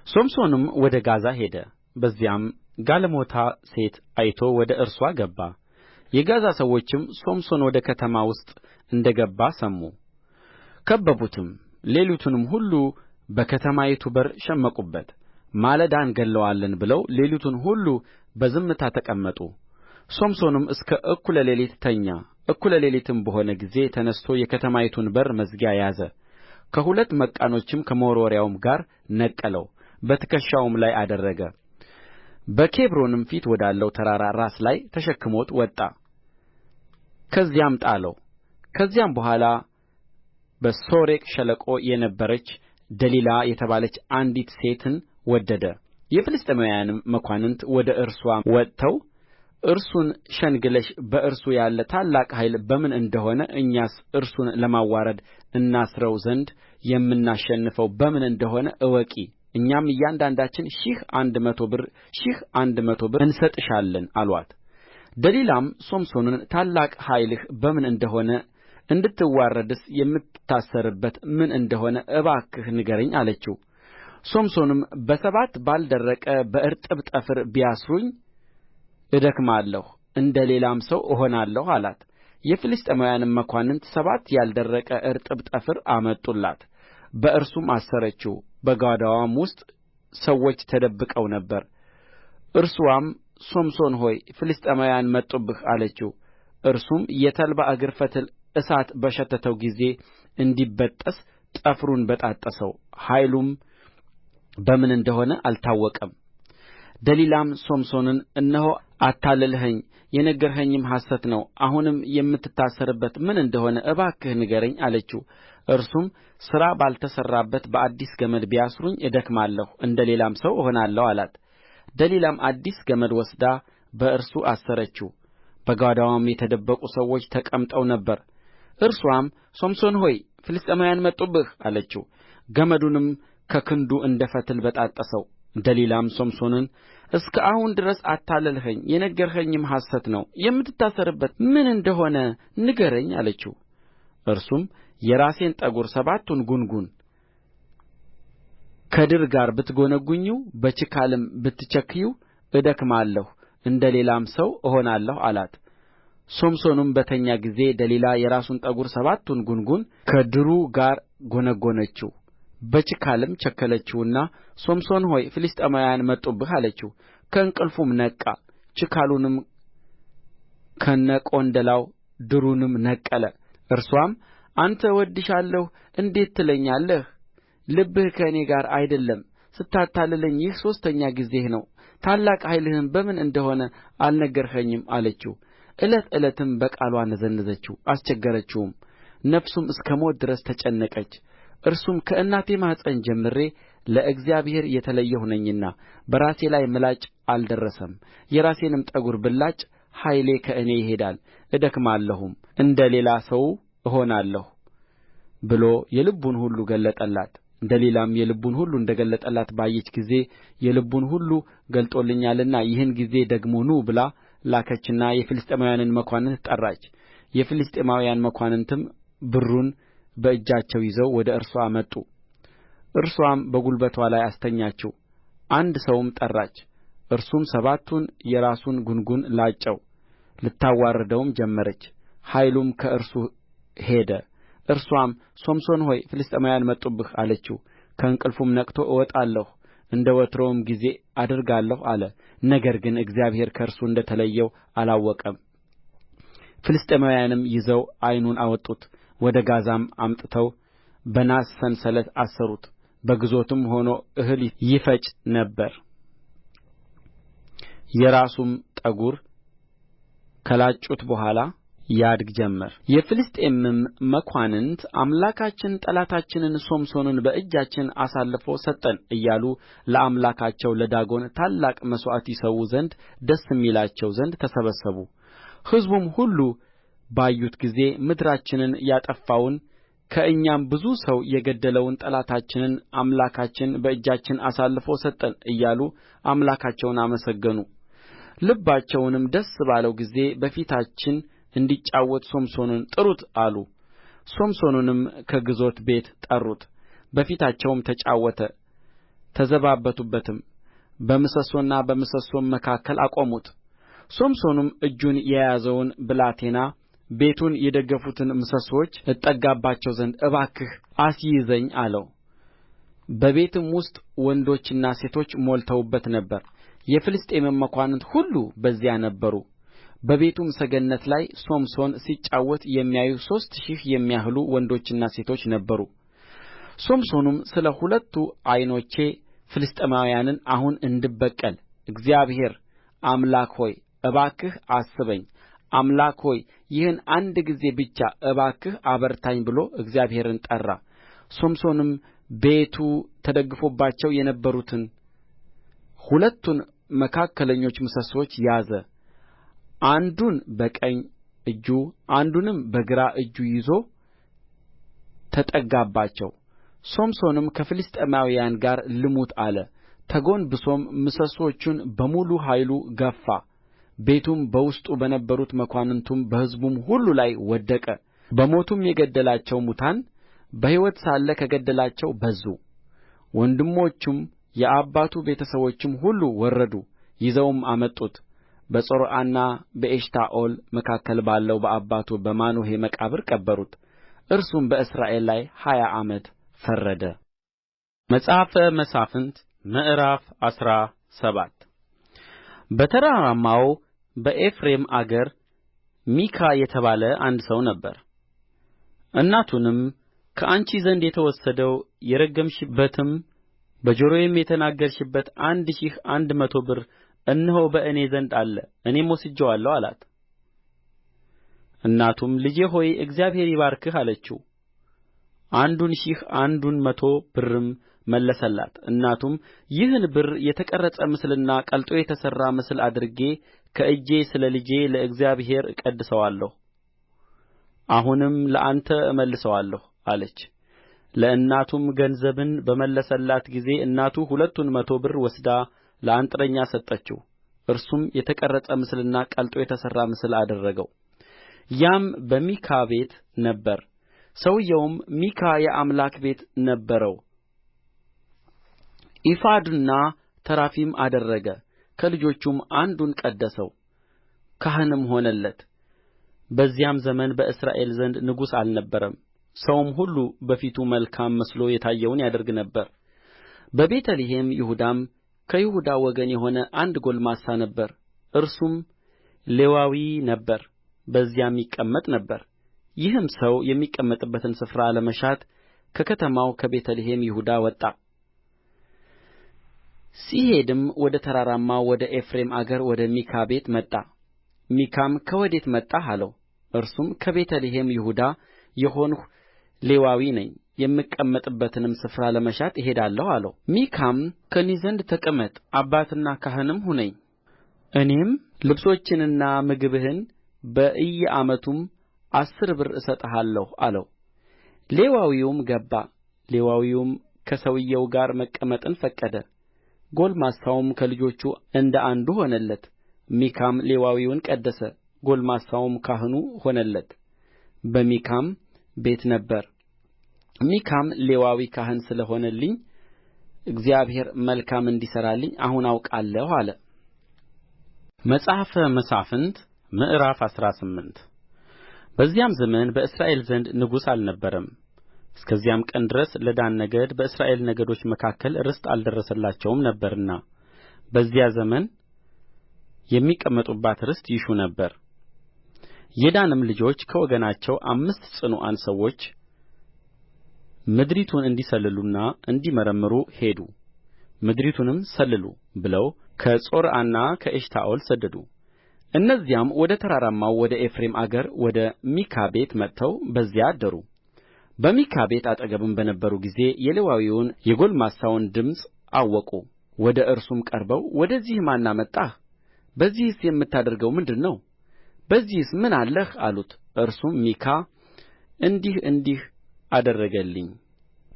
ሶምሶንም ወደ ጋዛ ሄደ። በዚያም ጋለሞታ ሴት አይቶ ወደ እርስዋ ገባ። የጋዛ ሰዎችም ሶምሶን ወደ ከተማ ውስጥ እንደ ገባ ሰሙ። ከበቡትም። ሌሊቱንም ሁሉ በከተማይቱ በር ሸመቁበት። ማለዳ እንገድለዋለን ብለው ሌሊቱን ሁሉ በዝምታ ተቀመጡ። ሶምሶንም እስከ እኩለ ሌሊት ተኛ። እኩለ ሌሊትም በሆነ ጊዜ ተነሥቶ የከተማይቱን በር መዝጊያ ያዘ። ከሁለት መቃኖችም ከመወርወሪያውም ጋር ነቀለው፣ በትከሻውም ላይ አደረገ። በኬብሮንም ፊት ወዳለው ተራራ ራስ ላይ ተሸክሞት ወጣ፣ ከዚያም ጣለው። ከዚያም በኋላ በሶሬቅ ሸለቆ የነበረች ደሊላ የተባለች አንዲት ሴትን ወደደ። የፍልስጥኤማውያንም መኳንንት ወደ እርስዋ ወጥተው እርሱን ሸንግለሽ በእርሱ ያለ ታላቅ ኃይል በምን እንደ ሆነ እኛስ እርሱን ለማዋረድ እናስረው ዘንድ የምናሸንፈው በምን እንደ ሆነ እወቂ፣ እኛም እያንዳንዳችን 100 ብር እንሰጥሻለን አሉአት። ደሊላም ሶምሶንን ታላቅ ኃይልህ በምን እንደ ሆነ እንድትዋረድስ የምትታሰርበት ምን እንደ ሆነ እባክህ ንገረኝ አለችው። ሶምሶንም በሰባት ባልደረቀ በእርጥብ ጠፍር ቢያስሩኝ እደክማለሁ፣ እንደ ሌላም ሰው እሆናለሁ አላት። የፍልስጥኤማውያንም መኳንንት 7 ያልደረቀ እርጥብ ጠፍር አመጡላት፣ በእርሱም አሰረችው። በጓዳዋም ውስጥ ሰዎች ተደብቀው ነበር። እርስዋም ሶምሶን ሆይ ፍልስጥኤማውያን መጡብህ አለችው። እርሱም የተልባ እግር ፈትል እሳት በሸተተው ጊዜ እንዲበጠስ ጠፍሩን በጣጠሰው፣ ኃይሉም በምን እንደ ሆነ አልታወቀም። ደሊላም ሶምሶንን እነሆ አታለልኸኝ፣ የነገርኸኝም ሐሰት ነው። አሁንም የምትታሰርበት ምን እንደ ሆነ እባክህ ንገረኝ አለችው። እርሱም ሥራ ባልተሠራበት በአዲስ ገመድ ቢያስሩኝ እደክማለሁ፣ እንደ ሌላም ሰው እሆናለሁ አላት። ደሊላም አዲስ ገመድ ወስዳ በእርሱ አሰረችው። በጓዳዋም የተደበቁ ሰዎች ተቀምጠው ነበር። እርስዋም ሶምሶን ሆይ ፍልስጥኤማውያን መጡብህ አለችው። ገመዱንም ከክንዱ እንደ ፈትል በጣጠሰው። ደሊላም ሶምሶንን እስከ አሁን ድረስ አታለልኸኝ፣ የነገርኸኝም ሐሰት ነው። የምትታሰርበት ምን እንደ ሆነ ንገረኝ አለችው። እርሱም የራሴን ጠጕር 7ቱን ጕንጕን ከድር ጋር ብትጐነጕኚው በችካልም ብትቸክዪው እደክማለሁ፣ እንደ ሌላም ሰው እሆናለሁ አላት። ሶምሶንም በተኛ ጊዜ ደሊላ የራሱን ጠጕር 7ቱን ጕንጕን ከድሩ ጋር ጐነጐነችው፣ በችካልም ቸከለችውና ሶምሶን ሆይ ፍልስጥኤማውያን መጡብህ አለችው። ከእንቅልፉም ነቃ፣ ችካሉንም ከነቆንደላው ድሩንም ነቀለ። እርስዋም አንተ እወድድሻለሁ እንዴት ትለኛለህ? ልብህ ከእኔ ጋር አይደለም። ስታታልለኝ ይህ 3ኛ ጊዜህ ነው። ታላቅ ኃይልህም በምን እንደ ሆነ አልነገርኸኝም አለችው። ዕለት ዕለትም በቃልዋ ነዘነዘችው፣ አስቸገረችውም። ነፍሱም እስከ ሞት ድረስ ተጨነቀች። እርሱም ከእናቴ ማኅፀን ጀምሬ ለእግዚአብሔር የተለየሁ ነኝና በራሴ ላይ ምላጭ አልደረሰም። የራሴንም ጠጕር ብላጭ ኃይሌ ከእኔ ይሄዳል፣ እደክማለሁም፣ እንደ ሌላ ሰው እሆናለሁ ብሎ የልቡን ሁሉ ገለጠላት። ደሊላም የልቡን ሁሉ እንደ ገለጠላት ባየች ጊዜ የልቡን ሁሉ ገልጦልኛልና ይህን ጊዜ ደግሞ ኑ ብላ ላከችና የፍልስጥኤማውያንን መኳንንት ጠራች። የፍልስጥኤማውያን መኳንንትም ብሩን በእጃቸው ይዘው ወደ እርስዋ መጡ። እርስዋም በጕልበትዋ ላይ አስተኛችው። አንድ ሰውም ጠራች። እርሱም 7ቱን የራሱን ጕንጕን ላጨው። ልታዋርደውም ጀመረች። ኃይሉም ከእርሱ ሄደ። እርስዋም ሶምሶን ሆይ ፍልስጥኤማውያን መጡብህ አለችው። ከእንቅልፉም ነቅቶ እወጣለሁ፣ እንደ ወትሮውም ጊዜ አደርጋለሁ አለ። ነገር ግን እግዚአብሔር ከእርሱ እንደ ተለየው አላወቀም። ፍልስጥኤማውያንም ይዘው ዓይኑን አወጡት፣ ወደ ጋዛም አምጥተው በናስ ሰንሰለት አሰሩት። በግዞትም ሆኖ እህል ይፈጭ ነበር። የራሱም ጠጕር ከላጩት በኋላ ያድግ ጀመር። የፍልስጥኤምም መኳንንት አምላካችን ጠላታችንን ሶምሶንን በእጃችን አሳልፎ ሰጠን እያሉ ለአምላካቸው ለዳጎን ታላቅ መሥዋዕት ይሠዉ ዘንድ ደስም ይላቸው ዘንድ ተሰበሰቡ። ሕዝቡም ሁሉ ባዩት ጊዜ ምድራችንን ያጠፋውን ከእኛም ብዙ ሰው የገደለውን ጠላታችንን አምላካችን በእጃችን አሳልፎ ሰጠን እያሉ አምላካቸውን አመሰገኑ ልባቸውንም ደስ ባለው ጊዜ በፊታችን እንዲጫወት ሶምሶንን ጥሩት አሉ ሶምሶንንም ከግዞት ቤት ጠሩት በፊታቸውም ተጫወተ ተዘባበቱበትም በምሰሶና በምሰሶም መካከል አቆሙት ሶምሶንም እጁን የያዘውን ብላቴና ቤቱን የደገፉትን ምሰሶች እጠጋባቸው ዘንድ እባክህ አስይዘኝ አለው በቤትም ውስጥ ወንዶችና ሴቶች ሞልተውበት ነበር የፍልስጥኤምም መኳንንት ሁሉ በዚያ ነበሩ በቤቱም ሰገነት ላይ ሶምሶን ሲጫወት የሚያዩ 3000 የሚያህሉ ወንዶችና ሴቶች ነበሩ ሶምሶንም ስለ ሁለቱ ዓይኖቼ ፍልስጥኤማውያንን አሁን እንድበቀል እግዚአብሔር አምላክ ሆይ እባክህ አስበኝ አምላክ ሆይ ይህን አንድ ጊዜ ብቻ እባክህ አበርታኝ ብሎ እግዚአብሔርን ጠራ ሶምሶንም ቤቱ ተደግፎባቸው የነበሩትን ሁለቱን መካከለኞች ምሰሶች ያዘ አንዱን በቀኝ እጁ አንዱንም በግራ እጁ ይዞ ተጠጋባቸው ሶምሶንም ከፍልስጥኤማውያን ጋር ልሙት አለ ተጐንብሶም ምሰሶቹን በሙሉ ኃይሉ ገፋ ቤቱም በውስጡ በነበሩት መኳንንቱም በሕዝቡም ሁሉ ላይ ወደቀ በሞቱም የገደላቸው ሙታን በሕይወት ሳለ ከገደላቸው በዙ ወንድሞቹም የአባቱ ቤተ ሰቦችም ሁሉ ወረዱ ይዘውም አመጡት በጾርዓና በኤሽታኦል መካከል ባለው በአባቱ በማኑሄ መቃብር ቀበሩት እርሱም በእስራኤል ላይ 20 ዓመት ፈረደ መጽሐፈ መሣፍንት ምዕራፍ 17 በተራራማው በኤፍሬም አገር ሚካ የተባለ አንድ ሰው ነበረ እናቱንም ከአንቺ ዘንድ የተወሰደው የረገምሽበትም በጆሮዬም የተናገርሽበት 1100 ብር እነሆ በእኔ ዘንድ አለ እኔም ወስጄዋለሁ አላት እናቱም ልጄ ሆይ እግዚአብሔር ይባርክህ አለችው አንዱን 1000 አንዱን 100 ብርም መለሰላት እናቱም ይህን ብር የተቀረጸ ምስልና ቀልጦ የተሠራ ምስል አድርጌ ከእጄ ስለ ልጄ ለእግዚአብሔር እቀድሰዋለሁ አሁንም ለአንተ እመልሰዋለሁ አለች ለእናቱም ገንዘቡን በመለሰላት ጊዜ እናቱ ሁለቱን 100 ብር ወስዳ ለአንጥረኛ ሰጠችው እርሱም የተቀረጸ ምስልና ቀልጦ የተሠራ ምስል አደረገው ያም በሚካ ቤት ነበረ ሰውዮውም ሚካ የአምላክ ቤት ነበረው ኤፉድና ተራፊም አደረገ ከልጆቹም አንዱን ቀደሰው ካህንም ሆነለት በዚያም ዘመን በእስራኤል ዘንድ ንጉሥ አልነበረም ሰውም ሁሉ በፊቱ መልካም መስሎ የታየውን ያደርግ ነበር በቤተ ልሔም ይሁዳም ከይሁዳ ወገን የሆነ አንድ ጕልማሳ ነበረ እርሱም ሌዋዊ ነበረ በዚያም ይቀመጥ ነበር ይህም ሰው የሚቀመጥበትን ስፍራ ለመሻት ከከተማው ከቤተ ልሔም ይሁዳ ወጣ ሲሄድም ወደ ተራራማው ወደ ኤፍሬም አገር ወደ ሚካ ቤት መጣ ሚካም ከወዴት መጣህ አለው እርሱም ከቤተ ልሔም ይሁዳ የሆንሁ ሌዋዊ ነኝ የምቀመጥበትንም ስፍራ ለመሻት እሄዳለሁ አለው ሚካም ከእኔ ዘንድ ተቀመጥ አባትና ካህንም ሁነኝ እኔም ልብሶችህንና ምግብህን በእየዓመቱም 10 ብር እሰጥሃለሁ አለው ሌዋዊውም ገባ ሌዋዊውም ከሰውዮው ጋር መቀመጥን ፈቀደ ጕልማሳውም ከልጆቹ እንደ አንዱ ሆነለት ሚካም ሌዋዊውን ቀደሰ ጕልማሳውም ካህኑ ሆነለት በሚካም ቤት ነበረ ሚካም ሌዋዊ ካህን ስለ ሆነልኝ እግዚአብሔር መልካም እንዲሠራልኝ አሁን አውቃለሁ አለ መጽሐፈ መሣፍንት ምዕራፍ 18 በዚያም ዘመን በእስራኤል ዘንድ ንጉሥ አልነበረም እስከዚያም ቀን ድረስ ለዳን ነገድ በእስራኤል ነገዶች መካከል ርስት አልደረሰላቸውም ነበርና በዚያ ዘመን የሚቀመጡባት ርስት ይሹ ነበር የዳንም ልጆች ከወገናቸው 5 ጽኑዓን ሰዎች ምድሪቱን እንዲሰልሉና እንዲመረምሩ ሄዱ ምድሪቱንም ሰልሉ ብለው ከጾርዓና ከኤሽታኦል ሰደዱ እነዚያም ወደ ተራራማው ወደ ኤፍሬም አገር ወደ ሚካ ቤት መጥተው በዚያ አደሩ በሚካ ቤት አጠገብም በነበሩ ጊዜ የሌዋዊውን የጕልማሳውን ድምፅ አወቁ ወደ እርሱም ቀርበው ወደዚህ ማን አመጣህ በዚህስ የምታደርገው ምንድር ነው በዚህስ ምን አለህ አሉት እርሱም ሚካ እንዲህ አደረገልኝ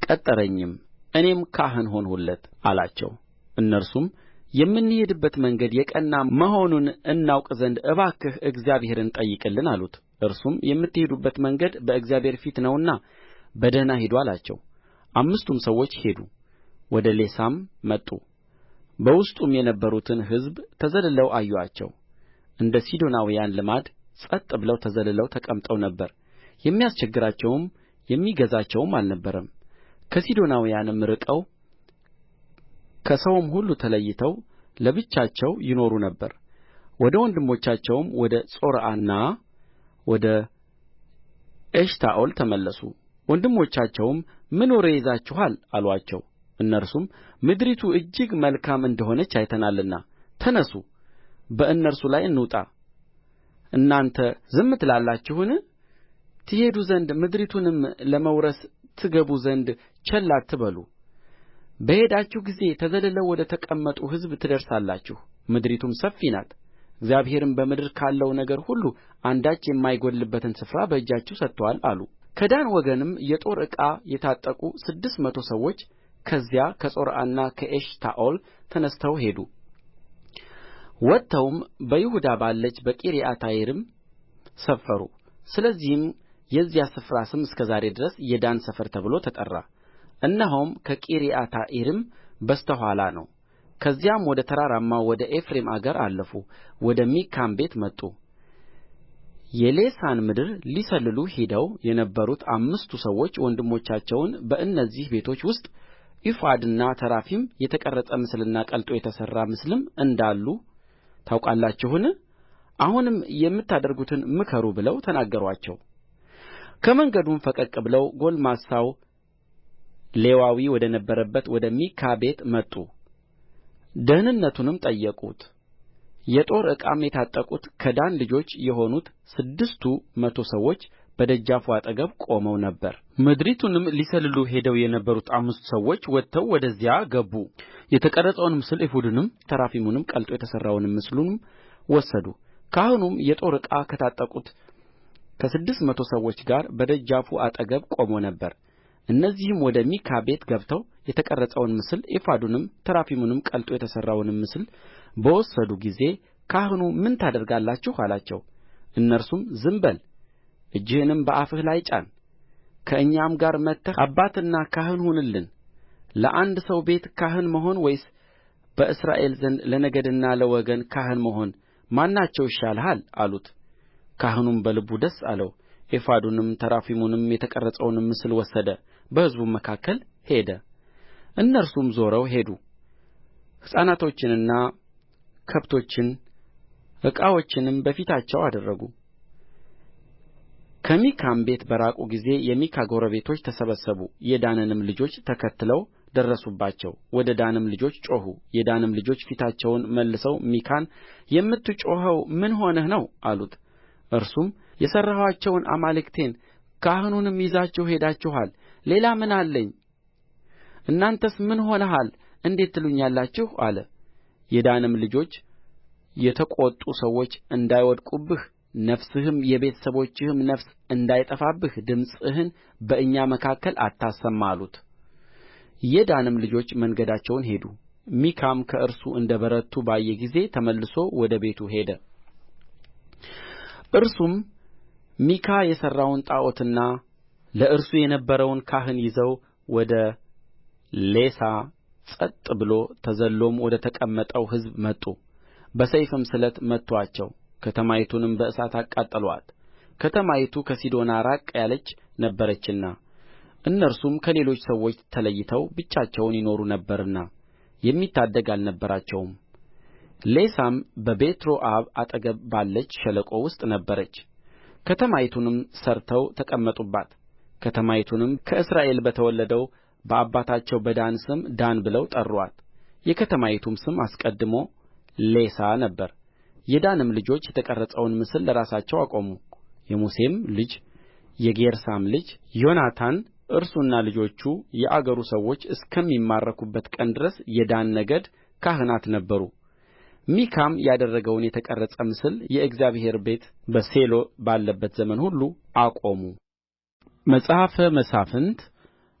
ቀጠረኝም እኔም ካህን ሆንሁለት አላቸው እነርሱም የምንሄድበት መንገድ የቀና መሆኑን እናውቅ ዘንድ እባክህ እግዚአብሔርን ጠይቅልን አሉት እርሱም የምትሄዱበት መንገድ በእግዚአብሔር ፊት ነውና በደኅና ሂዱ አላቸው አምስቱም ሰዎች ሄዱ ወደ ሌሳም መጡ በውስጡም የነበሩትን ሕዝብ ተዘልለው አዩአቸው እንደ ሲዶናውያን ልማድ ጸጥ ብለው ተዘልለው ተቀምጠው ነበር የሚያስቸግራቸውም የሚገዛቸውም አልነበረም ከሲዶናውያንም ርቀው ከሰውም ሁሉ ተለይተው ለብቻቸው ይኖሩ ነበር ወደ ወንድሞቻቸውም ወደ ጾርዓና ወደ ኤሽታኦል ተመለሱ ወንድሞቻቸውም ምን ወሬ ይዛችኋል አሉአቸው እነርሱም ምድሪቱ እጅግ መልካም እንደ ሆነች አይተናልና ተነሡ በእነርሱ ላይ እንውጣ እናንተ ዝም ትላላችሁን ትሄዱ ዘንድ ምድሪቱንም ለመውረስ ትገቡ ዘንድ ቸል አትበሉ በሄዳችሁ ጊዜ ተዘልለው ወደ ተቀመጡ ሕዝብ ትደርሳላችሁ ምድሪቱም ሰፊ ናት እግዚአብሔርም በምድር ካለው ነገር ሁሉ አንዳች የማይጎድልበትን ስፍራ በእጃችሁ ሰጥቶአል አሉ ከዳን ወገንም የጦር ዕቃ የታጠቁ 600 ሰዎች ከዚያ ከጾርዓና ከኤሽታኦል ተነሥተው ሄዱ ወጥተውም በይሁዳ ባለች በቂርያትይዓሪም ሰፈሩ ስለዚህም የዚያ ስፍራ ስም እስከ ዛሬ ድረስ የዳን ሰፈር ተብሎ ተጠራ እነሆም ከቂርያትይዓሪም በስተ ኋላ ነው ከዚያም ወደ ተራራማው ወደ ኤፍሬም አገር አለፉ ወደ ሚካም ቤት መጡ የሌሳን ምድር ሊሰልሉ ሄደው የነበሩት አምስቱ ሰዎች ወንድሞቻቸውን በእነዚህ ቤቶች ውስጥ ኤፉድና ተራፊም የተቀረጸ ምስልና ቀልጦ የተሠራ ምስልም እንዳሉ ታውቃላችሁን አሁንም የምታደርጉትን ምከሩ ብለው ተናገሩአቸው ከመንገዱም ፈቀቅ ብለው ጕልማሳው ሌዋዊ ወደ ነበረበት ወደ ሚካ ቤት መጡ ደኅንነቱንም ጠየቁት የጦር ዕቃም የታጠቁት ከዳን ልጆች የሆኑት 600 ሰዎች በደጃፉ አጠገብ ቆመው ነበር ምድሪቱንም ሊሰልሉ ሄደው የነበሩት አምስቱ ሰዎች ወጥተው ወደዚያ ገቡ የተቀረጸውን ምስል ኤፉዱንም ተራፊሙንም ቀልጦ የተሠራውን ምስሉንም ወሰዱ ካህኑም የጦር ዕቃ ከታጠቁት ከ600 ሰዎች ጋር በደጃፉ አጠገብ ቆሞ ነበር እነዚህም ወደ ሚካ ቤት ገብተው የተቀረጸውን ምስል ኤፉዱንም ተራፊሙንም ቀልጦ የተሠራውንም ምስል በወሰዱ ጊዜ ካህኑ ምን ታደርጋላችሁ አላቸው እነርሱም ዝም በል እጅህንም በአፍህ ላይ ጫን ከእኛም ጋር መጥተህ አባትና ካህን ሁንልን ለአንድ ሰው ቤት ካህን መሆን ወይስ በእስራኤል ዘንድ ለነገድና ለወገን ካህን መሆን ማናቸው ይሻልሃል አሉት ካህኑም በልቡ ደስ አለው ኤፉዱንም ተራፊሙንም የተቀረጸውንም ምስል ወሰደ በሕዝቡም መካከል ሄደ እነርሱም ዞረው ሄዱ ሕፃናቶችንና ከብቶችን ዕቃዎችንም በፊታቸው አደረጉ ከሚካም ቤት በራቁ ጊዜ የሚካ ጎረቤቶች ተሰበሰቡ የዳንም ልጆች ተከትለው ደረሱባቸው ወደ ዳንም ልጆች ጮኹ የዳንም ልጆች ፊታቸውን መልሰው ሚካን የምትጮኸው ምን ሆነህ ነው አሉት እርሱም የሠራኋቸውን አማልክቴን ካህኑንም ይዛችሁ ሄዳችኋል ሌላ ምን አለኝ እናንተስ ምን ሆነሃል እንዴት ትሉኛላችሁ አለ የዳንም ልጆች የተቈጡ ሰዎች እንዳይወድቁብህ ነፍስህም የቤተ ሰቦችህም ነፍስ እንዳይጠፋብህ ድምፅህን በእኛ መካከል አታሰማ አሉት የዳንም ልጆች መንገዳቸውን ሄዱ ሚካም ከእርሱ እንደ በረቱ ባየ ጊዜ ተመልሶ ወደ ቤቱ ሄደ እርሱም ሚካ የሠራውን ጣዖትና ለእርሱ የነበረውን ካህን ይዘው ወደ ሌሳ ጸጥ ብሎ ተዘልሎም ወደ ተቀመጠው ሕዝብ መጡ በሰይፍም ስለት መቱአቸው ከተማይቱንም በእሳት አቃጠሉአት ከተማይቱ ከሲዶና ራቅ ያለች ነበረችና እነርሱም ከሌሎች ሰዎች ተለይተው ብቻቸውን ይኖሩ ነበርና የሚታደግ አልነበራቸውም ሌሳም በቤትሮዖብ አጠገብ ባለች ሸለቆ ውስጥ ነበረች ከተማይቱንም ሠርተው ተቀመጡባት ከተማይቱንም ከእስራኤል በተወለደው በአባታቸው በዳን ስም ዳን ብለው ጠሩአት የከተማይቱም ስም አስቀድሞ ሌሳ ነበረ የዳንም ልጆች የተቀረጸውን ምስል ለራሳቸው አቆሙ የሙሴም ልጅ የጌርሳም ልጅ ዮናታን እርሱና ልጆቹ የአገሩ ሰዎች እስከሚማረኩበት ቀን ድረስ የዳን ነገድ ካህናት ነበሩ ሚካም ያደረገውን የተቀረጸ ምስል የእግዚአብሔር ቤት በሴሎ ባለበት ዘመን ሁሉ አቆሙ መጽሐፈ መሣፍንት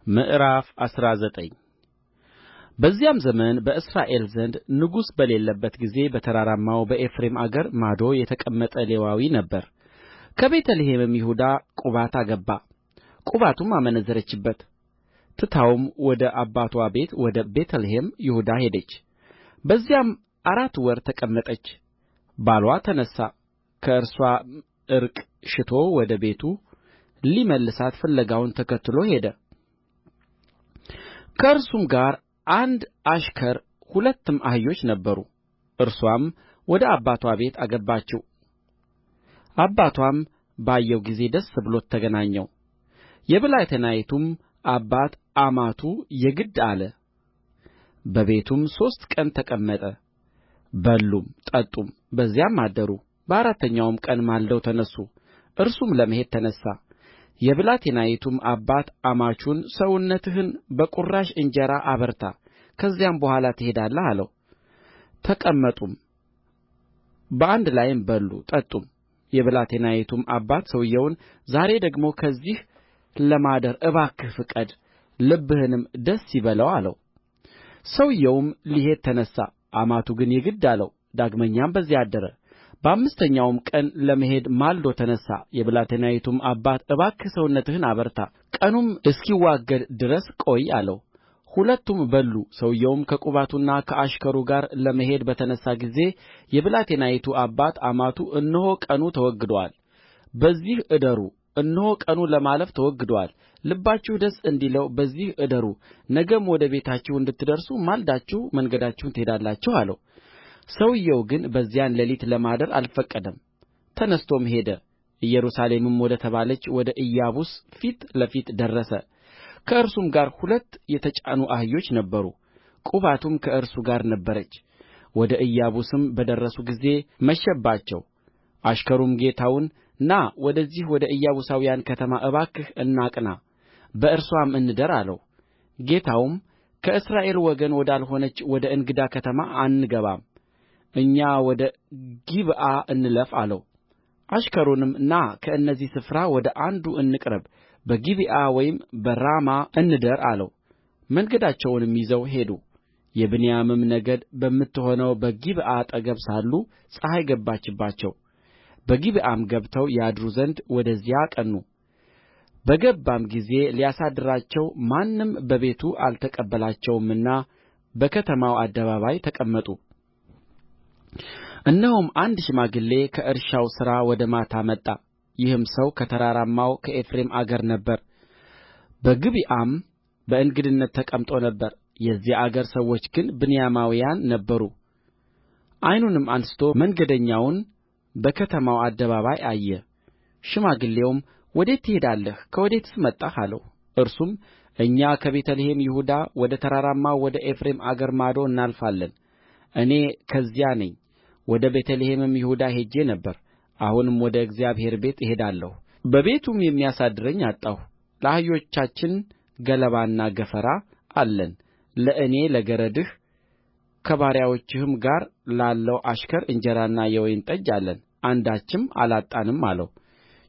ምዕራፍ 19 በዚያም ዘመን በእስራኤል ዘንድ ንጉሥ በሌለበት ጊዜ በተራራማው በኤፍሬም አገር ማዶ የተቀመጠ ሌዋዊ ነበረ። ከቤተ ልሔምም ይሁዳ ቁባት አገባ። ቁባቱም አመነዘረችበት። ትታውም ወደ አባትዋ ቤት ወደ ቤተ ልሔም ይሁዳ ሄደች። በዚያም 4 ወር ተቀመጠች። ባልዋ ተነሣ፣ ከእርስዋም ዕርቅ ሽቶ ወደ ቤቱ ሊመልሳት ፍለጋውን ተከትሎ ሄደ። ከእርሱም ጋር 1 አሽከር 2ም አህዮች ነበሩ። እርስዋም ወደ አባትዋ ቤት አገባችው። አባትዋም ባየው ጊዜ ደስ ብሎት ተገናኘው። የብላቴናይቱም አባት አማቱ የግድ አለ። በቤቱም 3 ቀን ተቀመጠ። በሉም ጠጡም፣ በዚያም አደሩ። በአራተኛውም ቀን ማልደው ተነሡ። እርሱም ለመሄድ ተነሣ። የብላቴናይቱም አባት አማቹን ሰውነትህን በቍራሽ እንጀራ አበርታ፣ ከዚያም በኋላ ትሄዳለህ አለው። ተቀመጡም፣ በአንድ ላይም በሉ ጠጡም። የብላቴናይቱም አባት ሰውዮውን ዛሬ ደግሞ ከዚህ ለማደር እባክህ ፍቀድ፣ ልብህንም ደስ ይበለው አለው። ሰውዮውም ሊሄድ ተነሣ። አማቱ ግን የግድ አለው። ዳግመኛም በዚያ አደረ። በአምስተኛውም ቀን ለመሄድ ማልዶ ተነሣ። የብላቴናይቱም አባት እባክህ ሰውነትህን አበርታ፣ ቀኑም እስኪዋገድ ድረስ ቆይ አለው። ሁለቱም በሉ። ሰውዮውም ከቁባቱና ከአሽከሩ ጋር ለመሄድ በተነሣ ጊዜ የብላቴናይቱ አባት አማቱ እነሆ ቀኑ ተዋግዶአል፣ በዚህ እደሩ፣ እነሆ ቀኑ ለማለፍ ተዋግዶአል፣ ልባችሁ ደስ እንዲለው በዚህ እደሩ፣ ነገም ወደ ቤታችሁ እንድትደርሱ ማልዳችሁ መንገዳችሁን ትሄዳላችሁ አለው። ሰውዮው ግን በዚያን ሌሊት ለማደር አልፈቀደም። ተነሥቶም ሄደ። ኢየሩሳሌምም ወደ ተባለች ወደ ኢያቡስ ፊት ለፊት ደረሰ። ከእርሱም ጋር 2 የተጫኑ አህዮች ነበሩ። ቁባቱም ከእርሱ ጋር ነበረች። ወደ ኢያቡስም በደረሱ ጊዜ መሸባቸው። አሽከሩም ጌታውን ና ወደዚህ ወደ ኢያቡሳውያን ከተማ እባክህ እናቅና፣ በእርስዋም እንደር አለው። ጌታውም ከእስራኤል ወገን ወዳልሆነች ወደ እንግዳ ከተማ አንገባም፣ እኛ ወደ ጊብዓ እንለፍ አለው። አሽከሩንም ና ከእነዚህ ስፍራ ወደ አንዱ እንቅረብ፣ በጊብዓ ወይም በራማ እንደር አለው። መንገዳቸውንም ይዘው ሄዱ። የብንያምም ነገድ በምትሆነው በጊብዓ አጠገብ ሳሉ ፀሐይ ገባችባቸው። በጊብዓም ገብተው ያድሩ ዘንድ ወደዚያ አቀኑ። በገባም ጊዜ ሊያሳድራቸው ማንም በቤቱ አልተቀበላቸውምና በከተማው አደባባይ ተቀመጡ። እነሆም አንድ ሽማግሌ ከእርሻው ሥራ ወደ ማታ መጣ። ይህም ሰው ከተራራማው ከኤፍሬም አገር ነበረ። በጊብዓም በእንግድነት ተቀምጦ ነበር። የዚያ አገር ሰዎች ግን ብንያማውያን ነበሩ። ዓይኑንም አንሥቶ መንገደኛውን በከተማው አደባባይ አየ። ሽማግሌውም ወዴት ትሄዳለህ? ከወዴትስ መጣህ? አለው። እርሱም እኛ ከቤተ ልሔም ይሁዳ ወደ ተራራማው ወደ ኤፍሬም አገር ማዶ እናልፋለን። እኔ ከዚያ ነኝ። ወደ ቤተ ልሔምም ይሁዳ ሄጄ ነበር። አሁንም ወደ እግዚአብሔር ቤት እሄዳለሁ። በቤቱም የሚያሳድረኝ አጣሁ። ለአህዮቻችን ገለባና ገፈራ አለን፣ ለእኔ ለገረድህ ከባሪያዎችህም ጋር ላለው አሽከር እንጀራና የወይን ጠጅ አለን፣ አንዳችም አላጣንም አለው።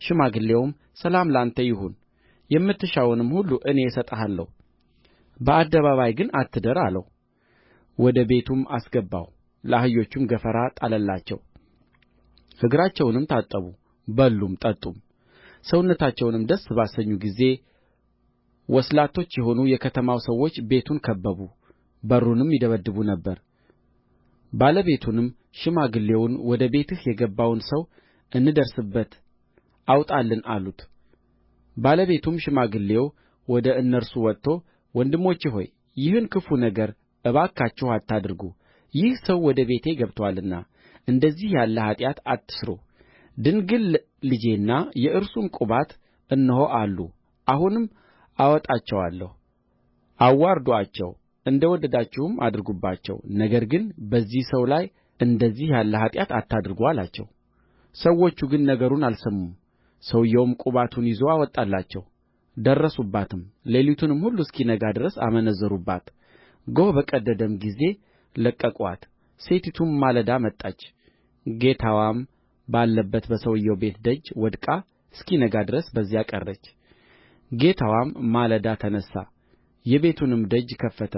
ሽማግሌውም ሰላም ላንተ ይሁን፣ የምትሻውንም ሁሉ እኔ እሰጥሃለሁ፣ በአደባባይ ግን አትደር አለው። ወደ ቤቱም አስገባው። ለአህዮቹም ገፈራ ጣለላቸው። እግራቸውንም ታጠቡ፣ በሉም ጠጡም። ሰውነታቸውንም ደስ ባሰኙ ጊዜ ወስላቶች የሆኑ የከተማው ሰዎች ቤቱን ከበቡ፣ በሩንም ይደበድቡ ነበር። ባለቤቱንም ሽማግሌውን ወደ ቤትህ የገባውን ሰው እንደርስበት አውጣልን አሉት። ባለቤቱም ሽማግሌው ወደ እነርሱ ወጥቶ ወንድሞቼ ሆይ ይህን ክፉ ነገር እባካችሁ አታድርጉ። ይህ ሰው ወደ ቤቴ ገብቶአልና እንደዚህ ያለ ኃጢአት አትሥሩ። ድንግል ልጄና የእርሱም ቁባት እነሆ አሉ። አሁንም አወጣቸዋለሁ። አዋርዱአቸው፣ እንደ ወደዳችሁም አድርጉባቸው። ነገር ግን በዚህ ሰው ላይ እንደዚህ ያለ ኃጢአት አታድርጉ አላቸው። ሰዎቹ ግን ነገሩን አልሰሙም። ሰውዮውም ቁባቱን ይዞ አወጣላቸው። ደረሱባትም። ሌሊቱንም ሁሉ እስኪነጋ ድረስ አመነዘሩባት። ጎህ በቀደደም ጊዜ ለቀቁአት። ሴቲቱም ማለዳ መጣች። ጌታዋም ባለበት በሰውዮው ቤት ደጅ ወድቃ እስኪነጋ ድረስ በዚያ ቀረች። ጌታዋም ማለዳ ተነሣ፣ የቤቱንም ደጅ ከፈተ፣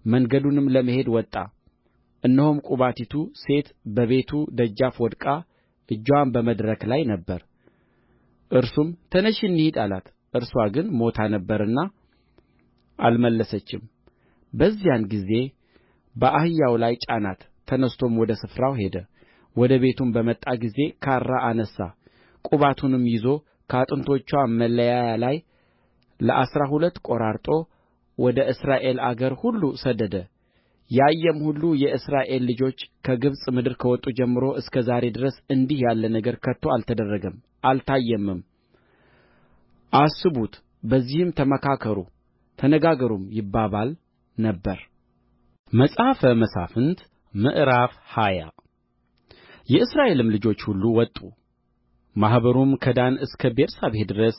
መንገዱንም ለመሄድ ወጣ። እነሆም ቁባቲቱ ሴት በቤቱ ደጃፍ ወድቃ እጅዋም በመድረክ ላይ ነበረ። እርሱም ተነሺ እንሂድ አላት። እርስዋ ግን ሞታ ነበርና አልመለሰችም። በዚያን ጊዜ በአህያው ላይ ጫናት፣ ተነሥቶም ወደ ስፍራው ሄደ። ወደ ቤቱም በመጣ ጊዜ ካራ አነሣ፣ ቁባቱንም ይዞ ከአጥንቶችዋ መለያያ ላይ ለ12 ቈራርጦ ወደ እስራኤል አገር ሁሉ ሰደደ። ያየም ሁሉ የእስራኤል ልጆች ከግብፅ ምድር ከወጡ ጀምሮ እስከ ዛሬ ድረስ እንዲህ ያለ ነገር ከቶ አልተደረገም አልታየምም። አስቡት፣ በዚህም ተመካከሩ ተነጋገሩም ይባባል ነበር። መጽሐፈ መሣፍንት ምዕራፍ 20 የእስራኤልም ልጆች ሁሉ ወጡ። ማኅበሩም ከዳን እስከ ቤርሳቤህ ድረስ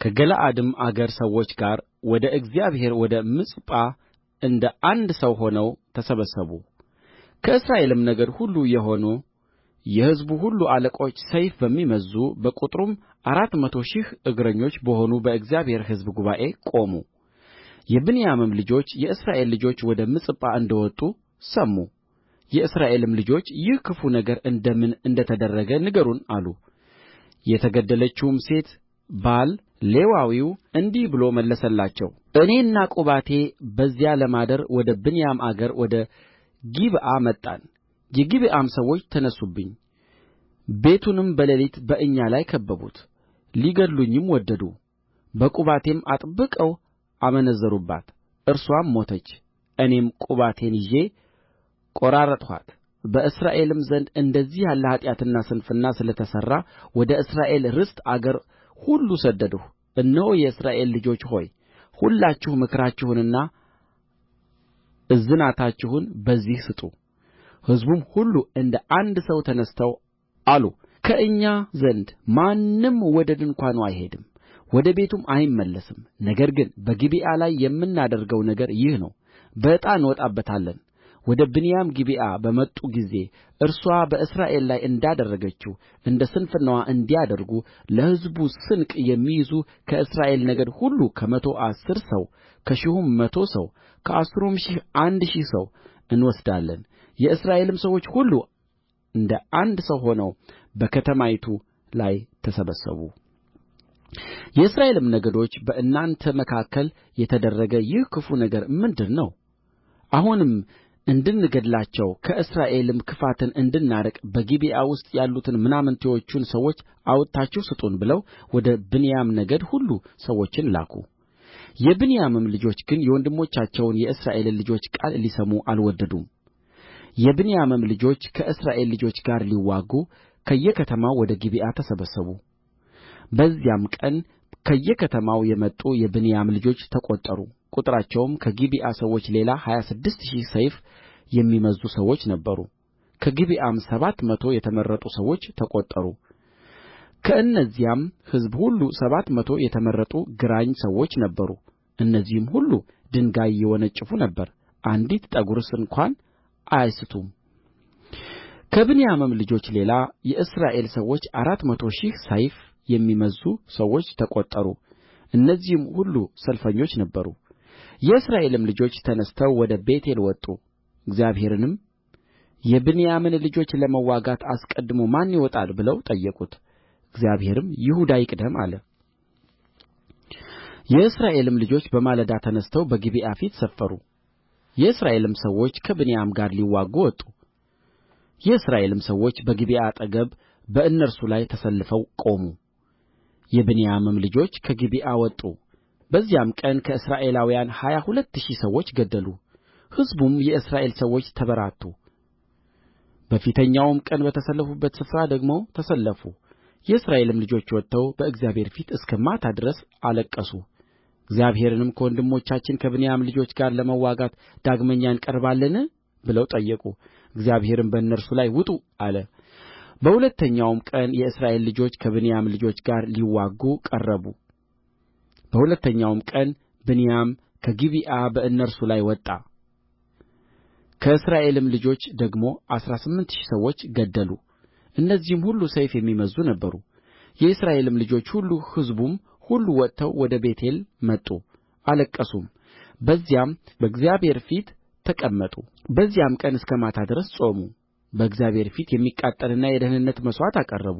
ከገለዓድም አገር ሰዎች ጋር ወደ እግዚአብሔር ወደ ምጽጳ እንደ አንድ ሰው ሆነው ተሰበሰቡ። ከእስራኤልም ነገድ ሁሉ የሆኑ የሕዝቡ ሁሉ አለቆች ሰይፍ በሚመዝዙ በቍጥርም 400,000 እግረኞች በሆኑ በእግዚአብሔር ሕዝብ ጉባኤ ቆሙ። የብንያምም ልጆች የእስራኤል ልጆች ወደ ምጽጳ እንደ ወጡ ሰሙ። የእስራኤልም ልጆች ይህ ክፉ ነገር እንደ ምን እንደ ተደረገ ንገሩን አሉ። የተገደለችውም ሴት ባል ሌዋዊው እንዲህ ብሎ መለሰላቸው፣ እኔና ቁባቴ በዚያ ለማደር ወደ ብንያም አገር ወደ ጊብዓ መጣን። የጊብዓም ሰዎች ተነሡብኝ፣ ቤቱንም በሌሊት በእኛ ላይ ከበቡት፣ ሊገድሉኝም ወደዱ። በቁባቴም አጥብቀው አመነዘሩባት፣ እርስዋም ሞተች። እኔም ቁባቴን ይዤ ቈራረጥኋት። በእስራኤልም ዘንድ እንደዚህ ያለ ኃጢአትና ስንፍና ስለ ተሠራ ወደ እስራኤል ርስት አገር ሁሉ ሰደድሁ። እነሆ የእስራኤል ልጆች ሆይ ሁላችሁ ምክራችሁንና እዝናታችሁን በዚህ ስጡ። ሕዝቡም ሁሉ እንደ አንድ ሰው ተነሥተው አሉ፣ ከእኛ ዘንድ ማንም ወደ ድንኳኑ አይሄድም፣ ወደ ቤቱም አይመለስም። ነገር ግን በጊብዓ ላይ የምናደርገው ነገር ይህ ነው፣ በዕጣ እንወጣበታለን። ወደ ብንያም ጊብዓ በመጡ ጊዜ እርስዋ በእስራኤል ላይ እንዳደረገችው እንደ ስንፍናዋ እንዲያደርጉ ለሕዝቡ ስንቅ የሚይዙ ከእስራኤል ነገድ ሁሉ ከመቶ 10 ሰው ከሺሁም 100 ሰው ከአሥሩም ሺህ 1,000 ሰው እንወስዳለን። የእስራኤልም ሰዎች ሁሉ እንደ አንድ ሰው ሆነው በከተማይቱ ላይ ተሰበሰቡ። የእስራኤልም ነገዶች በእናንተ መካከል የተደረገ ይህ ክፉ ነገር ምንድር ነው? አሁንም እንድንገድላቸው ከእስራኤልም ክፋትን እንድናርቅ በጊብዓ ውስጥ ያሉትን ምናምንቴዎቹን ሰዎች አውጥታችሁ ስጡን ብለው ወደ ብንያም ነገድ ሁሉ ሰዎችን ላኩ። የብንያምም ልጆች ግን የወንድሞቻቸውን የእስራኤልን ልጆች ቃል ሊሰሙ አልወደዱም። የብንያምም ልጆች ከእስራኤል ልጆች ጋር ሊዋጉ ከየከተማው ወደ ጊብዓ ተሰበሰቡ። በዚያም ቀን ከየከተማው የመጡ የብንያም ልጆች ተቈጠሩ። ቍጥራቸውም ከጊብዓ ሰዎች ሌላ 26,000 ሰይፍ የሚመዝዙ ሰዎች ነበሩ። ከጊብዓም 700 የተመረጡ ሰዎች ተቈጠሩ። ከእነዚያም ሕዝብ ሁሉ 700 የተመረጡ ግራኝ ሰዎች ነበሩ። እነዚህም ሁሉ ድንጋይ ይወነጭፉ ነበር፣ አንዲት ጠጕርስ እንኳ አይስቱም። ከብንያምም ልጆች ሌላ የእስራኤል ሰዎች 400,000 ሰይፍ የሚመዝዙ ሰዎች ተቈጠሩ። እነዚህም ሁሉ ሰልፈኞች ነበሩ። የእስራኤልም ልጆች ተነሥተው ወደ ቤቴል ወጡ። እግዚአብሔርንም የብንያምን ልጆች ለመዋጋት አስቀድሞ ማን ይወጣል ብለው ጠየቁት። እግዚአብሔርም ይሁዳ ይቅደም አለ። የእስራኤልም ልጆች በማለዳ ተነሥተው በጊብዓ ፊት ሰፈሩ። የእስራኤልም ሰዎች ከብንያም ጋር ሊዋጉ ወጡ። የእስራኤልም ሰዎች በጊብዓ አጠገብ በእነርሱ ላይ ተሰልፈው ቆሙ። የብንያምም ልጆች ከጊብዓ ወጡ። በዚያም ቀን ከእስራኤላውያን 22,000 ሰዎች ገደሉ። ሕዝቡም የእስራኤል ሰዎች ተበራቱ። በፊተኛውም ቀን በተሰለፉበት ስፍራ ደግሞ ተሰለፉ። የእስራኤልም ልጆች ወጥተው በእግዚአብሔር ፊት እስከ ማታ ድረስ አለቀሱ። እግዚአብሔርንም ከወንድሞቻችን ከብንያም ልጆች ጋር ለመዋጋት ዳግመኛ እንቀርባለን ብለው ጠየቁ። እግዚአብሔርም በእነርሱ ላይ ውጡ አለ። በሁለተኛውም ቀን የእስራኤል ልጆች ከብንያም ልጆች ጋር ሊዋጉ ቀረቡ። በሁለተኛውም ቀን ብንያም ከጊብዓ በእነርሱ ላይ ወጣ። ከእስራኤልም ልጆች ደግሞ 18,000 ሰዎች ገደሉ። እነዚህም ሁሉ ሰይፍ የሚመዝዙ ነበሩ። የእስራኤልም ልጆች ሁሉ ሕዝቡም ሁሉ ወጥተው ወደ ቤቴል መጡ አለቀሱም በዚያም በእግዚአብሔር ፊት ተቀመጡ በዚያም ቀን እስከ ማታ ድረስ ጾሙ በእግዚአብሔር ፊት የሚቃጠልና የደኅንነት መሥዋዕት አቀረቡ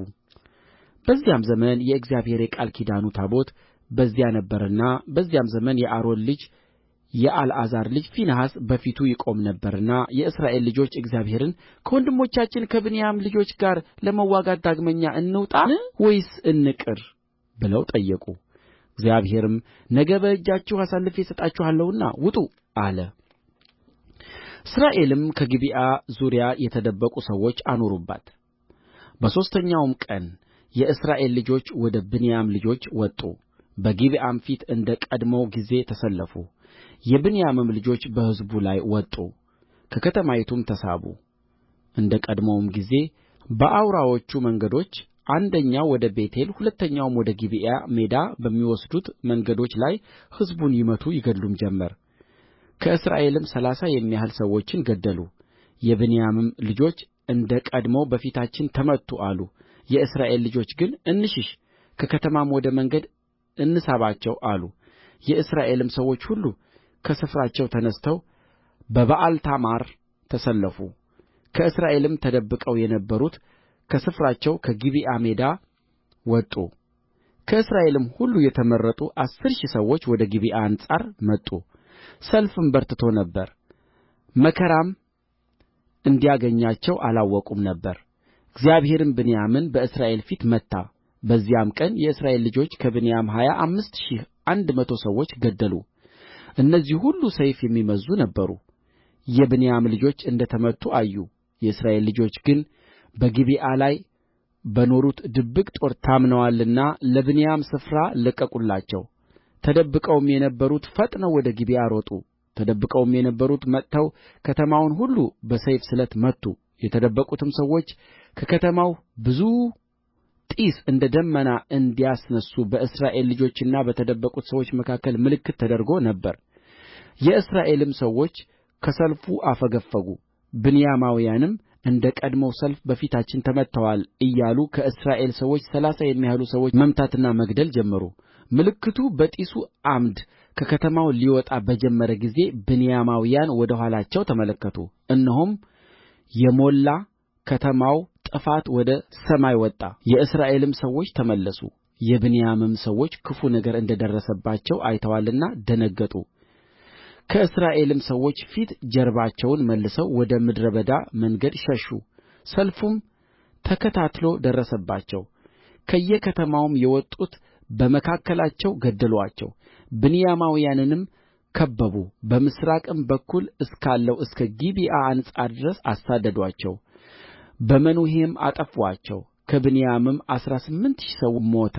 በዚያም ዘመን የእግዚአብሔር የቃል ኪዳኑ ታቦት በዚያ ነበረና በዚያም ዘመን የአሮን ልጅ የአልዓዛር ልጅ ፊንሐስ በፊቱ ይቆም ነበርና የእስራኤል ልጆች እግዚአብሔርን ከወንድሞቻችን ከብንያም ልጆች ጋር ለመዋጋት ዳግመኛ እንውጣን ወይስ እንቅር ብለው ጠየቁ እግዚአብሔርም ነገ በእጃችሁ አሳልፌ እሰጣችኋለሁና ውጡ አለ እስራኤልም ከጊብዓ ዙሪያ የተደበቁ ሰዎች አኖሩባት በሦስተኛውም ቀን የእስራኤል ልጆች ወደ ብንያም ልጆች ወጡ በጊብዓም ፊት እንደ ቀድሞው ጊዜ ተሰለፉ የብንያምም ልጆች በሕዝቡ ላይ ወጡ ከከተማይቱም ተሳቡ እንደ ቀድሞውም ጊዜ በአውራዎቹ መንገዶች አንደኛው ወደ ቤቴል ሁለተኛውም ወደ ጊብዓ ሜዳ በሚወስዱት መንገዶች ላይ ሕዝቡን ይመቱ ይገድሉም ጀመር ከእስራኤልም 30 የሚያህሉ ሰዎችን ገደሉ የብንያምም ልጆች እንደ ቀድሞው በፊታችን ተመቱ አሉ የእስራኤል ልጆች ግን እንሽሽ ከከተማም ወደ መንገድ እንሳባቸው አሉ የእስራኤልም ሰዎች ሁሉ ከስፍራቸው ተነሥተው በበኣልታማር ተሰለፉ ከእስራኤልም ተደብቀው የነበሩት ከስፍራቸው ከጊብዓ ሜዳ ወጡ ከእስራኤልም ሁሉ የተመረጡ 10,000 ሰዎች ወደ ጊብዓ አንጻር መጡ ሰልፍም በርትቶ ነበር መከራም እንዲያገኛቸው አላወቁም ነበር እግዚአብሔርም ብንያምን በእስራኤል ፊት መታ በዚያም ቀን የእስራኤል ልጆች ከብንያም 25,100 ሰዎች ገደሉ እነዚህ ሁሉ ሰይፍ የሚመዝዙ ነበሩ የብንያም ልጆች እንደ ተመቱ አዩ የእስራኤል ልጆች ግን በጊብዓ ላይ በኖሩት ድብቅ ጦር ታምነዋልና ለብንያም ስፍራ ለቀቁላቸው ተደብቀውም የነበሩት ፈጥነው ወደ ጊብዓ ሮጡ ተደብቀውም የነበሩት መጥተው ከተማውን ሁሉ በሰይፍ ስለት መቱ የተደበቁትም ሰዎች ከከተማው ብዙ ጢስ እንደ ደመና እንዲያስነሡ በእስራኤል ልጆችና በተደበቁት ሰዎች መካከል ምልክት ተደርጎ ነበር የእስራኤልም ሰዎች ከሰልፉ አፈገፈጉ ብንያማውያንም እንደ ቀድሞው ሰልፍ በፊታችን ተመትተዋል እያሉ ከእስራኤል ሰዎች 30 የሚያህሉ ሰዎች መምታትና መግደል ጀመሩ ምልክቱ በጢሱ ዓምድ ከከተማው ሊወጣ በጀመረ ጊዜ ብንያማውያን ወደ ኋላቸው ተመለከቱ እነሆም የሞላ ከተማው ጥፋት ወደ ሰማይ ወጣ የእስራኤልም ሰዎች ተመለሱ የብንያምም ሰዎች ክፉ ነገር እንደ ደረሰባቸው አይተዋልና ደነገጡ ከእስራኤልም ሰዎች ፊት ጀርባቸውን መልሰው ወደ ምድረ በዳ መንገድ ሸሹ ሰልፉም ተከታትሎ ደረሰባቸው ከየከተማውም የወጡት በመካከላቸው ገደሉአቸው ብንያማውያንንም ከበቡ በምሥራቅም በኩል እስካለው እስከ ጊብዓ አንጻር ድረስ አሳደዱአቸው በመኑሔም አጠፉአቸው ከብንያምም 18,000 ሰው ሞተ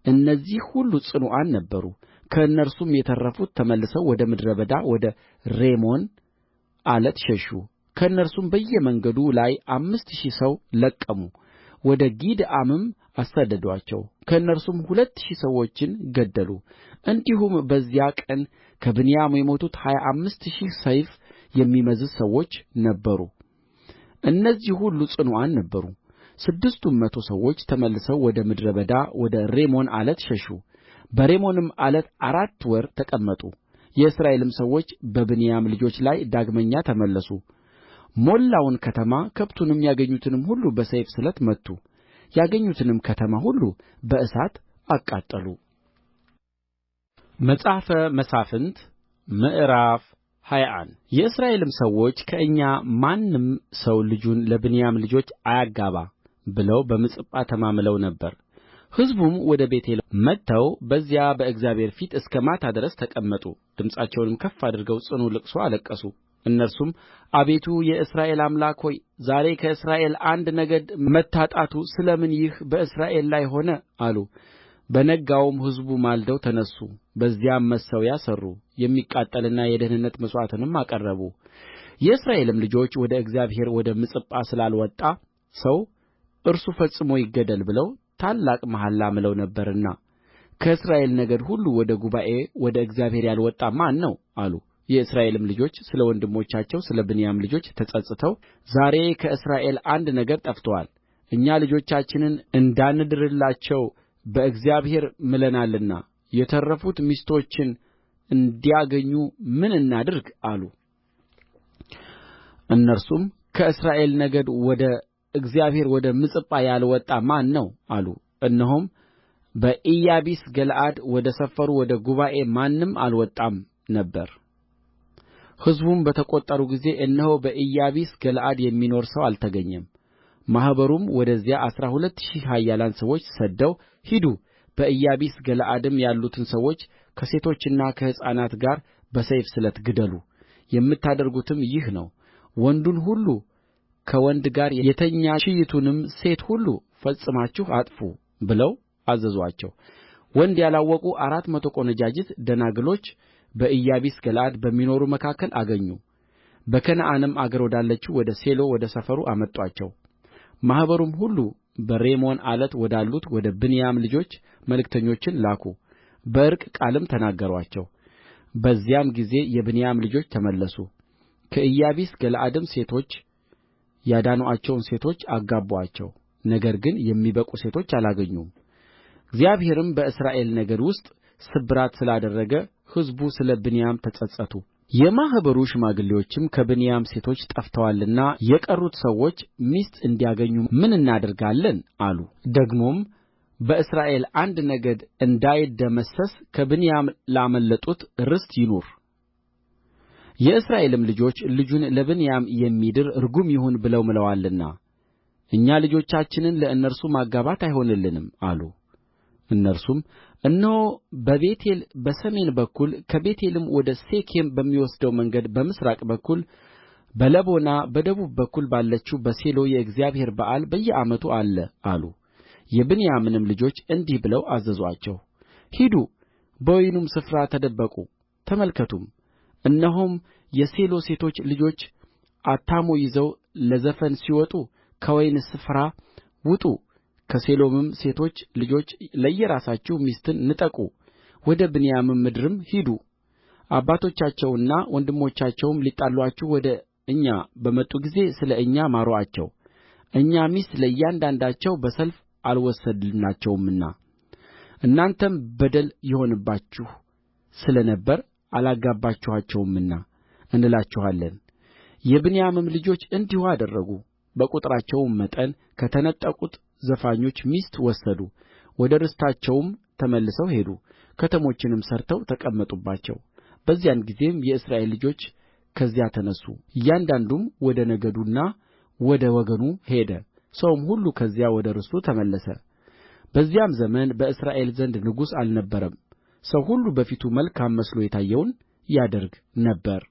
እነዚህ ሁሉ ጽኑዓን ነበሩ ከእነርሱም የተረፉት ተመልሰው ወደ ምድረ በዳ ወደ ሬሞን ዓለት ሸሹ ከእነርሱም በየመንገዱ ላይ 5,000 ሰው ለቀሙ ወደ ጊድአምም አሳደዱአቸው ከእነርሱም 2,000 ሰዎችን ገደሉ እንዲሁም በዚያ ቀን ከብንያም የሞቱት 25,000 ሰይፍ የሚመዝዙ ሰዎች ነበሩ እነዚህ ሁሉ ጽኑዓን ነበሩ 600 ሰዎች ተመልሰው ወደ ምድረ በዳ ወደ ሬሞን ዓለት ሸሹ በሬሞንም ዓለት 4 ወር ተቀመጡ የእስራኤልም ሰዎች በብንያም ልጆች ላይ ዳግመኛ ተመለሱ ሞላውን ከተማ ከብቱንም ያገኙትንም ሁሉ በሰይፍ ስለት መቱ ያገኙትንም ከተማ ሁሉ በእሳት አቃጠሉ መጽሐፈ መሣፍንት ምዕራፍ 21 የእስራኤልም ሰዎች ከእኛ ማንም ሰው ልጁን ለብንያም ልጆች አያጋባ ብለው በምጽጳ ተማምለው ነበር ሕዝቡም ወደ ቤቴል መጥተው በዚያ በእግዚአብሔር ፊት እስከ ማታ ድረስ ተቀመጡ ድምፃቸውንም ከፍ አድርገው ጽኑ ልቅሶ አለቀሱ እነርሱም አቤቱ የእስራኤል አምላክ ሆይ ዛሬ ከእስራኤል አንድ ነገድ መታጣቱ ስለ ምን ይህ በእስራኤል ላይ ሆነ አሉ በነጋውም ሕዝቡ ማልደው ተነሡ በዚያም መሠዊያ ሠሩ የሚቃጠልና የደኅንነት መሥዋዕትንም አቀረቡ የእስራኤልም ልጆች ወደ እግዚአብሔር ወደ ምጽጳ ስላልወጣ ሰው እርሱ ፈጽሞ ይገደል ብለው ታላቅ መሐላ ምለው ነበርና ከእስራኤል ነገድ ሁሉ ወደ ጉባኤ ወደ እግዚአብሔር ያልወጣ ማን ነው አሉ የእስራኤልም ልጆች ስለ ወንድሞቻቸው ስለ ብንያም ልጆች ተጸጽተው ዛሬ ከእስራኤል አንድ ነገድ ጠፍቶአል እኛ ልጆቻችንን እንዳንድርላቸው በእግዚአብሔር ምለናልና የተረፉት ሚስቶችን እንዲያገኙ ምን እናድርግ አሉ። እነርሱም ከእስራኤል ነገድ ወደ እግዚአብሔር ወደ ምጽጳ ያልወጣ ማን ነው አሉ። እነሆም በኢያቢስ ገለዓድ ወደ ሰፈሩ ወደ ጉባኤ ማንም አልወጣም ነበር። ሕዝቡም በተቈጠሩ ጊዜ እነሆ በኢያቢስ ገለዓድ የሚኖር ሰው አልተገኘም። ማኅበሩም ወደዚያ 12,000 ኃያላን ሰዎች ሰድደው ሂዱ፣ በኢያቢስ ገለዓድም ያሉትን ሰዎች ከሴቶችና ከሕፃናት ጋር በሰይፍ ስለት ግደሉ። የምታደርጉትም ይህ ነው፣ ወንዱን ሁሉ ከወንድ ጋር የተኛችይቱንም ሴት ሁሉ ፈጽማችሁ አጥፉ ብለው አዘዙአቸው። ወንድ ያላወቁ 400 ቆነጃጅት ደናግሎች በኢያቢስ ገለዓድ በሚኖሩ መካከል አገኙ። በከነዓንም አገር ወዳለችው ወደ ሴሎ ወደ ሰፈሩ አመጡአቸው። ማኅበሩም ሁሉ በሬሞን ዓለት ወዳሉት ወደ ብንያም ልጆች መልእክተኞችን ላኩ፣ በዕርቅ ቃልም ተናገሩአቸው። በዚያም ጊዜ የብንያም ልጆች ተመለሱ። ከኢያቢስ ገለዓድም ሴቶች ያዳኑአቸውን ሴቶች አጋቡአቸው። ነገር ግን የሚበቁ ሴቶች አላገኙም። እግዚአብሔርም በእስራኤል ነገድ ውስጥ ስብራት ስላደረገ ሕዝቡ ስለ ብንያም ተጸጸቱ። የማኅበሩ ሽማግሌዎችም ከብንያም ሴቶች ጠፍተዋልና የቀሩት ሰዎች ሚስት እንዲያገኙ ምን እናደርጋለን አሉ። ደግሞም በእስራኤል አንድ ነገድ እንዳይደመሰስ ከብንያም ላመለጡት ርስት ይኑር። የእስራኤልም ልጆች ልጁን ለብንያም የሚድር ርጉም ይሁን ብለው ምለዋልና እኛ ልጆቻችንን ለእነርሱ ማጋባት አይሆንልንም አሉ። እነርሱም እነሆ በቤቴል በሰሜን በኩል ከቤቴልም ወደ ሴኬም በሚወስደው መንገድ በምሥራቅ በኩል በለቦና በደቡብ በኩል ባለችው በሴሎ የእግዚአብሔር በዓል በየዓመቱ አለ አሉ። የብንያምንም ልጆች እንዲህ ብለው አዘዙአቸው፣ ሂዱ፣ በወይኑም ስፍራ ተደበቁ፣ ተመልከቱም። እነሆም የሴሎ ሴቶች ልጆች አታሞ ይዘው ለዘፈን ሲወጡ ከወይን ስፍራ ውጡ። ከሴሎም ሴቶች ልጆች ለየራሳችሁ ሚስትን ንጠቁ፣ ወደ ብንያም ምድርም ሂዱ። አባቶቻቸውና ወንድሞቻቸውም ሊጣሉአችሁ ወደ እኛ በመጡ ጊዜ ስለ እኛ ማሩአቸው፣ እኛ ሚስት ለእያንዳንዳቸው በሰልፍ አልወሰድናቸውምና። እናንተም በደል ይሆንባችሁ ስለ ነበረ አላጋባችኋቸውምና እንላችኋለን። የብንያምም ልጆች እንዲሁ አደረጉ። በቍጥራቸውም መጠን ከተነጠቁት ዘፋኞች ሚስት ወሰዱ። ወደ ርስታቸውም ተመልሰው ሄዱ፣ ከተሞችንም ሠርተው ተቀመጡባቸው። በዚያን ጊዜም የእስራኤል ልጆች ከዚያ ተነሡ፣ እያንዳንዱም ወደ ነገዱና ወደ ወገኑ ሄደ። ሰውም ሁሉ ከዚያ ወደ ርስቱ ተመለሰ። በዚያም ዘመን በእስራኤል ዘንድ ንጉሥ አልነበረም። ሰው ሁሉ በፊቱ መልካም መስሎ የታየውን ያደርግ ነበር።